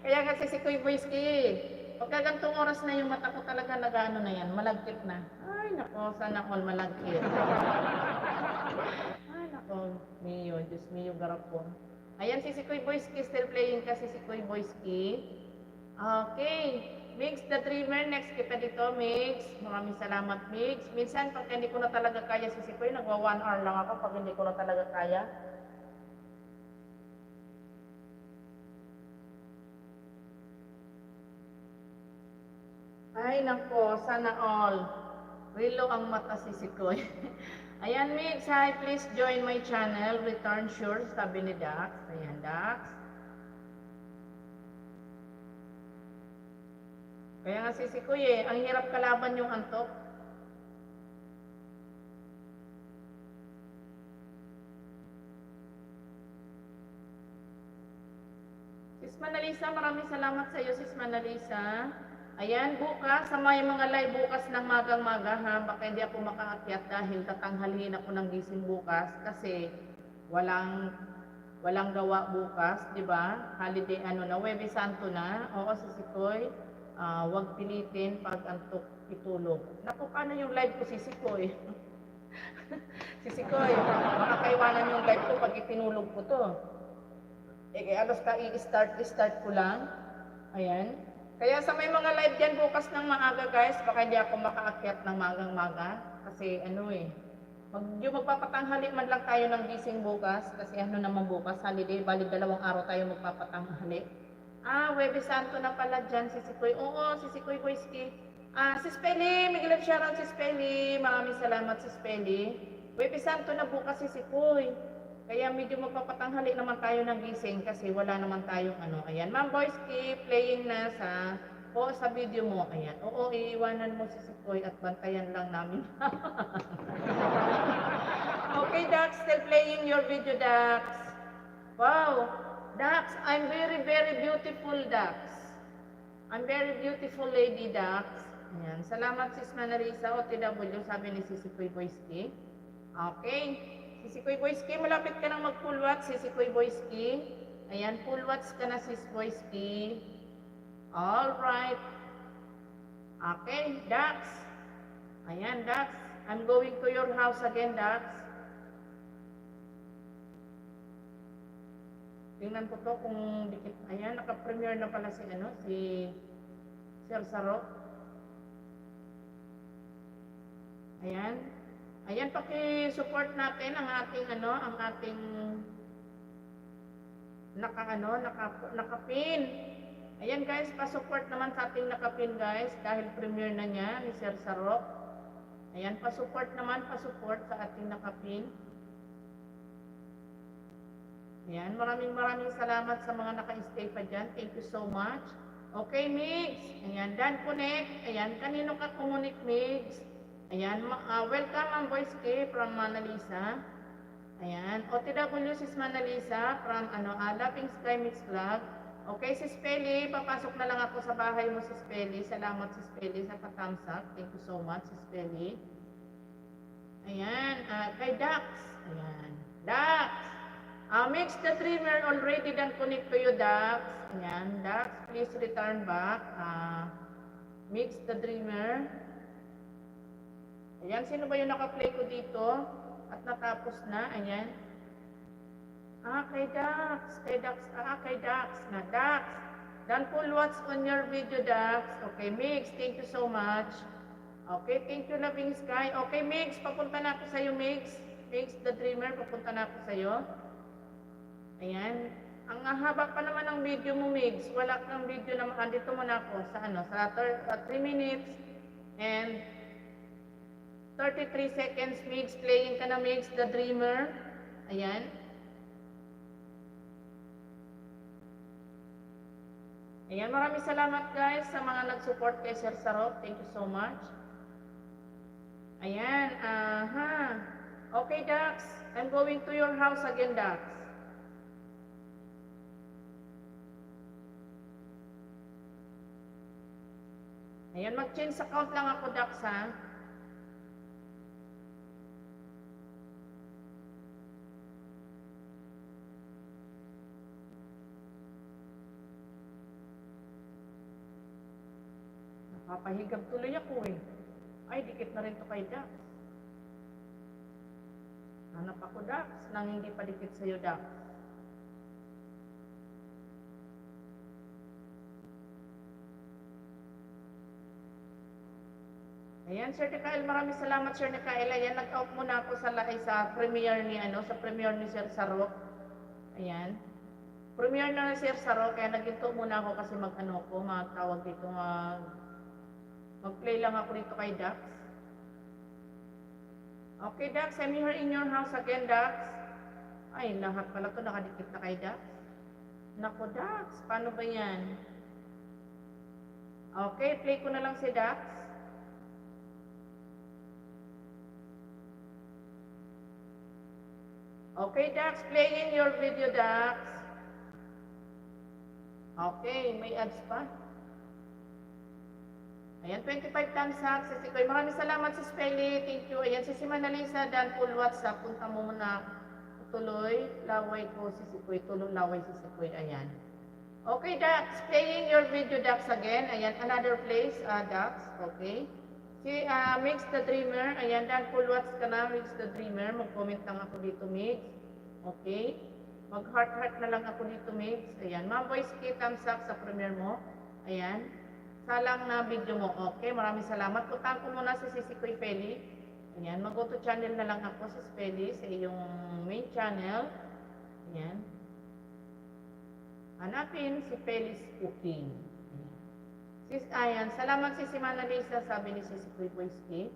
Speaker 1: Kaya nga si Sisikoy Boyski, pagka gantong oras na yung mata ko talaga nag-ano na yan, malagkit na. Ay, nako, sana all malagkit. Ay, nako, Mio, Diyos Mio, garapon. Ayan, si Sisikoy Boyski, still playing ka si Sisikoy Boyski. Okay, Migs the Dreamer, next kita dito, Migs. Maraming salamat, Migs. Minsan, pag hindi ko na talaga kaya si Sisikoy, nagwa 1 hour lang ako pag hindi ko na talaga kaya. Ay, nako, sana all. Rilo ang mata si Sisikoy. Ayan, Mix, hi, please join my channel. Return sure, sabi ni Dax. Ayan, Dax. Kaya nga si Kuy ang hirap kalaban yung antok. Sis Manalisa, maraming salamat sa iyo, Sis Manalisa. Ayan, bukas, sa may mga live bukas ng magang-maga ha, baka hindi ako makaakyat dahil tatanghaliin ako ng gising bukas kasi walang gawa bukas, di ba? Holiday na, Huwebes Santo na. Oo, si Sikoy, wag pilitin pag antok itulog. Naku, paano yung live ko si Sikoy? Si Sikoy, makakaiwanan yung live ko pag itinulog ko to. Kaya basta i-start ko lang. Ayan. Kaya sa may mga live dyan bukas ng maaga guys, baka hindi ako makaakyat ng magang-maga. Kasi yung magpapatanghali man lang tayo ng gising bukas. Kasi naman bukas, holiday, bali 2 araw tayo magpapatanghali. Huwebes Santo na pala dyan si Sikoy. Oo, si Sikoy Boyski. Si Spelly, Miguel shoutout si Spelly. Maraming salamat si Spelly. Huwebes Santo na bukas si Sikoy. Kaya medyo magpapatanghali naman tayo ng gising kasi wala naman tayong Ayan, Ma'am Boyski, playing na sa video mo. Ayan. Oo, iiwanan mo si Sikoy at bantayan lang namin. Okay, Dax, still playing your video, Dax. Wow, Dax, I'm very, very beautiful, Dax. I'm very beautiful lady, Dax. Ayan. Salamat, Sis Manarisa, OTW, sabi ni Sikoy Boyski. Okay. Si Sikoy Boyski, malapit ka nang mag-full watch, si Sikoy Boyski. Ayan, full watch ka na, Sis Boyski. Alright. Okay, Dax. Ayan, Dax. I'm going to your house again, Dax. Tingnan ko to kung dikit. Ayan, naka-premiere na pala si Sir Saro. Ayan. Ayan, paki-support natin ang ating nakapin. Ayan guys, pa-support naman sa ating nakapin guys dahil premiere na niya ni Sir Saro. Ayan, pa-support sa ating nakapin. Ayan, maraming salamat sa mga naka-stay pa dyan. Thank you so much. Okay, Mix. Ayan, Dan Connect. Ayan, kanino ka connect, Mix? Ayan, welcome ang Boyski from Manalisa. Ayan, OTW sis Manalisa from Laughing Sky Mix Vlog. Okay, sis Peli, papasok na lang ako sa bahay mo, sis Peli. Salamat sis Peli sa pa-thumbs up. Thank you so much, sis Peli. Ayan, kay Dax. Ayan, Dax. Mix the Dreamer already done connect to you, Dax. Ayan, Dax, please return back. Mix the Dreamer. Ayan, sino ba yung naka-play ko dito? At natapos na, ayan. Kay Dax. Kay Dax. Dax. Done full watch on your video, Dax. Okay, Mix, thank you so much. Okay, thank you, Loving Sky. Okay, Mix, papunta na ako sa'yo, Mix. Mix the Dreamer, papunta na ako sa'yo. Ayan. Ang haba pa naman ng video mo, Mix. Wala kang video naman. Andito muna ako sa 3 minutes and 33 seconds, Mix. Playing ka na, Mix the Dreamer. Ayan. Ayan, maraming salamat guys sa mga nag-support kay Sir Sarok. Thank you so much. Ayan, Okay, Dax. I'm going to your house again, Dax. Ayan, mag-change account lang ako, Dax, ha. Papahigab tuloy ako eh. Ay, dikit na rin to kay Dax. Hanap ako, Dax, nang hindi pa dikit sa'yo, Dax. Ayan, Sir Nikael, maraming salamat, Sir Nikael. Ayan, nag-out muna ako sa premiere ni Sir Sarok. Ayan. Premiere na ni Sir Sarok, kaya naginto muna ako kasi magtawag dito, mag-play lang ako dito kay Dax. Okay, Dax, I'm here in your house again, Dax. Ay, lahat pala to nakadikit na kay Dax. Nako, Dax, paano ba yan? Okay, play ko na lang si Dax. Okay, Dax, playing your video, Dax. Okay, may ads pa. Ayan, 25 thumbs up. Si Sikoy, maraming salamat si Spelly. Thank you. Ayan, si Manalisa, Dan full WhatsApp. Punta mo muna. Tuloy, laway ko si Sikoy. Tuloy, laway si Sikoy. Ayan. Okay, Dax. Playing your video, Dax, again. Ayan, another place, Dax. Okay. Si Mix the Dreamer. Ayan, Dan full WhatsApp ka na, Mix the Dreamer. Mag-comment lang ako dito, Mix. Okay. Mag-heart-heart na lang ako dito, Mix. Ayan. Ma'am Boys, thumbs up sa premiere mo. Ayan. Salang na video mo. Okay, maraming salamat. Puntahan ko muna si Sikoy Feli. Ayan, mag-go to channel na lang ako si Feli sa iyong main channel. Ayan. Hanapin si Feli's Cooking. Ayan, salamat si Manalisa, sabi ni Sikoy Boyski.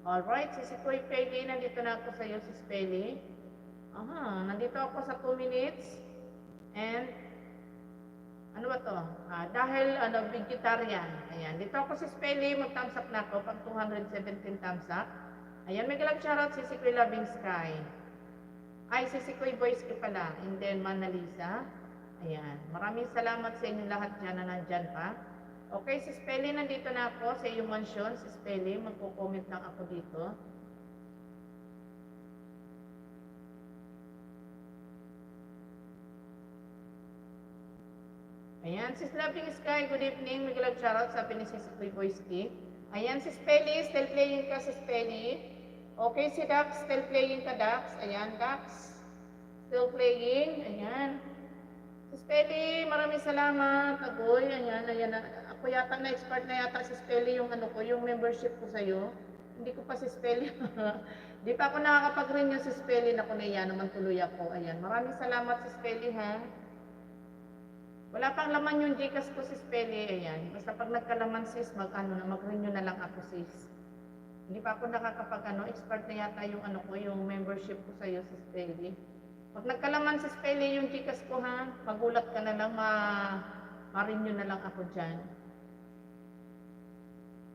Speaker 1: Alright, si Sikoy Feli, nandito na ako sa iyo, si Feli. Aha, nandito ako sa 2 minutes. And ano ba to? Dahil vegetarian. Ayan, dito ako si Spelly, mag-thumbs up na ako, pang 217 thumbs up. Ayan, may galang shoutout si Sikoy Loving Sky. Ay, si Sikoy Boyski pala, and then Manalisa. Ayan, maraming salamat sa inyo lahat dyan na nandyan pa. Okay, si Spelly, nandito na ako sa iyong mansion. Si Spelly, magko-comment lang ako dito. Ayan, si Loving Sky, good evening. May galang shoutout, sabi ni si Sikoy Boyski. Ayan, si Spelly, still playing ka si Spelly. Okay, si Dax, still playing ka, Dax. Ayan, Dax, still playing. Ayan. Si Spelly, maraming salamat. Agoy, ayan, ayan. Ako yata na-expert na yata si Spelly yung ano ko, yung membership ko sa'yo. Hindi ko pa si Spelly. Di pa ako nakakapag-renew si Spelly na kung naiya naman tuloy ako. Ayan, maraming salamat si Spelly, ha. Wala pang laman yung Gcash ko si Spelly, ayan. Basta pag nagkalaman sis, mag-renew na lang ako sis. Hindi pa ako expert na yata yung ko, yung membership ko sa iyo si Spelly. Pag nagkalaman si Spelly yung Gcash ko ha, magulat ka na lang, ma-renew na lang ako dyan.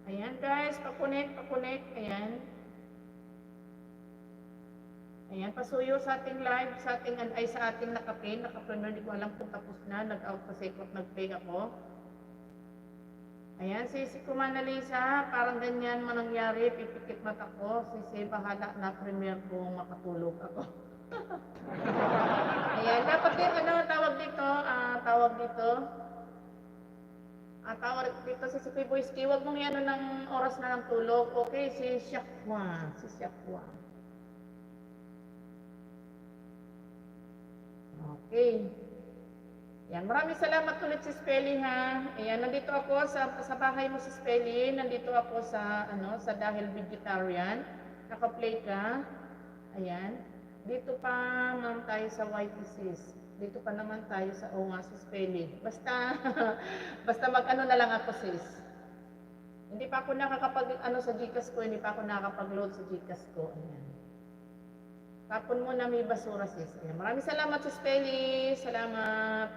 Speaker 1: Ayan guys, pakunik, ayan. Ayan, pasuyo sa ating live, sa ating nakapin, nakapreneur, hindi ko alam kung tapos na, nag-out kasi ko, nag-play ako. Ayan, si Manalisa, parang ganyan manangyari, pipikit mata ko, bahala na premiere kung makatulog ako. Ayan, dapat din, tawag dito si Sikoy Boyski, huwag mong yan ng oras na ng tulog, okay, si Shakwa. Okay. Yan, maraming salamat ulit si Spelly ha. Ayan, nandito ako sa bahay mo si Spelly. Nandito ako sa dahil vegetarian. Naka-play ka. Ayan. Dito pa naman tayo sa YTCs. Dito pa naman tayo sa si Spelly. Basta basta na lang ako sis. Hindi pa ako nakakapag sa Gcash ko, hindi pa ako nakakapag-load sa Gcash ko. Ayan. Tapon mo na may basura sis. Ayan. Maraming salamat si Spelly. Salamat.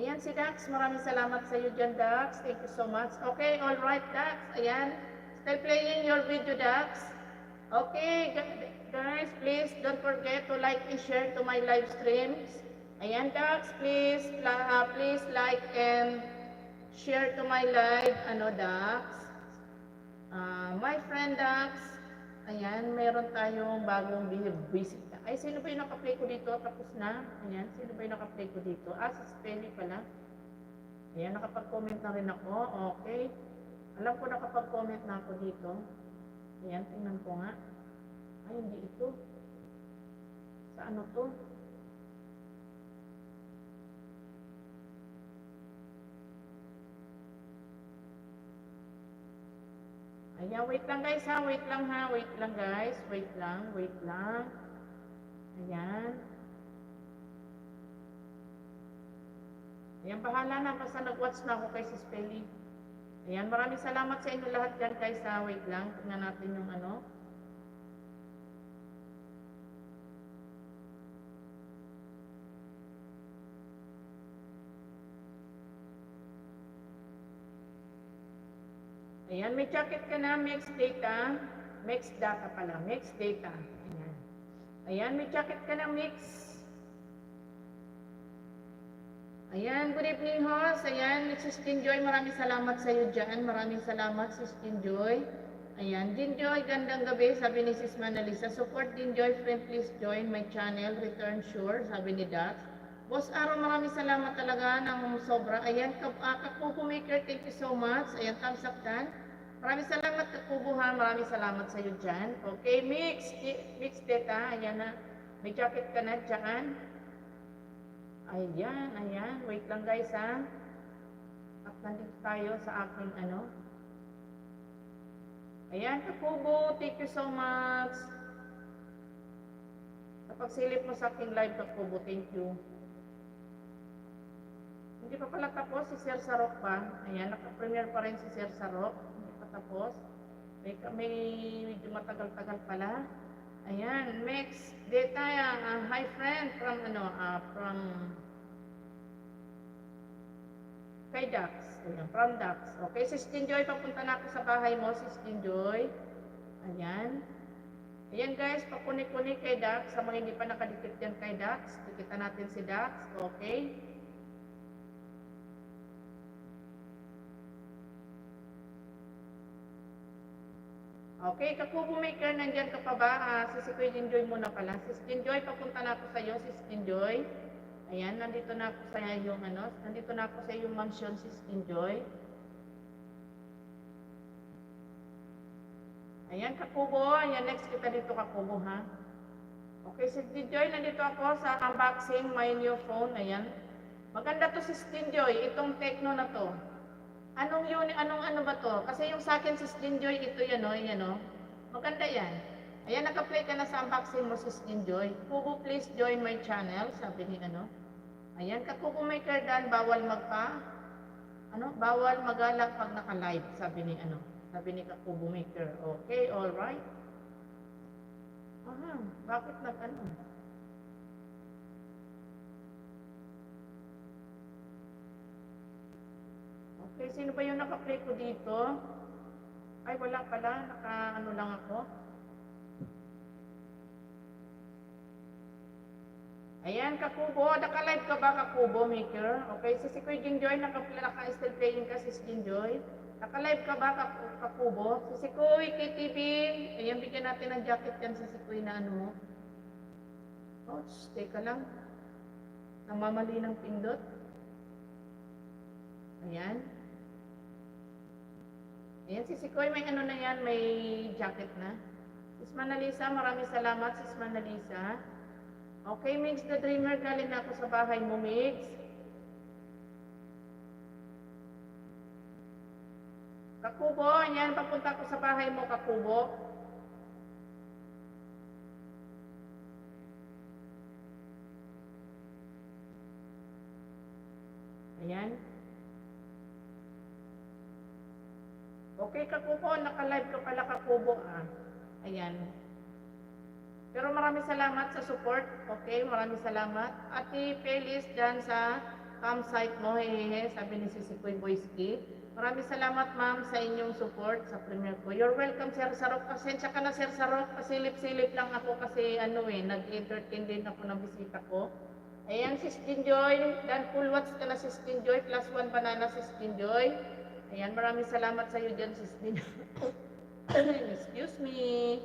Speaker 1: Ayan si Dax. Maraming salamat sa iyo dyan, Dax. Thank you so much. Okay, all right, Dax. Ayan. Still playing your video, Dax. Okay, guys, please don't forget to like and share to my live streams. Ayan, Dax, please like and share to my live, Dax. My friend Dax. Ayan, meron tayong bagong visit. Ay, sino ba yung naka-play ko dito? Tapos na. Ayan, sino ba yung naka-play ko dito? Si Spelly pala. Ayan, nakapag-comment na rin ako. Okay. Alam ko nakapag-comment na ako dito. Ayan, tingnan ko nga. Ay, hindi ito. Sa ano to? Ayan, wait lang guys ha. Wait lang guys. Wait lang. Ayan. Ayan, bahala na. Basta nag-watch na ako kay si Spelly. Ayan, maraming salamat sa inyo lahat dyan guys ha. Wait lang. Tingnan natin yung Ayan, may jacket ka na, mixed data. Mixed data pala, mixed data. Ayan. Ayan, may jacket ka na, mix. Ayan, good evening, host. Ayan, Sis Joy, maraming salamat sa iyo dyan. Maraming salamat, Sis Joy. Ayan, Joy, gandang gabi, sabi ni Sis Manalisa. Support Joy, friend, please join my channel, Return Sure, sabi ni Dax. Boss Aaron, maraming salamat talaga ng sobra. Ayan, Kakuko Maker, thank you so much. Ayan, thumbs up dyan. Maraming salamat, Kakubuhan. Maraming salamat sa iyo dyan. Okay, mix data. Ayan na. May jacket ka na dyan. Ayan, ayan. Wait lang guys ha. At nandito tayo sa aking ano. Ayan, Kakubo. Thank you so much. Sa pagsilip mo sa aking live, Kakubo. Thank you. Hindi pa pala tapos si Sir Sarok pa. Ayan, naka-premiere pa rin si Sir Sarok. Tapos may medyo matagal-tagal pala. Ayan, mix data hi friend from from kay Dax. Ayan, from Dax. Okay, Sis Joy, papunta na ako sa bahay mo, Sis Joy. Ayan. Ayan guys, pakunik-kunik kay Dax. Sa mga hindi pa nakadikit yan kay Dax, dikita natin si Dax. Okay. Okay, Kakubo Maker, nandyan ka pa ba? Si Kuya Joy muna pala. Sis Joy, papunta na ako sa iyo, Sis Joy. Ayan, nandito na ako sa yung nandito na ako sa yung mansion, Sis Joy. Ayan, Kakubo. Ayan, next kita dito, Kakubo, ha? Okay, Sis Joy, nandito ako sa unboxing my new phone. Ayan. Maganda to, Sis Joy, itong Tecno na to. Anong ano ba to? Kasi yung sa akin, Sis Joy, ito yan o. Maganda yan. Ayan, naka-play ka na sa unboxing mo, Sis Joy. Kubo, please join my channel, sabi ni Ayan, Kakubo Maker dan, bawal bawal magalak pag naka-live, sabi ni sabi ni Kakubo Maker. Okay, alright. Aha, bakit Okay, sino ba yung naka-play ko dito? Ay, wala pala. Naka lang ako. Ayan, Kakubo. Naka-live ka ba, Kakubo Maker? Okay, si Kuya Joy, naka-still playing ka, si Joy. Naka-live ka ba, Kakubo? Si Kuya KTV. Ayan, bigyan natin ng jacket yan sa si Kuya na Ouch, teka lang. Namamali ng pindot. Ayan. Ayan, si Sikoy, may na yan, may jacket na. Sis Manalisa, maraming salamat, Sis Manalisa. Okay, Migs the Dreamer, galing na ako sa bahay mo, Migs. Kakubo, ayan, papunta ako sa bahay mo, Kakubo. Ayan. Okay, Kakubo, naka-live ka pala, Kakubo, Ayan. Pero maraming salamat sa support. Okay, maraming salamat. Ate Pelis dyan sa campsite mo, hehehe, sabi ni Sisikoy Boyski. Maraming salamat, ma'am, sa inyong support sa premiere ko. You're welcome, Sir Sarok. Pasensya ka na, Sir Sarok. Pasilip-silip lang ako kasi nag-entertain din ako ng bisita ko. Ayan, Sis Joy. Dan full watch ka na, Sis Joy. +1 banana, Sis Joy. Ayan, maraming salamat sa iyo dyan, Sis Joy. Excuse me.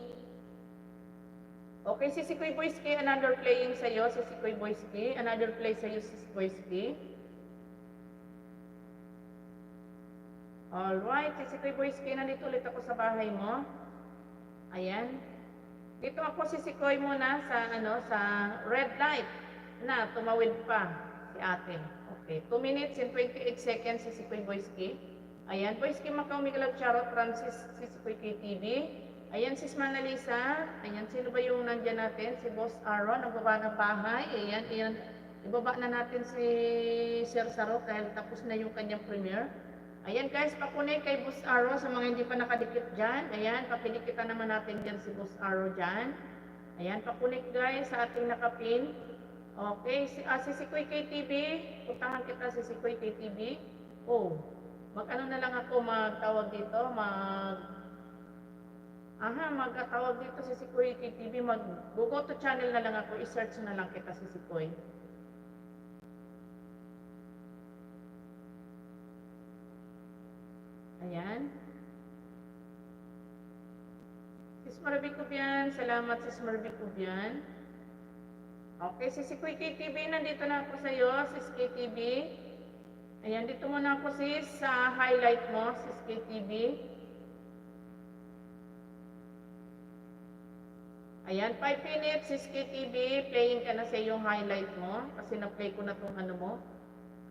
Speaker 1: Okay, si Sikoy Boyski, another playing sa iyo, si Sikoy Boyski. Another play sa iyo, Sis Boyski. Alright, si Sikoy Boyski, nandito ulit ako sa bahay mo. Ayan. Dito ako si Sikoy muna sa sa red light na tumawid pa si ate. Okay, 2 minutes and 28 seconds si Sikoy Boyski. Ayan, Boyski Macau, Miguel Charot, Francis, si Sikoy KTV. Ayan, Sis Manalisa. Ayan, sino ba yung nandyan natin? Si Boss Aaron, nagbaba ng bahay. Ayan, ayan. Ibaba na natin si Sir Sarok dahil tapos na yung kanyang premiere. Ayan guys, pakunin kay Boss Aaron sa mga hindi pa nakadikit dyan. Ayan, pakidikitan naman natin dyan si Boss Aaron dyan. Ayan, pakunik guys sa ating nakapin. Okay, si Sikoy KTV. Puntahan kita si Sikoy KTV. Oh, Mag-ano na lang ako, magtawag dito, magkatawag dito si Sikoy TV, mag-go to channel na lang ako, i-search na lang kita si Sikoy. Ayan. Sis Marvic Kubian, salamat Sis Marvic Kubian. Okay, si Sikoy KTV, nandito na ako sa iyo, Sis KTV. Ayan, dito muna ako sis sa highlight mo, Sis KTV. Ayan, 5 minutes, Sis KTV, playing ka na sa yung highlight mo, kasi na-play ko na itong ano mo.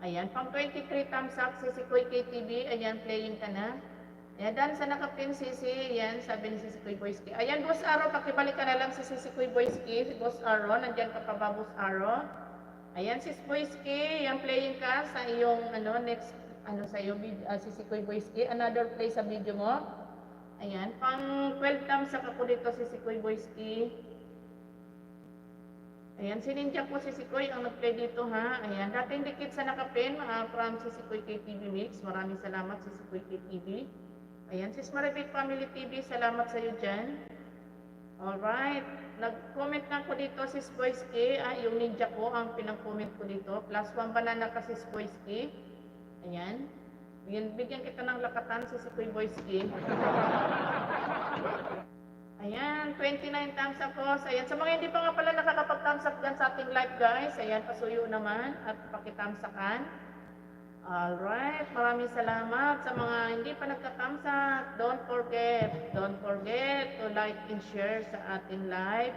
Speaker 1: Ayan, pang 23 thumbs up, si Sikoy KTV, ayan, playing ka na. Ayan, dan sa nakapin sisi, ayan, sabi ni Sikoy Boyski. Ayan, Boss Aro, pakibalik ka na lang sa Sikoy Boyski, si Boss Aro, nandyan ka pa ba, Boss Aro? Ayan, Sis Boyski, ayan, playing ka sa iyong, next, sa iyo, si Sikoy Boyski, another play sa video mo. Ayan, pang 12 thumbs up ako dito, si Sikoy Boyski. Ayan, si Ninja po si Sikoy ang nag-play dito ha. Ayan, dating dikit sa nakapin from si Sikoy KTV Mix. Maraming salamat si Sikoy KTV. Ayan, Sis Marvic Family TV, salamat sa iyo dyan. Alright, nag-comment na ako dito Sis Boyski. Yung Ninja ko ang pinag-comment ko dito. +1 banana ka Sis Boyski. Ayan. Bigyan kita ng lakatan si Sikoy Boyski. Ayan, 29 thumbs up po. Ayan, sa mga hindi pa nga pala nakakapag-thumbs up dyan sa ating live guys, ayan, pasuyo naman at pakithumbs upan. Alright, maraming salamat sa mga hindi pa nagka-thumbs up. Don't forget to like and share sa ating live.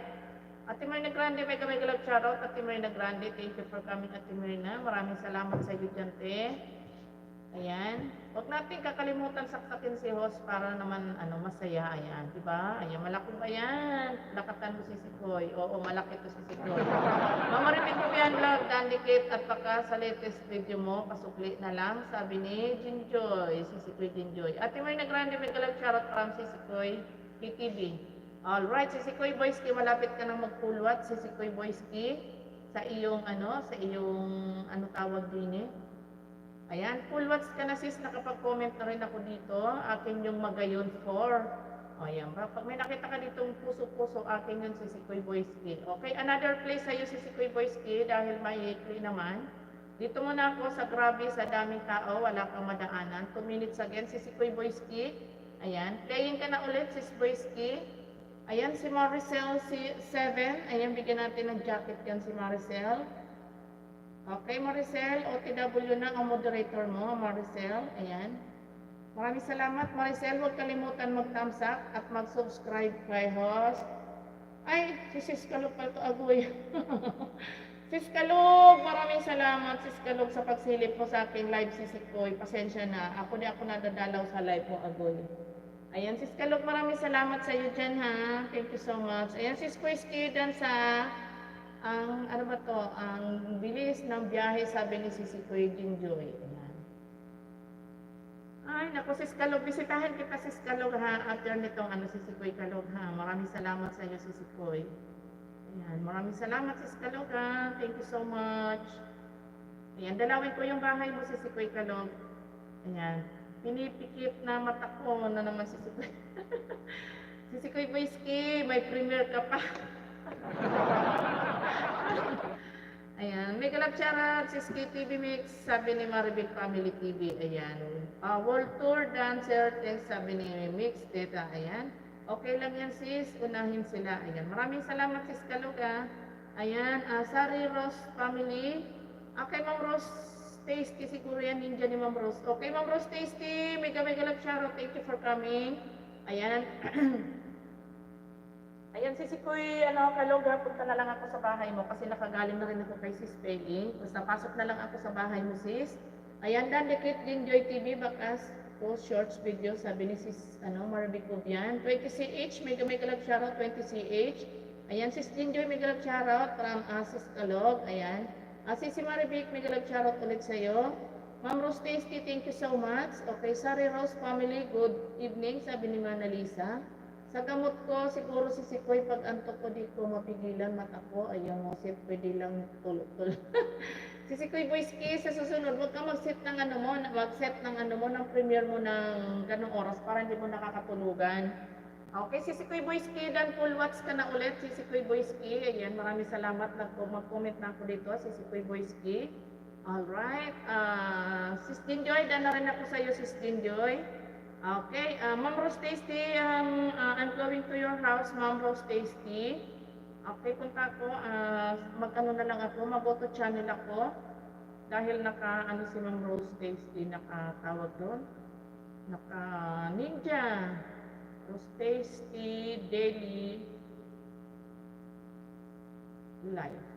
Speaker 1: Ate Marina Grande, mega love shoutout. Ate Marina Grande, thank you for coming Ate Marina. Maraming salamat sa iyo dyan, te. Ayan. Huwag natin kakalimutan saksakin si host para naman masaya. Ayan, di ba? Ayan, malaki ba yan? Lakatan mo si Sikoy. Oo, malaki to si Sikoy. Mamarinig ko yan, love, dandikit at baka sa latest video mo, pasukli na lang, sabi ni Jinjoy, si Sikoy Jinjoy. Ate Marina Grande, may galang charot from si Sikoy KTV. Alright, si Sikoy Boyski, malapit ka nang magpulwat, si Sikoy Boyski, sa iyong tawag din eh. Ayan, full watch ka na sis, nakapag-comment na rin ako dito. Akin yung Magayon 4. O ayan, pag may nakita ka ditong puso-puso, akin yun si Sikoy Boyski. Okay, another place sa'yo si Sikoy Boyski dahil mahikli naman. Dito muna ako sa grabe, sa daming tao, wala kang madaanan. 2 minutes again, si Sikoy Boyski. Ayan, playing ka na ulit, sis Boyski. Ayan, si Maricel 7. Ayan, bigyan natin ng jacket yan si Maricel. Okay, Maricel, OTW na ang moderator mo, Maricel. Ayan. Maraming salamat, Maricel. Huwag kalimutan mag-thumbs up at mag-subscribe kay host. Ay, si Sis Kalog pala ito, agoy. Sis Kalog, maraming salamat, Sis Kalog, sa pagsilip mo sa aking live, Sis Sikoy. Pasensya na. Ako nadadalaw sa live mo, agoy. Ayan, Sis Kalog, maraming salamat sa iyo dyan, ha. Thank you so much. Ayan, Sis Quisky, dan sa ang bilis ng biyahe, sabi ni Sikoy Jinjoy. Ayan. Ay, naku, Sis Kalog, bisitahin kita, Sis Kalog, ha, after nitong si Sikoy Kalog, ha. Maraming salamat sa iyo, Sis Sikoy. Ayan, maraming salamat, Sis Kalog, ha. Thank you so much. Ayan, dalawin ko yung bahay mo, Sis Sikoy Kalog. Ayan, pinipikit na mata ko na naman si Sikoy. Si Sikoy Boyski, may premiere ka pa. Ayan, may galap charot, Sis KTV Mix, sabi ni Marvic Family TV. Ayan, World Tour Dancer, thanks, sabi ni Mix Teta. Ayan, okay lang yan sis, unahin sila. Ayan, maraming salamat Sis Kaluga. Ayan, Sari Rose Family. Okay, Ma'am Rose Tasty, siguro yan ninja ni Ma'am Rose. Okay, Ma'am Rose Tasty, may galap charot, thank you for coming. Ayan. Ayan, si Sikoy, Kalog, punta na lang ako sa bahay mo kasi nakagaling na rin ako kay Sis Peggy. Basta pasok na lang ako sa bahay mo, sis. Ayan, dandikit din Joy TV, bakas post shorts video, sabi ni Sis, Marvic Kubian. 20CH, may galag shoutout, 20CH. Ayan, Sis Jinjoy, may galag shoutout from Sis Kalog. Ayan. Si Marvic, may galag shoutout ulit sa'yo. Ma'am Rose Tasty, thank you so much. Okay, Sari Rose Family, good evening, sabi ni Mana Lisa. Sa gamot ko, siguro si Sikoy, pag antok ko di ko mapigilan mata ko, ayaw mo, pwede lang tulog-tulog. Si Kuy Boyski, sa susunod, huwag kang mag-set ng ano mo, mag-set ng ano mo, ng premiere mo ng ganong oras para hindi mo nakakatulugan. Okay, si Kuy Boyski, dan full watch ka na ulit, si Kuy Boyski. Ayan, maraming salamat, mag-comment na ako dito, si Kuy Boyski. Alright, Sis Dinjoy, dan na rin ako sa iyo, Sis Dinjoy. Okay, Ma'am Rose Tasty, I'm going to your house, Ma'am Rose Tasty. Okay, punta ako, mag-ano na lang ako, mag-auto channel ako. Dahil naka, si Ma'am Rose Tasty, nakatawag doon. Naka-ninja. Rose Tasty, Daily, Live.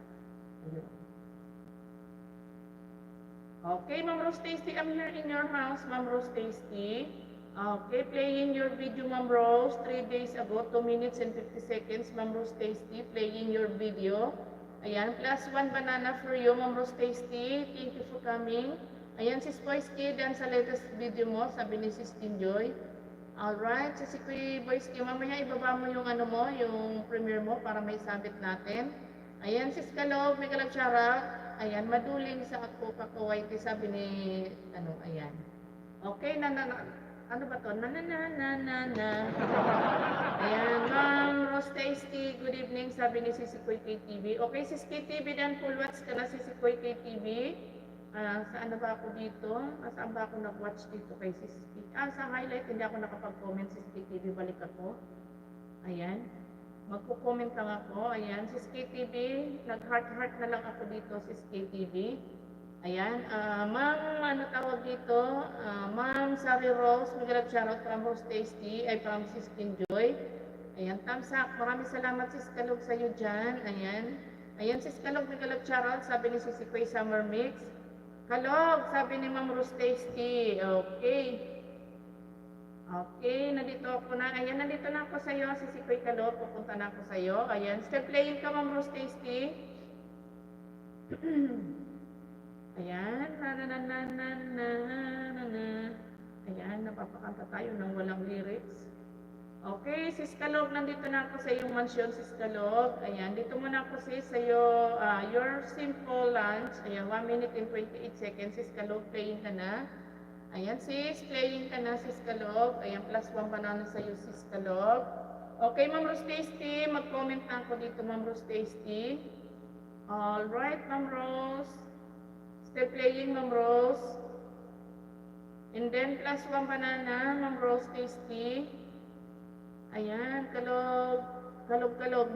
Speaker 1: Ayun. Okay, Ma'am Rose Tasty, I'm here in your house, Ma'am Rose Tasty. Okay, playing your video, Ma'am Rose, 3 days ago, 2 minutes and 50 seconds, Ma'am Rose Tasty, playing your video. Ayan, +1 banana for you, Ma'am Rose Tasty. Thank you for coming. Ayan, Sis Boyski, dan sa latest video mo, sabi ni Sis Tinjoy. Alright, si Kuy Boyski, mamaya ibaba mo yung ano mo, yung premiere mo para may sabit natin. Ayan, Sis Kalog, may kalab shoutout. Ayan, maduling sa ako, Pakuwaiti, sabi ni, ayan. Okay, ano ba to? Na. Ayan, Ma'am Rose Tasty, good evening, sabi ni Sisi Kuy KTV. Okay, Sis KTV, dan full watch ka na, Sisi Kuy KTV. Saan na ba ako dito? Saan ba ako nag-watch dito kay Sis KTV? Sa highlight, hindi ako nakapag-comment, Sis KTV, balik ako. Ayan, magko-comment lang ako. Ayan, Sis KTV, nag-heart-heart na lang ako dito, Sis KTV. Ayan, Ma'am, ano tawag dito? Ma'am Sari Rose, mag-alap shoutout from Rose Tasty, ay from Sis Kinjoy. Ayan, thumbs up. Maraming salamat, Sis Kalog, sa iyo dyan. Ayan. Ayan, Sis Kalog, mag-alap shoutout, sabi ni Sis Kuy Summer Mix. Kalog, sabi ni Ma'am Rose Tasty. Okay. Okay, nandito ako na. Ayan, nandito na ako sa iyo, Sis Kuy Kalog. Pupunta na ako sa iyo. Ayan, still playing ka, Ma'am Rose Tasty. Ayan, Ayan, napapakanta tayo ng walang lyrics. Okay, Sis Kalog, nandito na ako sa iyong mansyon, Sis Kalog. Ayan, dito muna ako sis sa iyo, your simple lunch. Ayan, 1 minute and 28 seconds, Sis Kalog, playing ka na. Ayan, sis, playing ka na, Sis Kalog. Ayan, +1 banana sa iyo, Sis Kalog. Okay, Ma'am Rose Tasty, mag-comment na ako dito, Ma'am Rose Tasty. Alright, Ma'am Rose. Still playing, Ma'am Rose. And then, +1 banana, Ma'am Rose Tasty. Ayan, kalog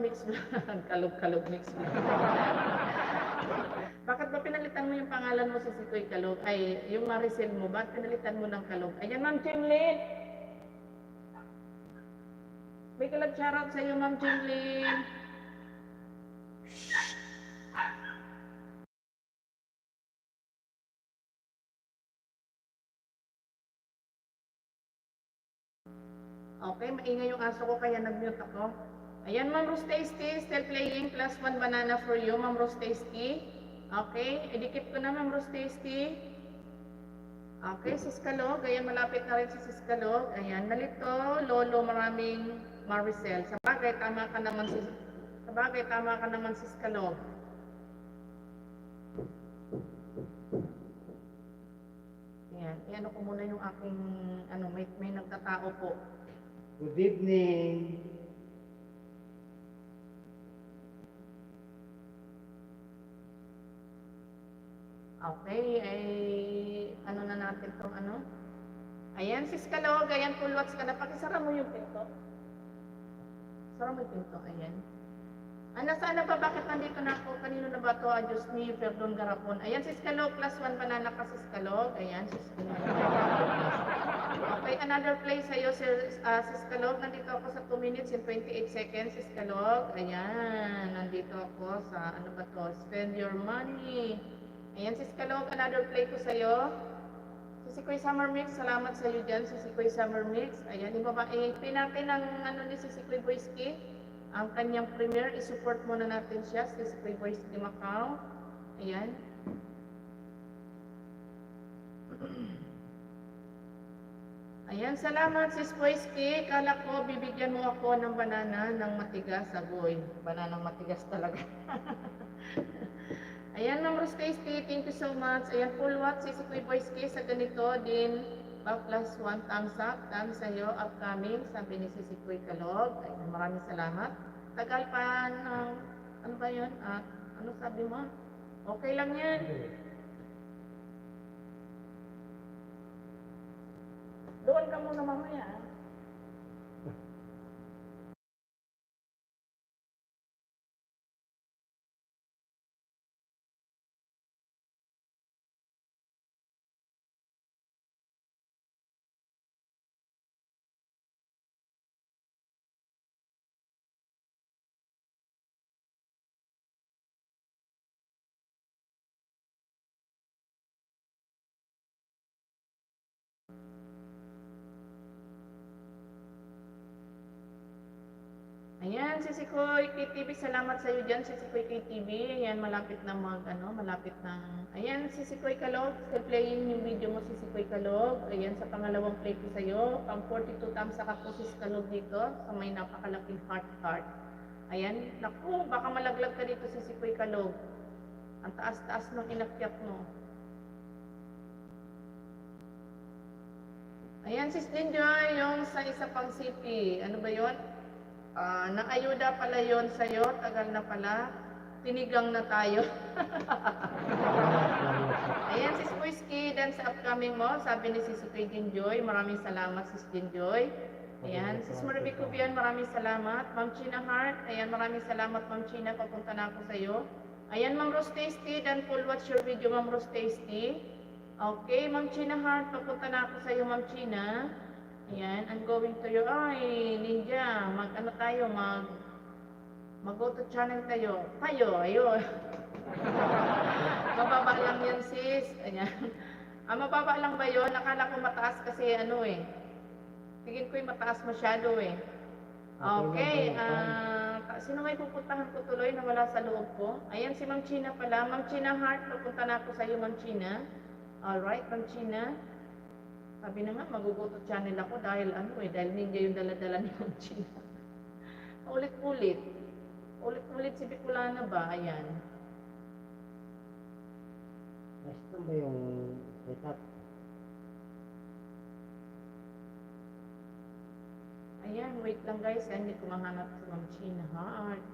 Speaker 1: mix vlog. kalog mix vlog. Bakit ba pinalitan mo yung pangalan mo sa Kuy Kalog? Ay, yung Maricel mo, bakit pinalitan mo ng Kalog? Ayan, Ma'am Jimlyn. May kalab shoutout sa iyo, Ma'am Jimlyn. Okay, maingay yung aso ko kaya nag-mute ako. Ayan, Ma'am Rose Tasty, still playing, +1 banana for you, Ma'am Rose Tasty. Okay, idikit ko na, Ma'am Rose Tasty. Okay, Sis Kalog, ayan, malapit na rin si Sis Kalog. Ayan, nalito, Lolo, maraming Maricel. Sabagay, tama ka naman, Sis Kalog. Ayan, iyan ko muna yung aking, may nagtatao po.
Speaker 2: Good evening.
Speaker 1: Okay, ay ano na natin tong ano? Ayan, Sis Kalog, ayan, full watch ka na. Pakisara mo yung pinto. Sara mo yung pinto, ayan. Nasaan na ba? Bakit nandito na ako? Kanino na ba ito? Diyos me, perdon garapon. Ayan, Sis Kalog, +1 banana ka, Sis Kalog. Ayan, Sis Kalog. Okay, another play sa'yo, Sis Kalog. Nandito ako sa 2 minutes and 28 seconds, Sis Kalog. Ayan, nandito ako sa, ano ba to? Spend your money. Ayan, Sis Kalog, another play ko sa'yo. Si Kuy Summer Mix, salamat sa'yo dyan, si Kuy Summer Mix. Ayan, i-pin natin ang ni si Kuy Boyski. Ang kanyang premiere, i-support muna natin siya, si Kuy Boyski Macau. Ayan. Ayan, salamat Sis Boyski. Kala ko bibigyan mo ako ng banana ng matigas, agoy. Bananang matigas talaga. Ayan, Ma'am Rose Tasty, thank you so much. Ayan, full watch, si Kuy Boys K sa ganito din. Plus 1 thumbs up. Dami sa'yo, upcoming, sabi ni si Kuy Kalog. Ayan, maraming salamat. Tagal pa, ano ba yun? Ano sabi mo? Okay lang yan. Doon ka muna mamaya. Ayan, Sisikoy KTV, salamat sa iyo dyan, Sisikoy KTV. Ayan, malapit na malapit na. Ayan, Sisikoy Kalog, still playing yung video mo, Sisikoy Kalog. Ayan, sa pangalawang play ko sa iyo, pang 42 thumbs sa Sis Kalog dito, sa may napakalaking heart. Ayan, naku, baka malaglag ka dito, Sisikoy Kalog. Ang taas-taas ng inakyat mo. Ayan, Sis Linjoy, yung sa isa pang CP, ano ba yon? Naayuda pala yon sa'yo, tagal na pala. Tinigang na tayo. Ayan, Sis Whiskey, dan sa upcoming mo, sabi ni Sis Jinjoy, maraming salamat, Sis Jinjoy. Ayan, Sis Maribik Kubian, maraming salamat. Ma'am China Heart, ayan, maraming salamat, Ma'am China, papunta na ako sa'yo. Ayan, Ma'am Rose Tasty, dan full watch your video, Ma'am Rose Tasty. Okay, Ma'am China Heart, papunta na ako sa'yo, Ma'am China. Ayan, I'm going to your, Ninja, mag-go to channel tayo. Ayun. Mababa lang yan, sis. Ayan. Mababa lang ba yun? Nakala ko mataas kasi tingin ko yung mataas masyado eh. Okay, sino may pupuntahan ko tuloy na wala sa loob ko? Ayan, si Ma'am China pala. Ma'am China Heart, pupunta na ako sa iyo, Ma'am China. Alright, Ma'am China. Sabi na nga, mag-go to channel ako dahil dahil ninja yung dala-dala ni Ma'am China. Ulit-ulit. Ulit-ulit si Bicolana ba? Ayan.
Speaker 2: Basta ba yung setup?
Speaker 1: Ayan, wait lang guys. Hindi ko mahanap si Ma'am China Heart.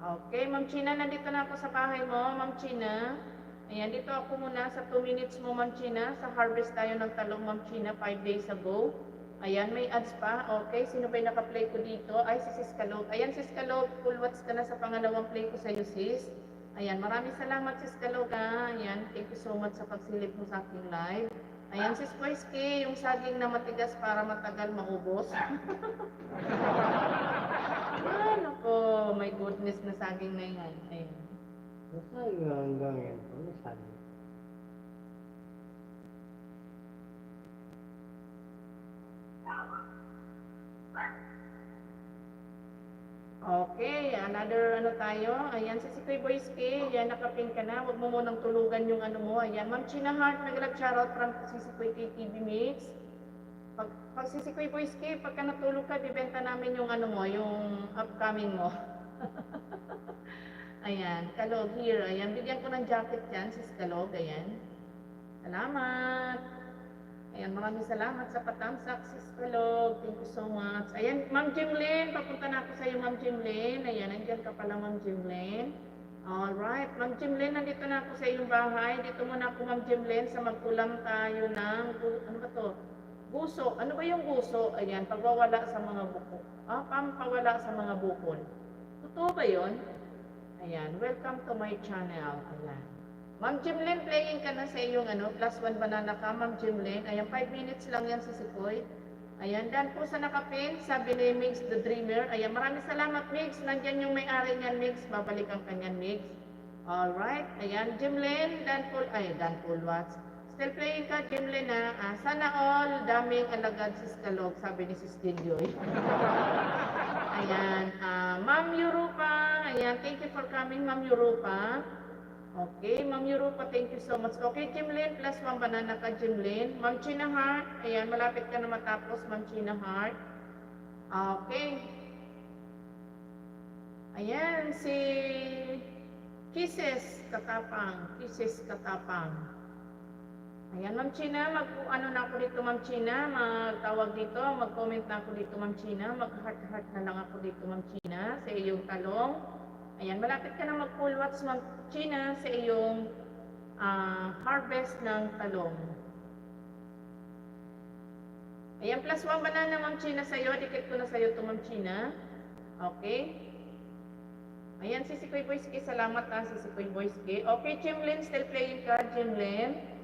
Speaker 1: Okay, Ma'am China, nandito na ako sa bahay mo, Ma'am China. Ayan, dito ako muna sa 2 minutes mo, Ma'am China. Sa harvest tayo ng talong, Ma'am China, 5 days ago. Ayan, may ads pa. Okay, sino ba yung naka-play ko dito? Ay, si Sis Kalog. Ayan, Sis Kalog, full watch ka na sa pangalawang play ko sa'yo, sis. Ayan, maraming salamat, Sis Kalog, Ayan, thank you so much sa pagsilip mo sa aking live. Ayan, Sis Poiski, yung saging na matigas para matagal maubos. Nako, my goodness na saging na yan. Ayan.
Speaker 2: Basta hanggang yan, pamisan.
Speaker 1: Okay, another tayo. Ayan, si Kuy Boys K. Ayan, nakapin ka na. Huwag mo munang tulugan yung mo. Ayan, Ma'am China Heart, nag-shoutout from si Kuy KTV Mix. Pag si Kuy Boys K, pagka natulog ka, bibenta namin yung yung upcoming mo. Ayan, Kalog here. Ayan, bigyan ko ng jacket yan, sis Kalog. Ayan. Salamat. Ayan, maraming salamat sa patamsak, sis Kalog. Thank you so much. Ayan, Ma'am Jimlyn, papunta na ako sa iyo, Ma'am Jimlyn. Ayan, nandiyan ka pala, Ma'am Jimlyn. Alright, Ma'am Jimlyn, nandito na ako sa iyong bahay. Dito muna ako, Ma'am Jimlyn, sa magkulam tayo ng, ano ba to? Guso. Ano ba yung guso? Ayan, pagwawala sa mga buko. Pampawala sa mga bukol. Totoo ba yun? Ayan, welcome to my channel. Ayan. Ma'am Jimlyn, playing ka na sa iyong plus 1 banana ka, Ma'am Jimlyn. Ayan, 5 minutes lang yan sa Sikoy. Ayan, dan po sa nakapin, sabi ni Mix the Dreamer. Ayan, maraming salamat, Mix. Nandyan yung may-ari niyan, Mix. Babalikan ka niyan, Mix. Alright, ayan, Jimlyn, Dan Paul Watts. Still playing ka, Jimlyn, sana all, daming alagad sis Kalog, sabi ni Sis Jinjoy. Ayan, Ma'am Europa, ayan, thank you for coming, Ma'am Europa. Okay, Ma'am Europa, thank you so much. Okay, Jimlyn, plus 1 banana ka, Jimlyn. Ma'am China Heart, ayan, malapit ka na matapos, Ma'am China Heart. Okay. Ayan, si Kisses Katapang. Kisses Katapang. Ayan, Ma'am China, ano na ako dito, Ma'am China, magtawag dito, mag-comment na ako dito, Ma'am China, mag-heart-heart na lang ako dito, Ma'am China, sa iyong talong. Ayan, malapit ka na mag-full watch, Ma'am China, sa iyong harvest ng talong. Ayan, plus 1 banana, Ma'am China, sa'yo, dikit ko na sa'yo to, Ma'am China. Okay? Ayan, si Sikoy Boyski, salamat ha, si Sikoy Boyski. Okay, Jimlyn, still playing ka, Jimlyn.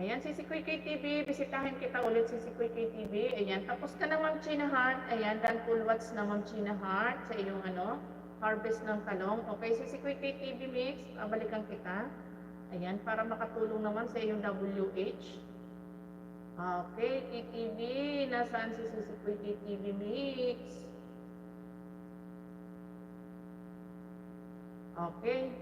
Speaker 1: Ayan, si Sikoy KTV, bisitahin kita ulit si Sikoy KTV. Ayan, tapos ka na, Ma'am China Heart. Ayan, dan full watch na, Ma'am China Heart, sa iyong harvest ng talong. Okay, si Sikoy KTV Mix, balikan kita. Ayan, para makatulong naman sa iyong WH. Okay, KTV, nasaan si Sikoy KTV Mix? Okay.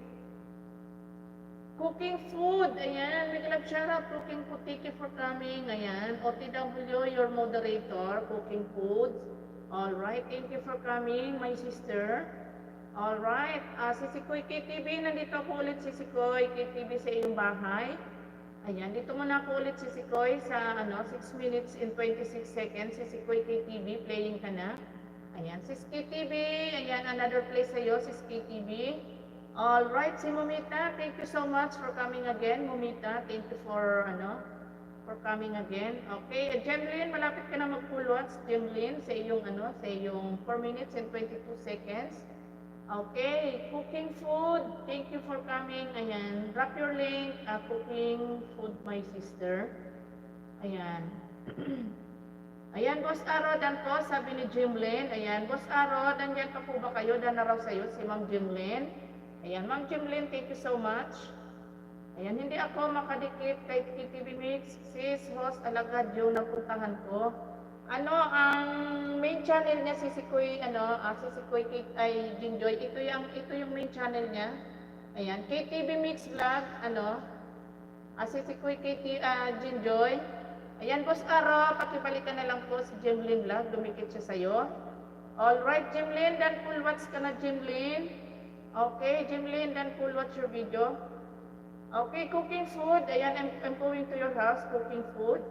Speaker 1: Cooking food, ayan, big love shout out, cooking food, thank you for coming, ayan, OTW, your moderator, cooking foods, alright, thank you for coming, my sister, alright, si Sikoy KTV, nandito ako ulit si Sikoy KTV sa iyong bahay, ayan, dito muna ako ulit si Sikoy sa 6 minutes and 26 seconds, si Sikoy KTV, playing ka na, ayan, si KTV, ayan, another play sa'yo, si KTV. Alright, si Mumita, thank you so much for coming again. Mumita, thank you for coming again. Okay, Jemlyn, malapit ka na mag-full watch, Jemlyn, sa iyong sa iyong 4 minutes and 22 seconds. Okay, cooking food, thank you for coming. Ayan, drop your link, cooking food, my sister. Ayan. Ayan, Boss Aro, dan po, sabi ni Jemlyn. Ayan, Boss Aro, dandiyan pa po ba kayo? Dan na raw sa'yo, si Ma'am Jemlyn. Ayan, Ma'am Jimlyn, thank you so much. Ayan, hindi ako makadikit kay KTV Mix, sis, host, alagad yung napuntahan ko. Ang main channel niya, si Sikoy, si Sikoy ay Jinjoy, ito yung main channel niya. Ayan, KTV Mix Vlog, si Sikoy Jinjoy. Ayan, Boss Aro, pakibalikan na lang po si Jimlyn Vlog, dumikit siya sa'yo. Alright, Jimlyn, dan full watch ka na, Jimlyn. Okay, Jimlyn, then full watch your video. Okay, cooking food. Ayan, I'm going to your house, cooking food.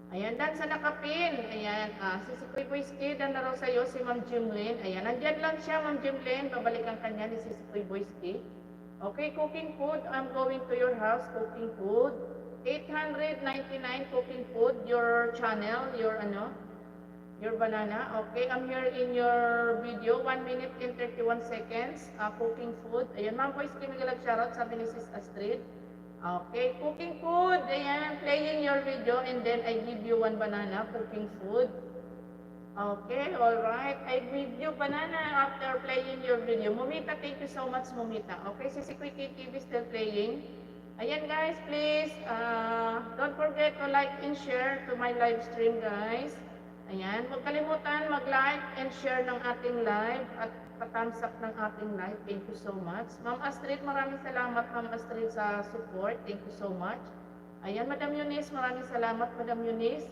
Speaker 1: Ayan, dan sa nakapin. Ayan, si Sikoy Boyski, dan na raw sa'yo si Ma'am Jimlyn. Ayan, nandyan lang siya, Ma'am Jimlyn. Babalikan kanya ni si Sikoy Boyski. Okay, cooking food. I'm going to your house, cooking food. 899 cooking food, your channel, your banana. Okay, I'm here in your video, 1 minute and 31 seconds, cooking food. Ayan, Ma'am Boys, kinigalag shoutout, sabi ni Sis Astrid. Okay, cooking food. Ayan, playing your video and then I give you 1 banana, cooking food. Okay, alright. I give you banana after playing your video. Mumita, thank you so much, Mumita. Okay, si Sikoy TV still playing. Ayan guys, please, don't forget to like and share to my live stream, guys. Ayan, huwag kalimutan mag-like and share ng ating live at pa-thumbs up ng ating live. Thank you so much. Ma'am Astrid, maraming salamat, Ma'am Astrid, sa support. Thank you so much. Ayan, Madam Eunice, maraming salamat, Madam Eunice.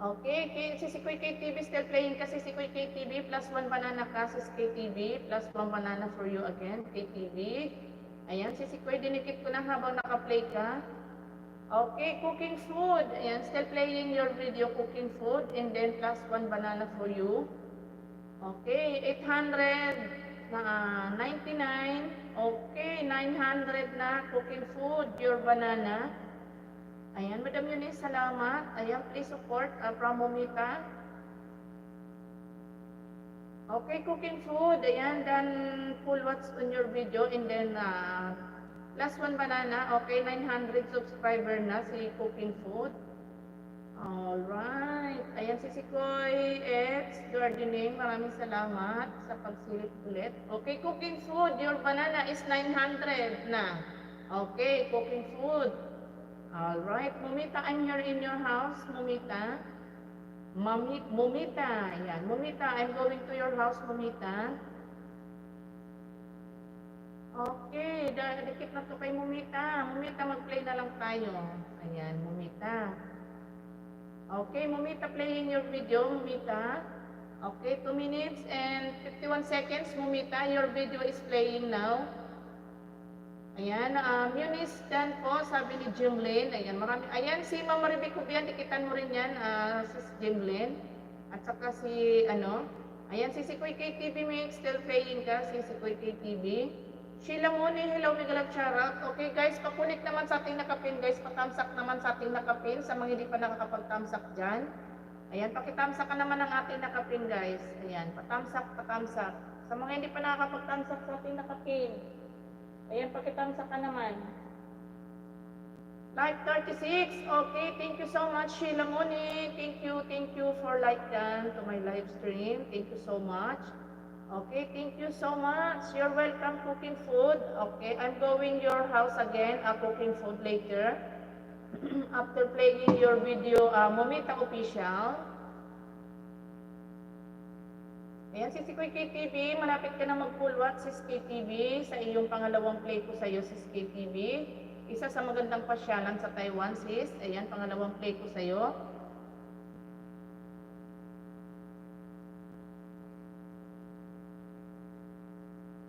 Speaker 1: Okay, si Sikoy KTV still playing kasi si Sikoy KTV, plus 1 banana ka sa KTV, plus 1 banana for you again, KTV. Ayan, si Sikoy, dinikit ko na habang naka-play ka. Okay, cooking food. Ayan, still playing your video, cooking food. And then plus 1 banana for you. Okay, 899. Okay, 900 na cooking food, your banana. Ayan, Madam Eunice, salamat. Ayan, please support from Mumita. Okay, cooking food. Ayan, then full watch on your video. And then plus 1 banana, okay, 900 subscriber na si Cooking Food. Alright, ayan si Sikoy X Gardening, maraming salamat sa pagsilip ulit. Okay, Cooking Food, your banana is 900 na. Okay, Cooking Food. Alright, Mumita, I'm here in your house, Mumita. Mumita, ayan, Mumita, I'm going to your house, Mumita. Okay, dikit na to kay Mumita. Mumita, mag-play na lang tayo. Ayan, Mumita. Okay, Mumita, playing your video, Mumita. Okay, 2 minutes and 51 seconds, Mumita. Your video is playing now. Ayan, Eunice Dan po, sabi ni Jimlyn. Ayan, marami. Ayan, si Mama Rebecca Kubian, dikitan mo rin yan, si Jimlyn. At saka si, ayan, si Sikoy KTV, may still playing ka, si Sikoy KTV. Sheila Moni, hello, Miguel Charat. Okay guys, pakunik naman sa ating nakapin guys, patamsak naman sa ating nakapin, sa mga hindi pa nakakapagtamsak dyan. Ayan, pakitamsak ka naman ang ating nakapin guys. Ayan, patamsak, patamsak. Sa mga hindi pa nakakapagtamsak sa ating nakapin. Ayan, pakitamsak ka naman. Live 36. Okay, thank you so much, Sheila Moni. Thank you for like done to my live stream. Thank you so much. Okay, thank you so much. You're welcome, cooking food. Okay, I'm going your house again, cooking food later. After playing your video, Momita Official. Ayan, si Sikoy KTV, malapit ka na mag-full watch, sis KTV, sa iyong pangalawang play ko sa iyo, sis KTV. Isa sa magandang pasyalan sa Taiwan, sis. Ayan, pangalawang play ko sa iyo.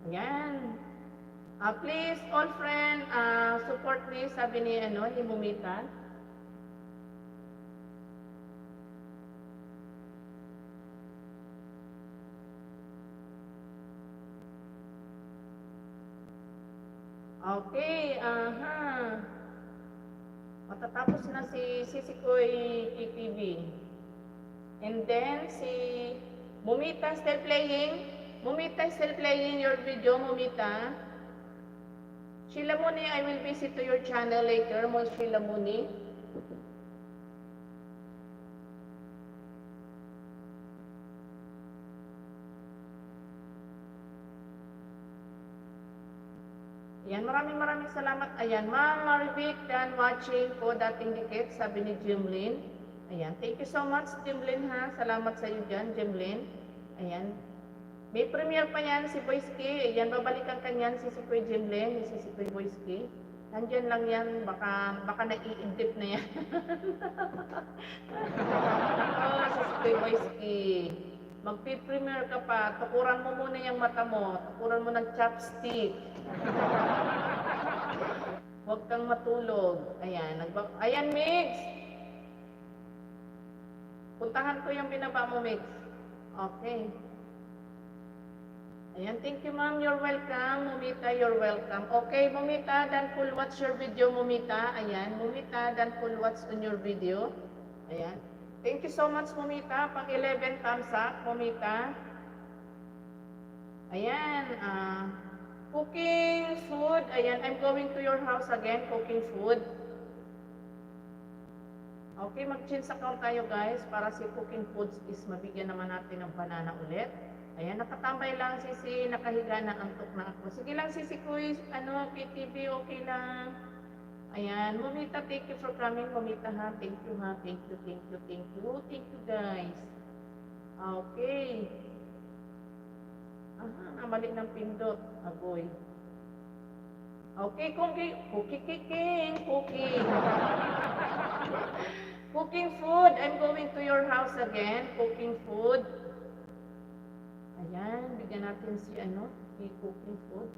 Speaker 1: Ayan. Please, all friend, support me, sabi ni, ni Mumita. Okay, matatapos na si Sikoy KTV. And then, si Mumita still playing. Mumita is still playing your video, Mumita. Sheila Muni, I will visit to your channel later, Mo Sheila Muni. Ayan, maraming salamat. Ayan, Ma'am Marvic, dan watching po dating dikit, sabi ni Jimlyn. Ayan, thank you so much, Jimlyn ha. Salamat sa iyo dyan, Jimlyn. Ayan. May premiere pa yan si Boyski. Ayan, babalikan ka niyan si Sikoy Jimlyn, si Sikoy Boyski. Nandyan lang yan, baka naiidip na yan. Oh, si Sikoy Boyski. Magpi-premiere ka pa, tukuran mo muna yung mata mo, tukuran mo ng chopstick. Huwag kang matulog. Ayan, ayan, Migs. Puntahan ko yung binaba mo, Migs. Okay. Ayan, thank you ma'am, you're welcome. Mumita, you're welcome. Okay, Mumita, dan full watch your video, Mumita. Ayan, Mumita, dan full watch on your video. Ayan. Thank you so much, Mumita. Pag 11 thumbs up, Mumita. Ayan, cooking food. Ayan, I'm going to your house again, cooking food. Okay, mag-change account tayo guys, para si cooking foods is mabigyan naman natin ng banana ulit. Ayan, nakatambay lang si nakahiga na, antok na ako. Sige lang si Kuy, KTV, okay lang. Ayan, Mumita, thank you for coming, Mumita ha. Thank you ha, thank you guys. Okay. Aha, namali ng pindot. Agoy. Okay, cooking. Cooking food, I'm going to your house again, cooking food. Ayan, bigyan natin si cooking food.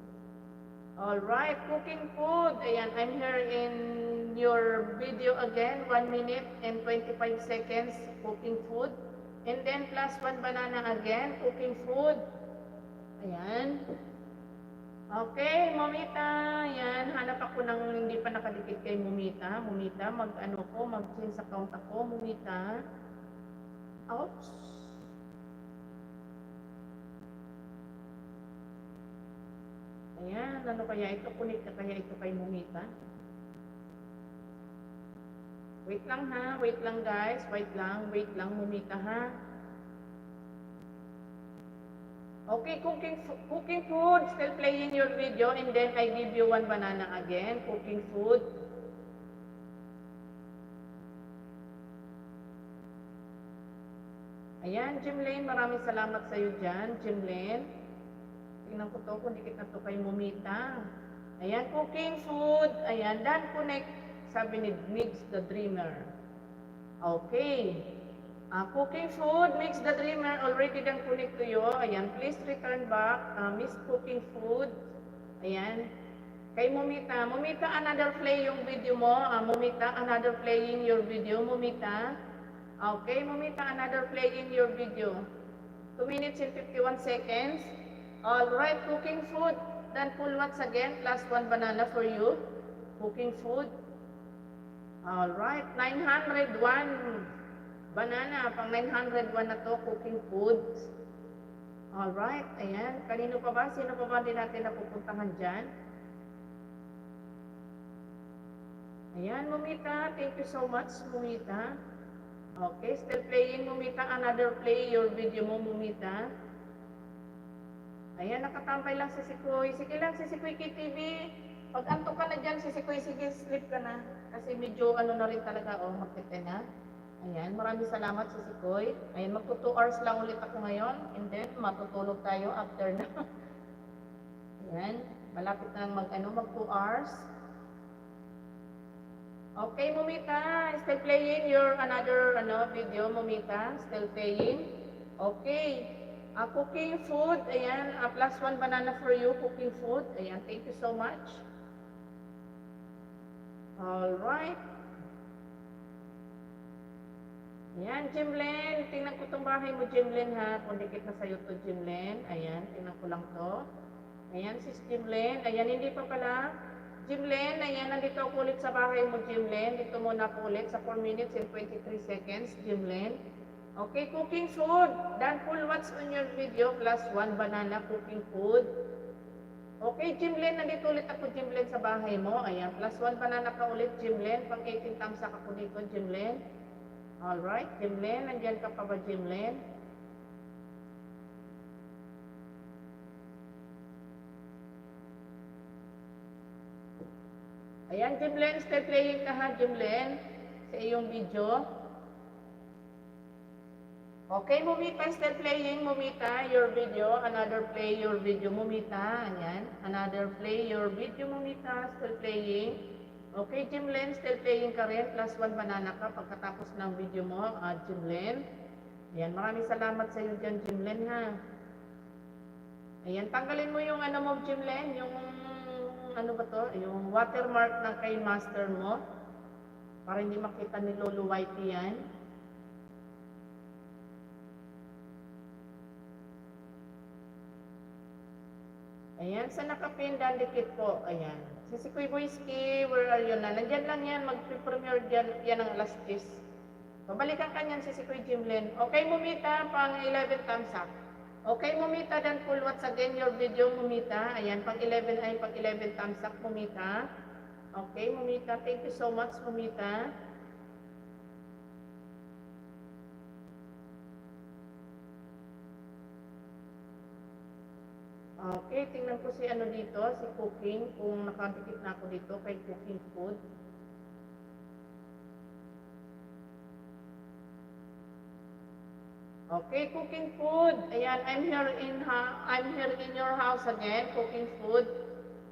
Speaker 1: Alright, cooking food. Ayan, I'm here in your video again, 1 minute and 25 seconds, cooking food. And then plus 1 banana again, cooking food. Ayan. Okay, Mumita. Ayan, hanap ako ng hindi pa nakadikit kay Mumita. Mumita, mag-change account ako, Mumita. Ouch. Ayan, ano kaya ito? Connect na kaya ito kay Mumita? Wait lang ha, wait lang guys, wait lang, Mumita ha. Okay, cooking food, still playing your video, and then I give you 1 banana again, cooking food. Ayan, Jimlyn, maraming salamat sa iyo dyan, Jimlyn. Tingnan ko to kung dikit na to kay Mumita. Ayan, cooking food. Ayan, Dan Connect, sabi ni Migs the Dreamer. Okay. Cooking food makes the dreamer already done connect to you. Ayan, please return back. Miss Cooking Food. Ayan. Kay Mumita. Mumita, another play yung video mo. Mumita, another playing your video. Mumita. Okay, Mumita, another playing your video. 2 minutes and 51 seconds. Alright, cooking food. Then pull once again, plus 1 banana for you. Cooking food. Alright, 901 banana. Pang 901 na to, cooking food. Alright, ayan. Kanino pa ba? Sino pa ba din natin napupuntahan dyan? Ayan, Mumita. Thank you so much, Mumita. Okay, still playing, Mumita. Another play your video mo, Mumita. Ayan, nakatambay lang si Sikoy. Sige lang, si Sikoy KTV. Pag antok ka na dyan, si Sikoy, sige, sleep ka na. Kasi medyo ano na rin talaga, magtete na. Ayan, maraming salamat si Sikoy. Ayan, magto 2 hours lang ulit ako ngayon. And then, matutulog tayo after na. Ayan, malapit na mag 2 hours. Okay, Mumita, still playing your another video, Mumita, still playing. Okay, cooking food, ayan, plus 1 banana for you, cooking food. Ayan, thank you so much. Alright. Ayan, Jimlen, tingnan ko itong bahay mo, Jimlen, ha, kung dikit na sa'yo to, Jimlen. Ayan, tingnan ko lang to. Ayan, sis Jimlen, ayan, hindi pa pala. Jimlen, ayan, nandito ako ulit sa bahay mo, Jimlen. Dito muna ako ulit sa 4 minutes and 23 seconds, Jimlen. Okay, cooking food. Dan full watch on your video, plus 1 banana cooking food. Okay, Jimlen, nandito ulit ako, Jimlen, sa bahay mo. Ayan, plus 1 banana ka ulit, Jimlen. Pang 18 tamsak ako dito, Jimlen. Alright, Jimlen, nandiyan ka pa ba, Jimlen? Ayan, Jimlen, still playing ka ha, Jimlen, sa iyong video. Okay, Mumita, still playing, Mumita, your video. Another play your video, Mumita. Ayan, another play your video, Mumita, still playing. Okay, Jimlen, still playing ka rin. Plus 1 banana ka pagkatapos ng video mo, Jimlen. Ayan, maraming salamat sa iyo dyan, Jimlen, ha. Ayan, tanggalin mo yung mo, Jimlen, yung yung watermark ng kay master mo para hindi makita ni Lolo Whitey yan. Ayan, sa nakapin, dandikit po. Ayan. Si Kuy Boyski, where are you na? Nandyan lang yan, mag-premiere yan ng alas 10. Babalikan ka niyan si Kuy Jimlen. Okay, Mumita, pang 11 thumbs up. Okay, Mumita, then full watch again your video, Mumita. Ayan, pang 11 thumbs up, Mumita. Okay, Mumita, thank you so much, Mumita. Okay, tingnan ko si dito, si cooking, kung nakadikit na ako dito kay cooking food. Okay, cooking food. Ayan, I'm here in your house again, cooking food.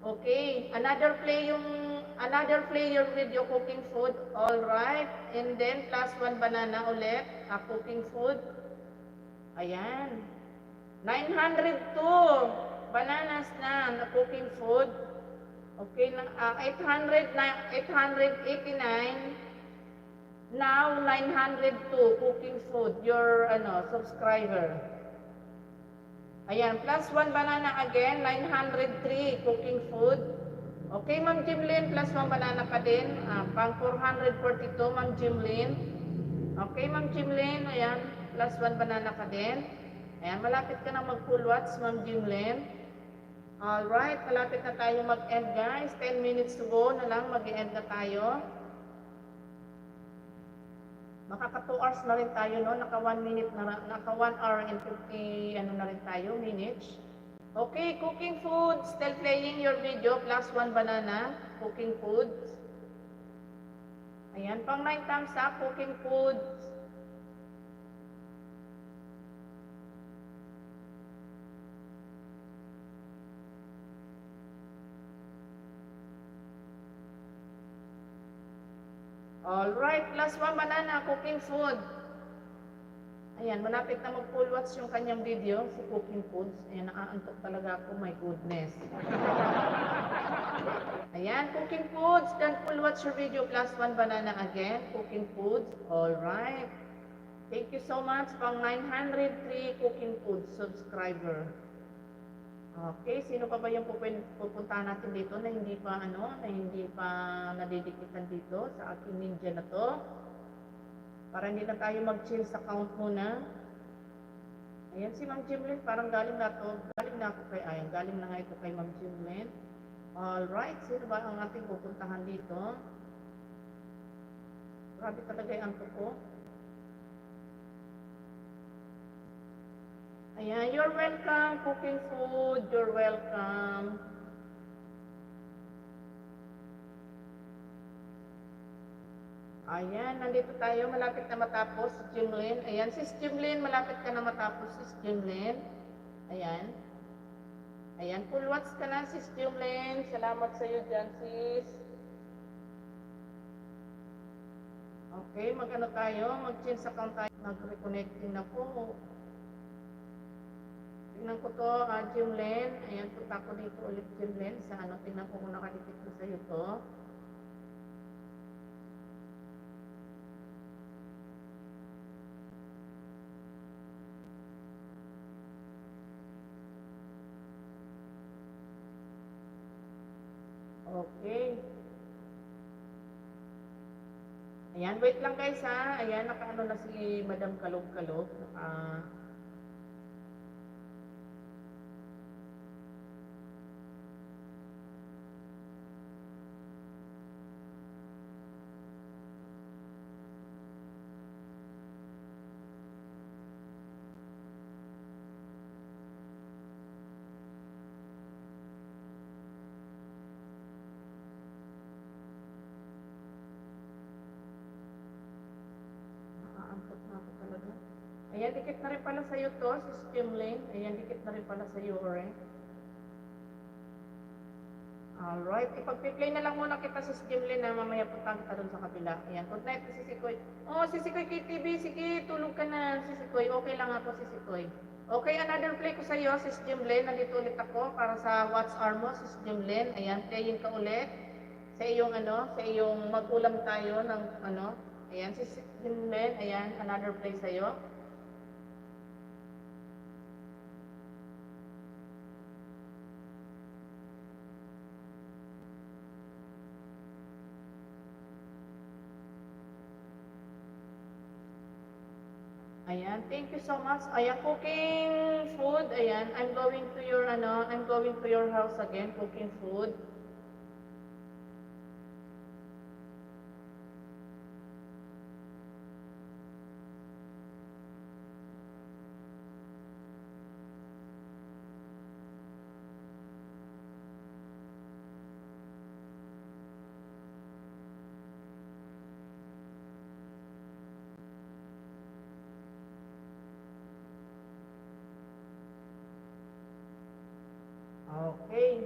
Speaker 1: Okay, another play your video, cooking food. All right. And then plus 1 banana ulit, cooking food. Ayan. 902 bananas na cooking food. Okay, 889. Now 902 cooking food, your subscriber. Ayan, plus 1 banana again, 903 cooking food. Okay, Ma'am Jimlyn, plus 1 banana pa din, pang 442, Ma'am Jimlyn. Okay, Ma'am Jimlyn, ayan, plus 1 banana ka din. Ayan, malapit ka na mag-full watch, Ma'am Jimlyn. Alright, malapit na tayo mag-end, guys. 10 minutes to go na lang, mag-end na tayo. Makaka 2 hours na rin tayo, no? Naka 1 hour and 50, na rin tayo, minutes. Okay, cooking food. Still playing your video, plus 1 banana. Cooking food. Ayan, pang 9 thumbs up, cooking food. Alright, last one banana, cooking food. Ayan, malapit na mag-full watch yung kanyang video, si Cooking Foods. Ayan, nakaantok talaga ako, my goodness. Ayan, Cooking Foods, can full watch your video plus one banana again, Cooking Foods. Alright. Thank you so much, pang 903 Cooking Foods subscriber. Okay, sino pa ba yung pupuntahan natin dito na hindi pa nadidikitan dito sa aking ninja na to? Para hindi na tayo mag-chill sa count muna. Ayan si Ma'am Jimlyn, parang galing na nga ito kay Ma'am Jimlyn. Alright, sino ba ang ating pupuntahan dito? Grabe talaga yung anto ko. Ayan, you're welcome, Cooking Food, you're welcome. Ayan, nandito tayo, malapit na matapos, Sis Jimlyn. Ayan, Sis Jimlyn, malapit ka na matapos, Sis Jimlyn. Ayan. Ayan, full watch ka na, Sis Jimlyn. Salamat sa iyo dyan, Sis. Okay, mag-ano tayo, mag-change account tayo, mag-reconnecting na po. Tingnan ko to, Jimlyn. Ayan, punta ko dito ulit, Jimlyn. Sa ano, tingnan ko kung nakadikit ko sa iyo to. Okay. Ayan, wait lang guys ha. Ayan, nakaano na si Madam Kalog-Kalog. Ayan, dikit na rin pala sa'yo to, Sis Jimlyn. Ayan, dikit na rin pala sa'yo, alright? Alright, ipag-play na lang muna kita, Sis Jimlyn, na mamaya punta kita doon sa kabila. Ayan, good night, Sisikoy. Oh, Sisikoy KTV, sige, tulog ka na, Sisikoy. Okay lang ako, Sisikoy. Okay, another play ko sa'yo, Sis Jimlyn. Nandito ulit ako para sa Watch Hour mo, Sis Jimlyn. Ayan, playin ka ulit. Sa iyong mag-ulam tayo ng Ayan, Sis Jimlyn, ayan, another play sa'yo. Ayan, thank you so much. Ayan, Cooking Food. Ayan, I'm going to your house again, Cooking Food. Okay.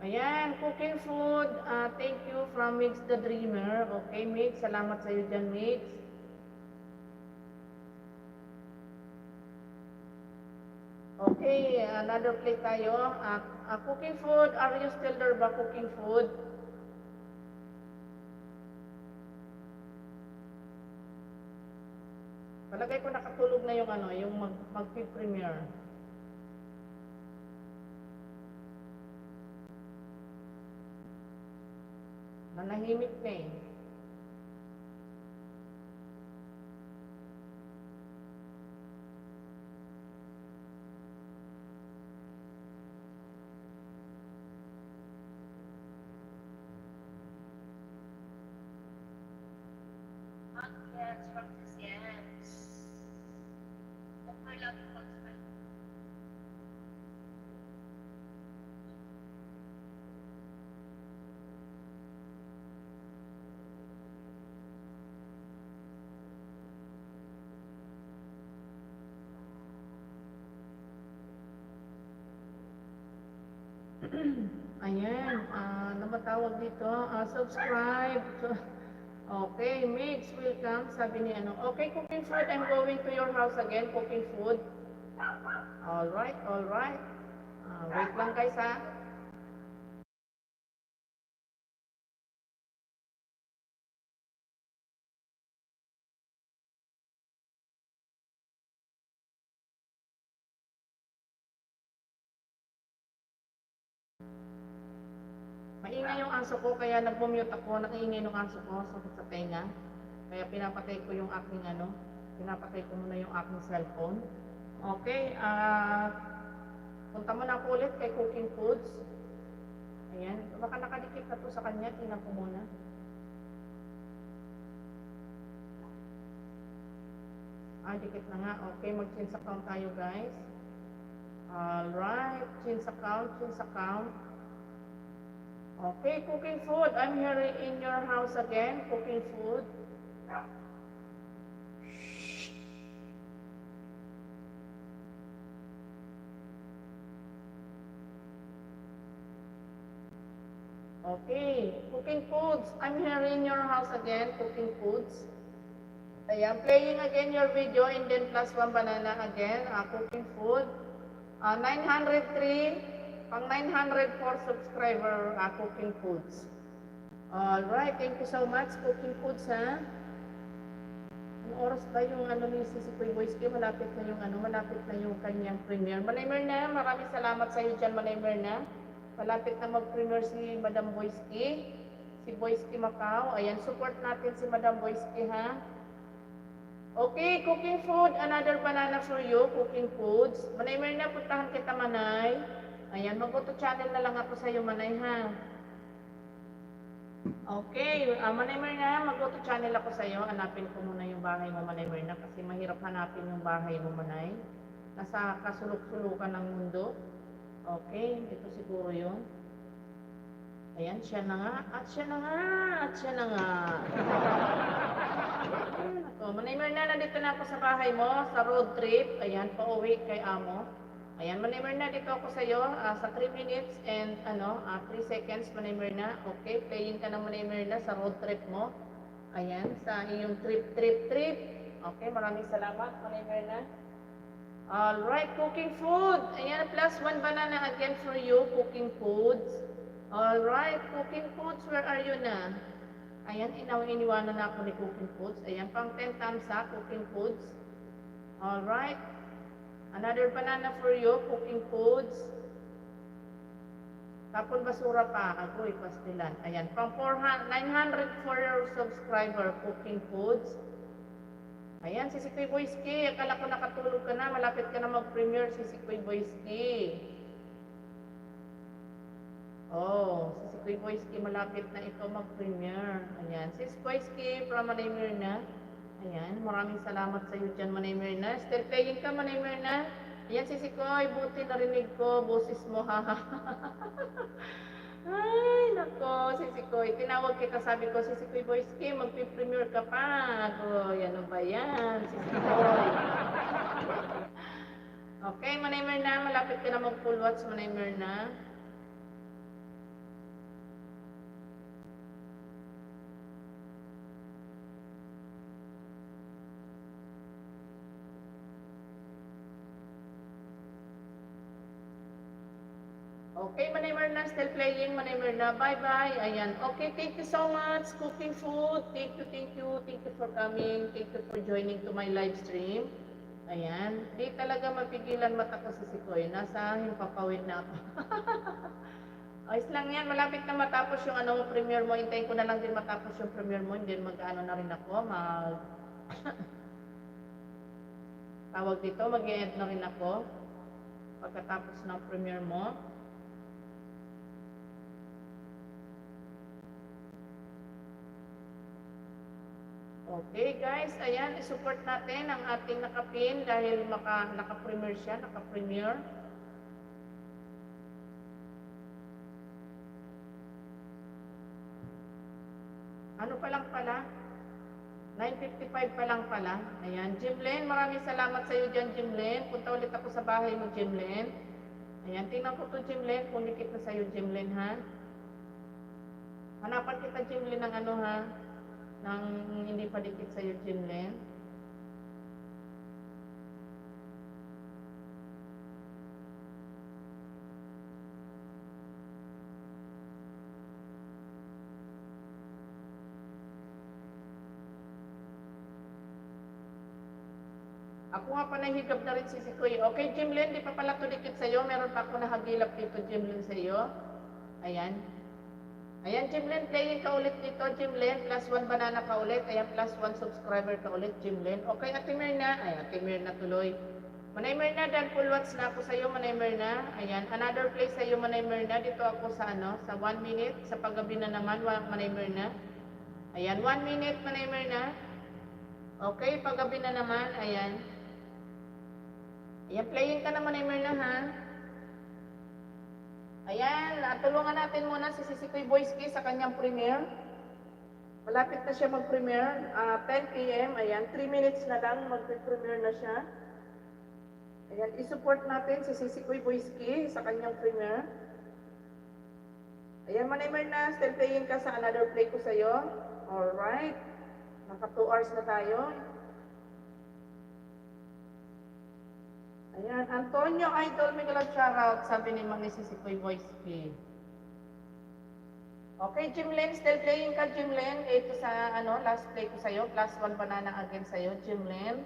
Speaker 1: Ayan, Cooking Food. Thank you from Mix the Dreamer. Okay, Mix. Salamat sa iyo dyan, Mix. Okay, another play tayo. Cooking Food. Are you still there ba, Cooking Food? Palagay ko nakatulog na yung mag-premiere. Nanahimik na eh. Yes, practice, yes. Okay lang po. Ayan, ano ba tawag dito? Subscribe. Okay, Mix, welcome. Sabi ni ano, okay, cooking food. I'm going to your house again, cooking food. Alright, alright. Wait lang guys ha. Maingay yung aso ko, kaya nag-mute ako. Nakiingay yung aso ko sa tenga. Kaya pinapatay ko yung aking ano, pinapatay ko muna yung aking cellphone. Okay, punta muna ako ulit kay Cooking Foods. Ayan, baka nakadikit na to sa kanya, tingnan ko muna. Dikit na nga. Okay, mag-change account tayo guys. Alright, change account, change account. Okay, Cooking Food. I'm here in your house again, Cooking Food. Okay, Cooking Foods. I'm here in your house again, Cooking Foods. Ayan, playing again your video and then plus one banana again, Cooking Food. 903, pang 904 subscriber, Cooking Foods. Alright, thank you so much, Cooking Foods, ha? Ang oras ba yung ano ni Sisi Kuy Boyski? Malapit na yung ano, malapit na yung kanyang premiere. Manay Merna, maraming salamat sa iyo dyan, Manay Merna. Malapit na mag-premiere si Madam Boyski, si Boyski Macau. Ayan, support natin si Madam Boyski, ha? Okay, Cooking Food, another banana for you, Cooking Foods. Manay Merna, puntahan kita, Manay. Ayan, mag-auto channel na lang ako sa iyo, Manay, ha? Okay, Manay Merna, mag-auto channel ako sa iyo. Hanapin ko muna yung bahay mo, Manay Merna, kasi mahirap hanapin yung bahay mo, Manay. Nasa kasulok-sulukan ng mundo. Okay, ito siguro yun. Ayan, siya na nga, at siya na nga, at siya na nga. Ayan ako. Manay Merna, nandito na ako sa bahay mo, sa road trip. Ayan, pauwi kay Amo. Ayan, Manay Merna, dito ako sa iyo sa 3 minutes and 3 seconds, Manay Merna. Okay, playing ka ng Manay Merna sa road trip mo. Ayan, sa iyong trip. Okay, maraming salamat, Manay Merna. Alright, Cooking Food. Ayan, plus one banana again for you, Cooking Foods. Alright, Cooking Foods, where are you na? Ayan, iniwanan na ako ni Cooking Foods. Ayan, pang 10 thumbs up, Cooking Foods. Alright. Another banana for you, Cooking Foods. Tapon basura pa, agoy, pastilan. Ayan, pang 900 for your subscriber, Cooking Foods. Ayan, si Sikoy Boyski, akala ko nakatulog ka na, malapit ka na mag-premiere, si Sikoy Boyski. Oh, si Sikoy Boyski, malapit na ito mag-premiere. Ayan, si Sikoy Boyski from Manay Merna. Ayan, maraming salamat sa iyo dyan, Manay Merna. Still playing ka, Manay Merna. Ayan, si Sikoy, buti narinig ko, boses mo, ha. Ay, nako, si Sikoy. Tinawag kita, sabi ko, si Sikoy Boyski, magpi-premiere ka pa. Agoy, ano ba yan, si Sikoy? Okay, Manay Merna, malapit ka na mag-full watch, Manay Merna. Okay, Manay Merna, still playing, Manay Merna. Bye-bye. Ayan. Okay, thank you so much, Cooking Food. Thank you. Thank you for coming. Thank you for joining to my live stream. Ayan. Di talaga mapigilan mata ko si Sikoy. Nasa himpapawid na ako. Ayos lang yan. Malapit na matapos yung premiere mo. Hintayin ko na lang din matapos yung premiere mo. Hindi mag-ano na rin ako. Tawag dito, mag-i-end na rin ako. Pagkatapos ng premiere mo. Okay guys, ayan, isupport natin ang ating nakapin dahil naka-premier siya, naka-premier. Ano pa lang pala? 9:55 pa lang pala. Ayan, Jimlen, maraming salamat sa iyo dyan, Jimlen. Punta ulit ako sa bahay mo, Jimlen. Ayan, tingnan ko to, Jimlen. Pumikit na sa iyo, Jimlen, ha? Hanapan kita, Jimlen, ng ano, ha? Nang hindi pa dikit sa iyo, Jimlen. Ako nga pa nahigap na rin si Sikoy. Okay, Jimlen, di pa pala to dikit sa iyo. Meron pa ako nahagilap dito, Jimlen, sa iyo. Ayan. Ayan, Jimlen, playing ka ulit dito, Jimlen. +1 banana ka ulit. Ayan, +1 subscriber ka ulit, Jimlen. Okay, Ate Mirna. Ay, Ate Mirna tuloy. Manay Mirna, dahil full watch na ako sa iyo, Manay Mirna. Ayan, another play sa iyo, Manay Mirna. Dito ako sa ano, sa 1 minute. Sa paggabi na naman, Manay Mirna. Ayan, 1 minute, Manay Mirna. Okay, paggabi na naman. Ayan. Ayan, playing ka naman, Emerna, ha? Ayan, tulungan natin muna si Sisikoy Boyski sa kanyang premiere. Malapit na siya mag-premiere, 10 p.m. Ayan, 3 minutes na lang, mag-premiere na siya. Ayan, isupport natin si Sisikoy Boyski sa kanyang premiere. Ayan, Emerna, still playing ka sa another play ko sa'yo. Alright, naka 2 hours na tayo. Ayan, Antonio Idol, Miguel shoutout, sabi ni Mami Sisikoy Boyski. Okay, Jimlen, still playing ka, Jimlen. Ito sa, ano, last play ko sa'yo, +1 banana again sa'yo, Jimlen.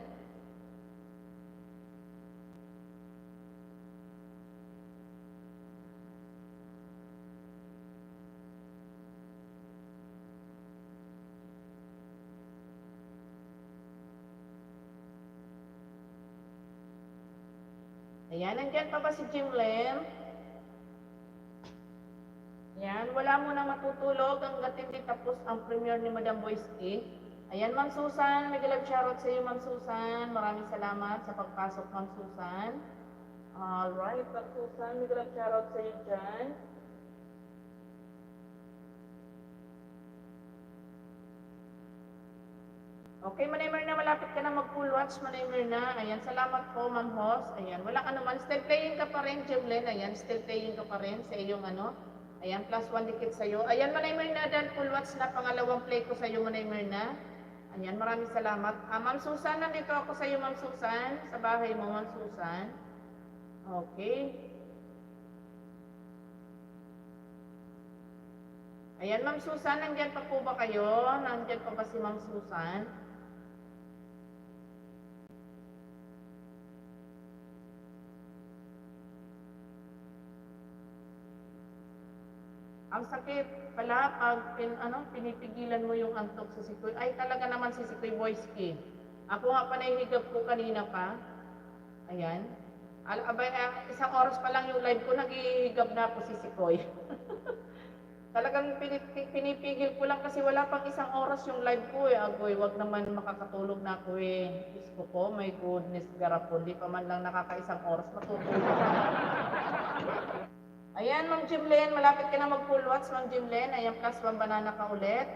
Speaker 1: Ayan, nandyan pa ba si Jimlen? Ayan, wala mo na matutulog hanggat hindi tapos ang premiere ni Madam Boyski. Ayan, Ma'am Susan, Miguel shoutout sa iyo, Ma'am Susan. Maraming salamat sa pagpasok, Ma'am Susan. Alright, Ma'am Susan, Miguel shoutout sa iyo dyan. Okay, Manay Mirna, malapit ka na mag-full watch, Manay Mirna. Ayan, salamat po, Ma'am Hoss. Ayan, wala ka naman. Still playing ka pa rin, Jimlen. Ayan, still playing ka pa rin sa iyong ano. Ayan, +1 dikit sa iyo. Ayan, Manay Mirna, dahil full watch na pangalawang play ko sa iyo, Manay Mirna. Ayan, maraming salamat. Ma'am Susan, nandito ako sa iyo, Ma'am Susan. Sa bahay mo, Ma'am Susan. Okay. Ayan, Ma'am Susan, nandyan pa po ba kayo? Nandyan pa ba si Ma'am Susan? Ang sakit pala pag pinipigilan mo yung antok sa Sikoy. Ay, talaga naman si Sikoy Boyski. Ako nga pa nahihigap ko kanina pa. Ayan. Abay, isang oras pa lang yung live ko, naghihigap na ako si Sikoy. Talagang pinipigil ko lang kasi wala pang isang oras yung live ko eh. Agoy, wag naman makakatulog na ako eh. Diyos ko, my goodness, garapon. Di pa man lang nakakaisang oras matutulog. Ayan, Ma'am Jimlen, malapit ka na mag-full watch, Ma'am Jimlen. Ayan, +1 banana ka ulit.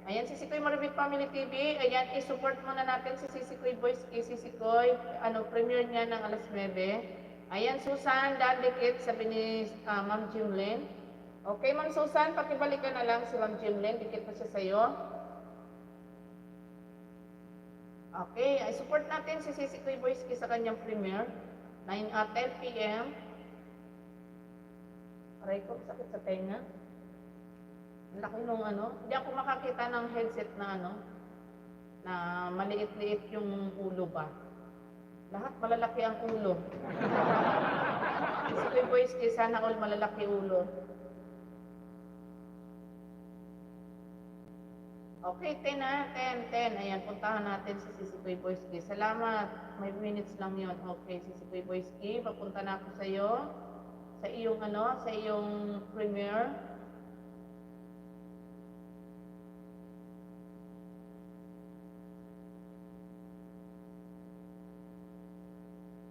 Speaker 1: Ayan, Sisikoy Maribig Family TV. Ayan, i-support muna natin si Sisikoy Boyski. Sisikoy, premiere niya ng alas 9. Ayan, Susan, dikit, sabi ni Ma'am Jimlen. Okay, Ma'am Susan, pakibalikan na lang si Ma'am Jimlen. Dikit na siya sa'yo. Okay, i-support natin si Sisikoy Boyski sa kanyang premiere. 10 p.m. Aray ko, sakit sa tenga. Ang laki nung hindi ako makakita ng headset na na maliit-liit yung ulo ba. Lahat malalaki ang ulo. Sisikoy Boyski, sana all malalaki ulo. Okay, 10 na, 10. Ayan, puntahan natin si Sisikoy Boyski. Salamat, may minutes lang yon. Okay, Sisikoy Boyski, papunta na ako sa iyo. Sa iyong sa iyong premiere.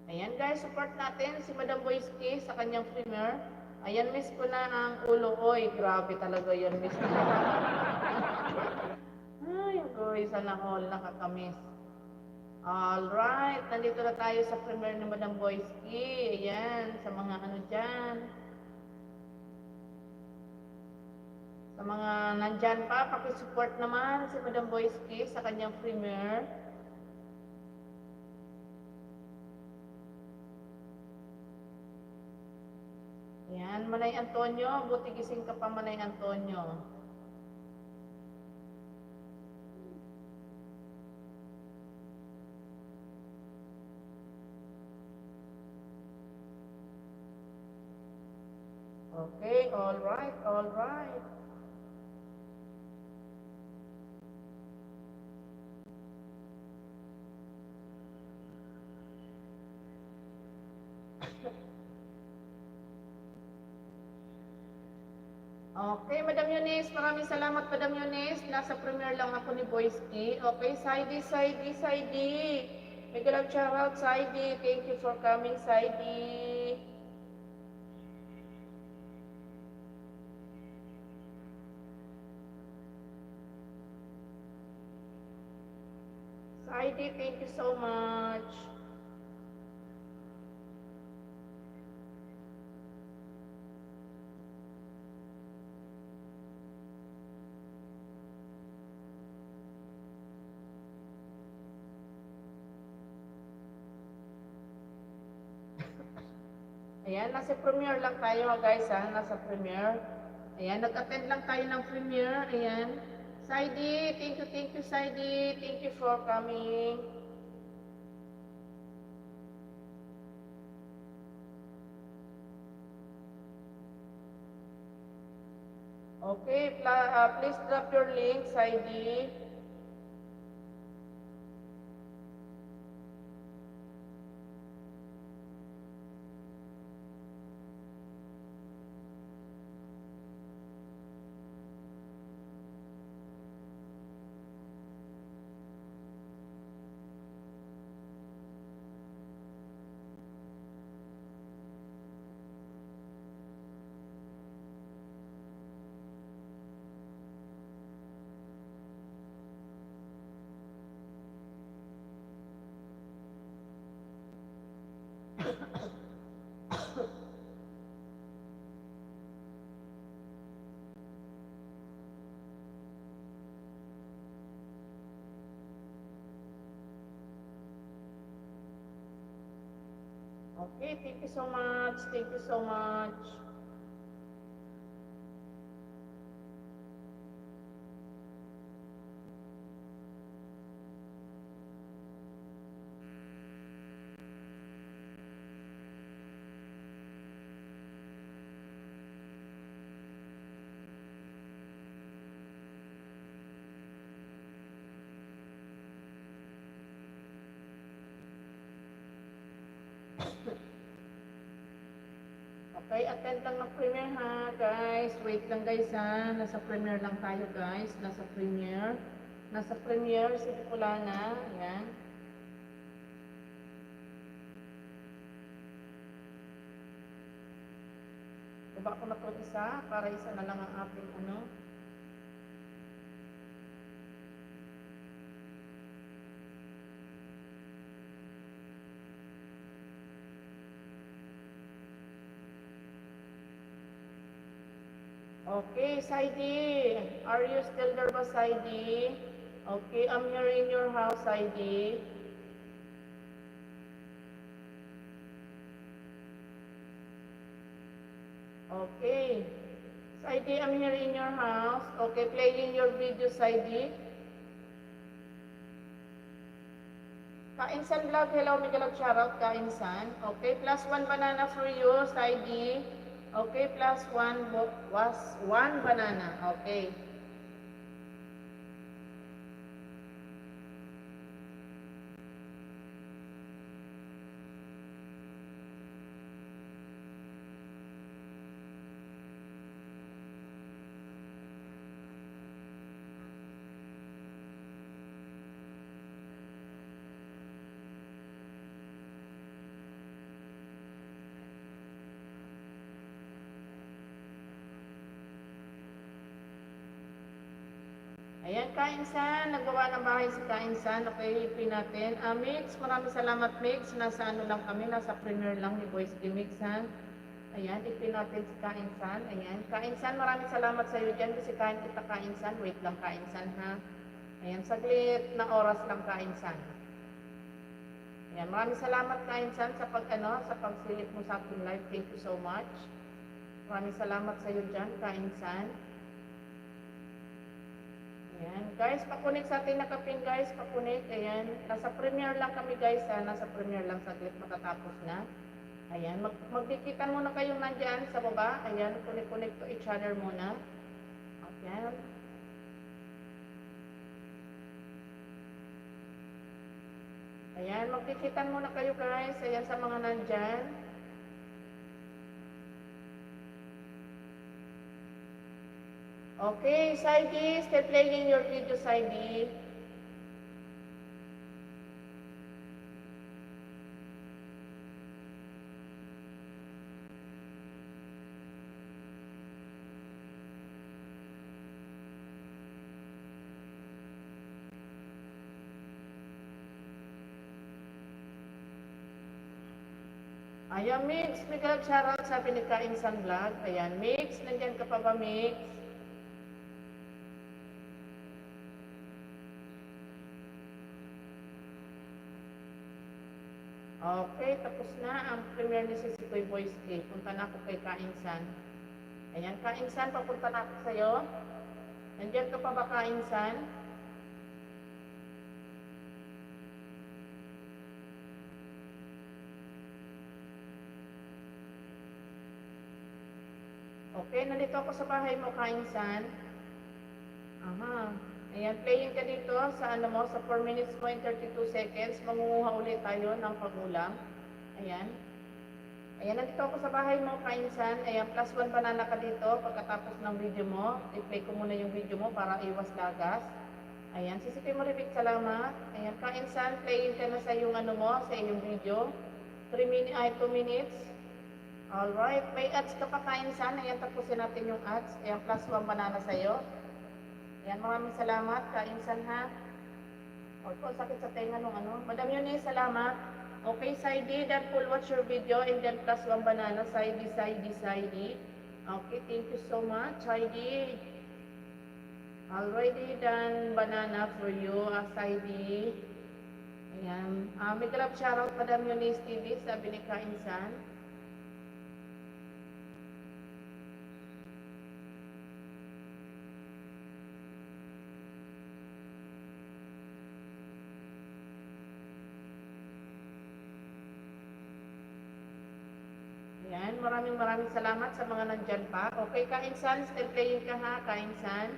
Speaker 1: Ayan guys, support natin si Madam Boyski sa kanyang premiere. Ayan, miss ko na ang ulo. Oy, grabe talaga yan, miss ko. Ay, goy, sana all nakakamiss. Alright, nandito na tayo sa premiere ni Madam Boyski. Ayan, sa mga ano dyan. Sa mga nandyan pa, pakisupport naman si Madam Boyski sa kanyang premiere. Ayan, Manay Antonio, buti gising ka pa, Manay Antonio. Okay, all right, all right. Okay, Madam Eunice, maraming salamat, Madam Eunice. Nasa premiere lang ako ni Boyski. Okay, Saidi, Saidi, Saidi. Mega love shoutout, Saidi. Thank you for coming, Saidi. Saidi, thank you so much. Ayan, nasa premiere lang tayo guys ha, nasa premiere. Ayan, nag-attend lang tayo ng premiere. Ayan. Saidi, thank you Saidi. Thank you for coming. Okay, please drop your link, Saidi. Okay, thank you so much. Thank you so much. Okay, attend lang ng premiere ha, guys. Wait lang guys ha. Nasa premiere lang tayo guys. Nasa premiere. Nasa premiere si Bicolana. Ayan. Baba ko na to isa para isa na lang ang ating ano. Okay, Saidi. Are you still there ba, Saidi? Okay, I'm here in your house, Saidi. Okay. Saidi, I'm here in your house. Okay, playing your video, Saidi. Kainsan vlog, hello, mega love shoutout, Kainsan. Okay, +1 banana for you, Saidi. Okay, +1 was 1 banana. Okay. Ayan, Kainsan. Nagbawa ng bahay si Kainsan. Okay, ipin natin. Mix, maraming salamat, Mix. Nasa ano lang kami, nasa premiere lang ni Boys D Mix, ha. Ayan, ipin natin si Kainsan. Ayan, Kainsan, maraming salamat sa iyo dyan kasi kain kita, Kainsan. Wait lang, Kainsan, ha. Ayan, saglit na oras lang, Kainsan. Ayan, maraming salamat, Kainsan, sa sa pagsilip mo sa aking live. Thank you so much. Maraming salamat sa iyo dyan, Kainsan. Ayan, guys, pakunik sa ating nakapin, guys, pakunik. Ayan, nasa premiere lang kami, guys, ha? Nasa premiere lang, saglit matatapos na. Ayan, magdikitan muna kayong nandyan sa baba. Ayan, kunik-kunik to each other muna. Ayan. Ayan, magdikitan muna kayo, guys. Ayan, sa mga nandyan. Okay, Saidi, still playing your video, Saidi. Ayan, Mix, Miguel Charot, sabi ni Kainsan Vlog. Ayan, Mix, nandyan ka pa ba, Mix? Okay, tapos na ang premiere ni Sisikoy Boys K. Punta na ako kay Kainsan. Ayan, Kainsan, papunta na ako sa'yo. Nandyan ka pa ba, Kainsan? Okay, nandito ako sa bahay mo, Kainsan. Aha. Ayan, playing ka dito sa ano mo, sa 4 minutes mo and 32 seconds. Mangunguha ulit tayo ng pagulam. Ayan. Ayan, nandito ako sa bahay mo, Kainsan. Ayan, +1 banana ka dito. Pagkatapos ng video mo, i-play ko muna yung video mo para iwas lagas. Ayan, sisipin mo rin, salamat. Ayan, Kainsan, playing ka na sa yung ano mo, sa iyong video. 2 minutes. Alright, may ads ka pa, Kainsan. Ayan, tapusin natin yung ads. Ayan, +1 banana sa'yo. Ayan, maraming salamat, Kainsan, ha. O, ito, sakit sa tenga nung ano. Madam Yuni, salamat. Okay, Saidi, that will watch your video and then +1 banana. Saidi. Okay, thank you so much, Saidi. Already done banana for you, Saidi. Ayan. May galap shoutout, Madam Eunice TV, sabi ni Kainsan. Ayan, maraming salamat sa mga nandyan pa. Okay, Kainsan, still playing ka, ha, Kainsan.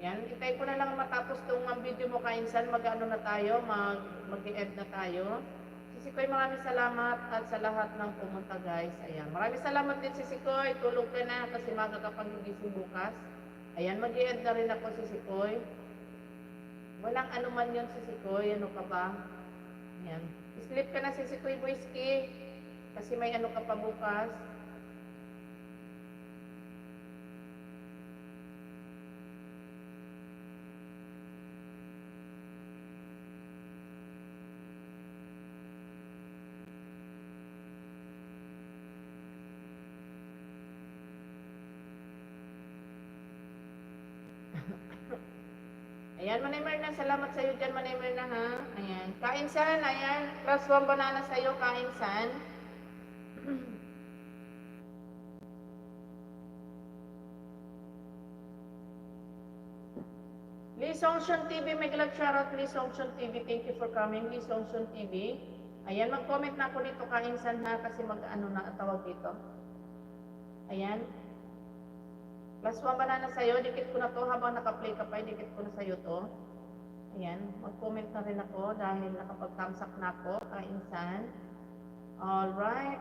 Speaker 1: Yan, itay ko na lang matapos tong video mo, Kainsan. Mag-ano na tayo, mag-end na tayo. Sisikoy, maraming salamat at sa lahat ng pumunta, guys. Ayan, maraming salamat din, Sisikoy. Tulog ka na kasi maga ka pang gigising bukas. Ayan, mag-end na rin ako, Sisikoy. Walang anuman yun, Sisikoy. Ano ka ba? Ayan. Sleep ka na, Sisikoy Boyski. Kasi may ano ka pa bukas. Ayan, Manay Merna, salamat sa iyo dyan, Manay Merna, ha. Ayan, Kainsan, ayan, +1 banana sa iyo, Kainsan. Lee Songshun TV, may galap shoutout, Lee Songshun TV, thank you for coming, Lee Songshun TV. Ayan, mag-comment na ako dito, Kainsan, ha, kasi mag-ano na tawag dito. Ayan. +1 banana sa'yo, dikit ko na to habang naka-play ka pa, dikit ko na sa'yo to. Ayan, mag-comment na rin ako dahil nakapag-thumbs up na ako, Kainsan. Alright.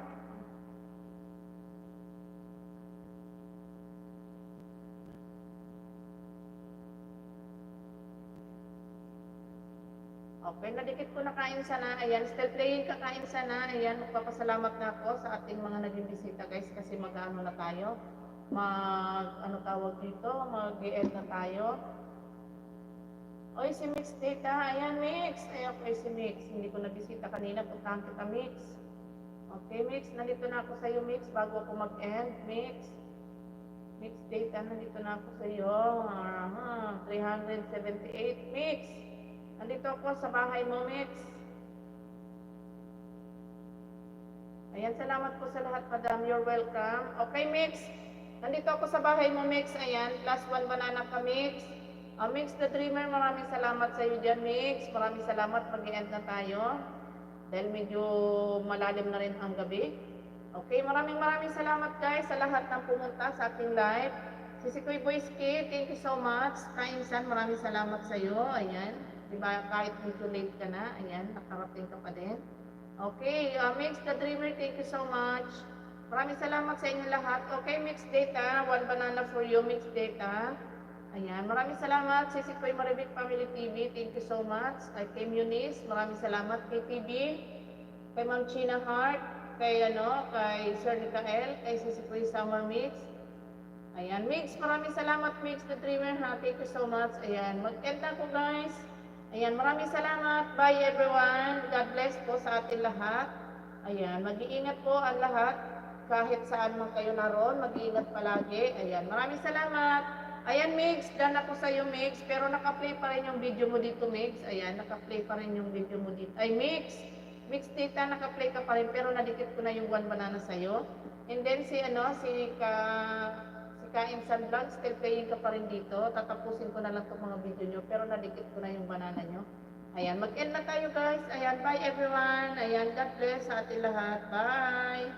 Speaker 1: Okay, nadikit ko na, Kainsan, na. Ayan, still playing ka, Kainsan, na. Ayan, magpapasalamat na ako sa ating mga naging bisita, guys, kasi mag-ano na tayo. ano tawag dito, mag-end na tayo. Oy, si Mix Data. Ayan, Mix. Ayan, okay, si Mix. Hindi ko nabisita kanina. Puntahan kita, Mix. Okay, Mix. Nandito na ako sa iyo, Mix. Bago ako mag-end, Mix. Mix Data, nandito na ako sa iyo. 378. Mix. Nandito ako sa bahay mo, Mix. Ayan, salamat po sa lahat, Madam. You're welcome. Okay, Mix. Nandito ako sa bahay mo, Mix. Ayan, plus 1 banana ka, Mix. Mix the Dreamer, maraming salamat sa iyo dyan, Mix. Maraming salamat. Mag-end na tayo. Dahil medyo malalim na rin ang gabi. Okay, maraming salamat guys sa lahat ng pumunta sa ating live. Si Koy Boyski, thank you so much. Kainsan, maraming salamat sa iyo. Ayan, diba kahit medyo late ka na, ayan, nakarating ka pa din. Okay, Mix the Dreamer, thank you so much. Maraming salamat sa inyo lahat. Okay, Mix Data, 1 banana for you, Mix Data. Ayan, maraming salamat. Si Koy Maribik Family TV, thank you so much. Kay Eunice, maraming salamat. Kay TV, kay Ma'am China Hart, kay Sir Nicael, kay si Koy Summer Mix. Ayan, Mix, maraming salamat, Mix the Dreamer, ha. Thank you so much. Ayan, mag-end na po, guys. Ayan, maraming salamat. Bye, everyone. God bless po sa atin lahat. Ayan, mag-iingat po ang lahat. Kahit saan man kayo naroon, mag-iingat palagi. Ayan, maraming salamat. Ayan, Mix, done ako sa iyo, Mix. Pero naka-play pa rin yung video mo dito, Mix. Ayan, naka-play pa rin yung video mo dito. Ay, Mix. Mix Tita, naka-play ka pa rin. Pero nadikit ko na yung 1 banana sa iyo. And then si Kainsan Vlog, still playing ka pa rin dito. Tatapusin ko na lang itong mga video nyo. Pero nadikit ko na yung banana nyo. Ayan, mag-end na tayo, guys. Ayan, bye everyone. Ayan, God bless sa ating lahat. Bye.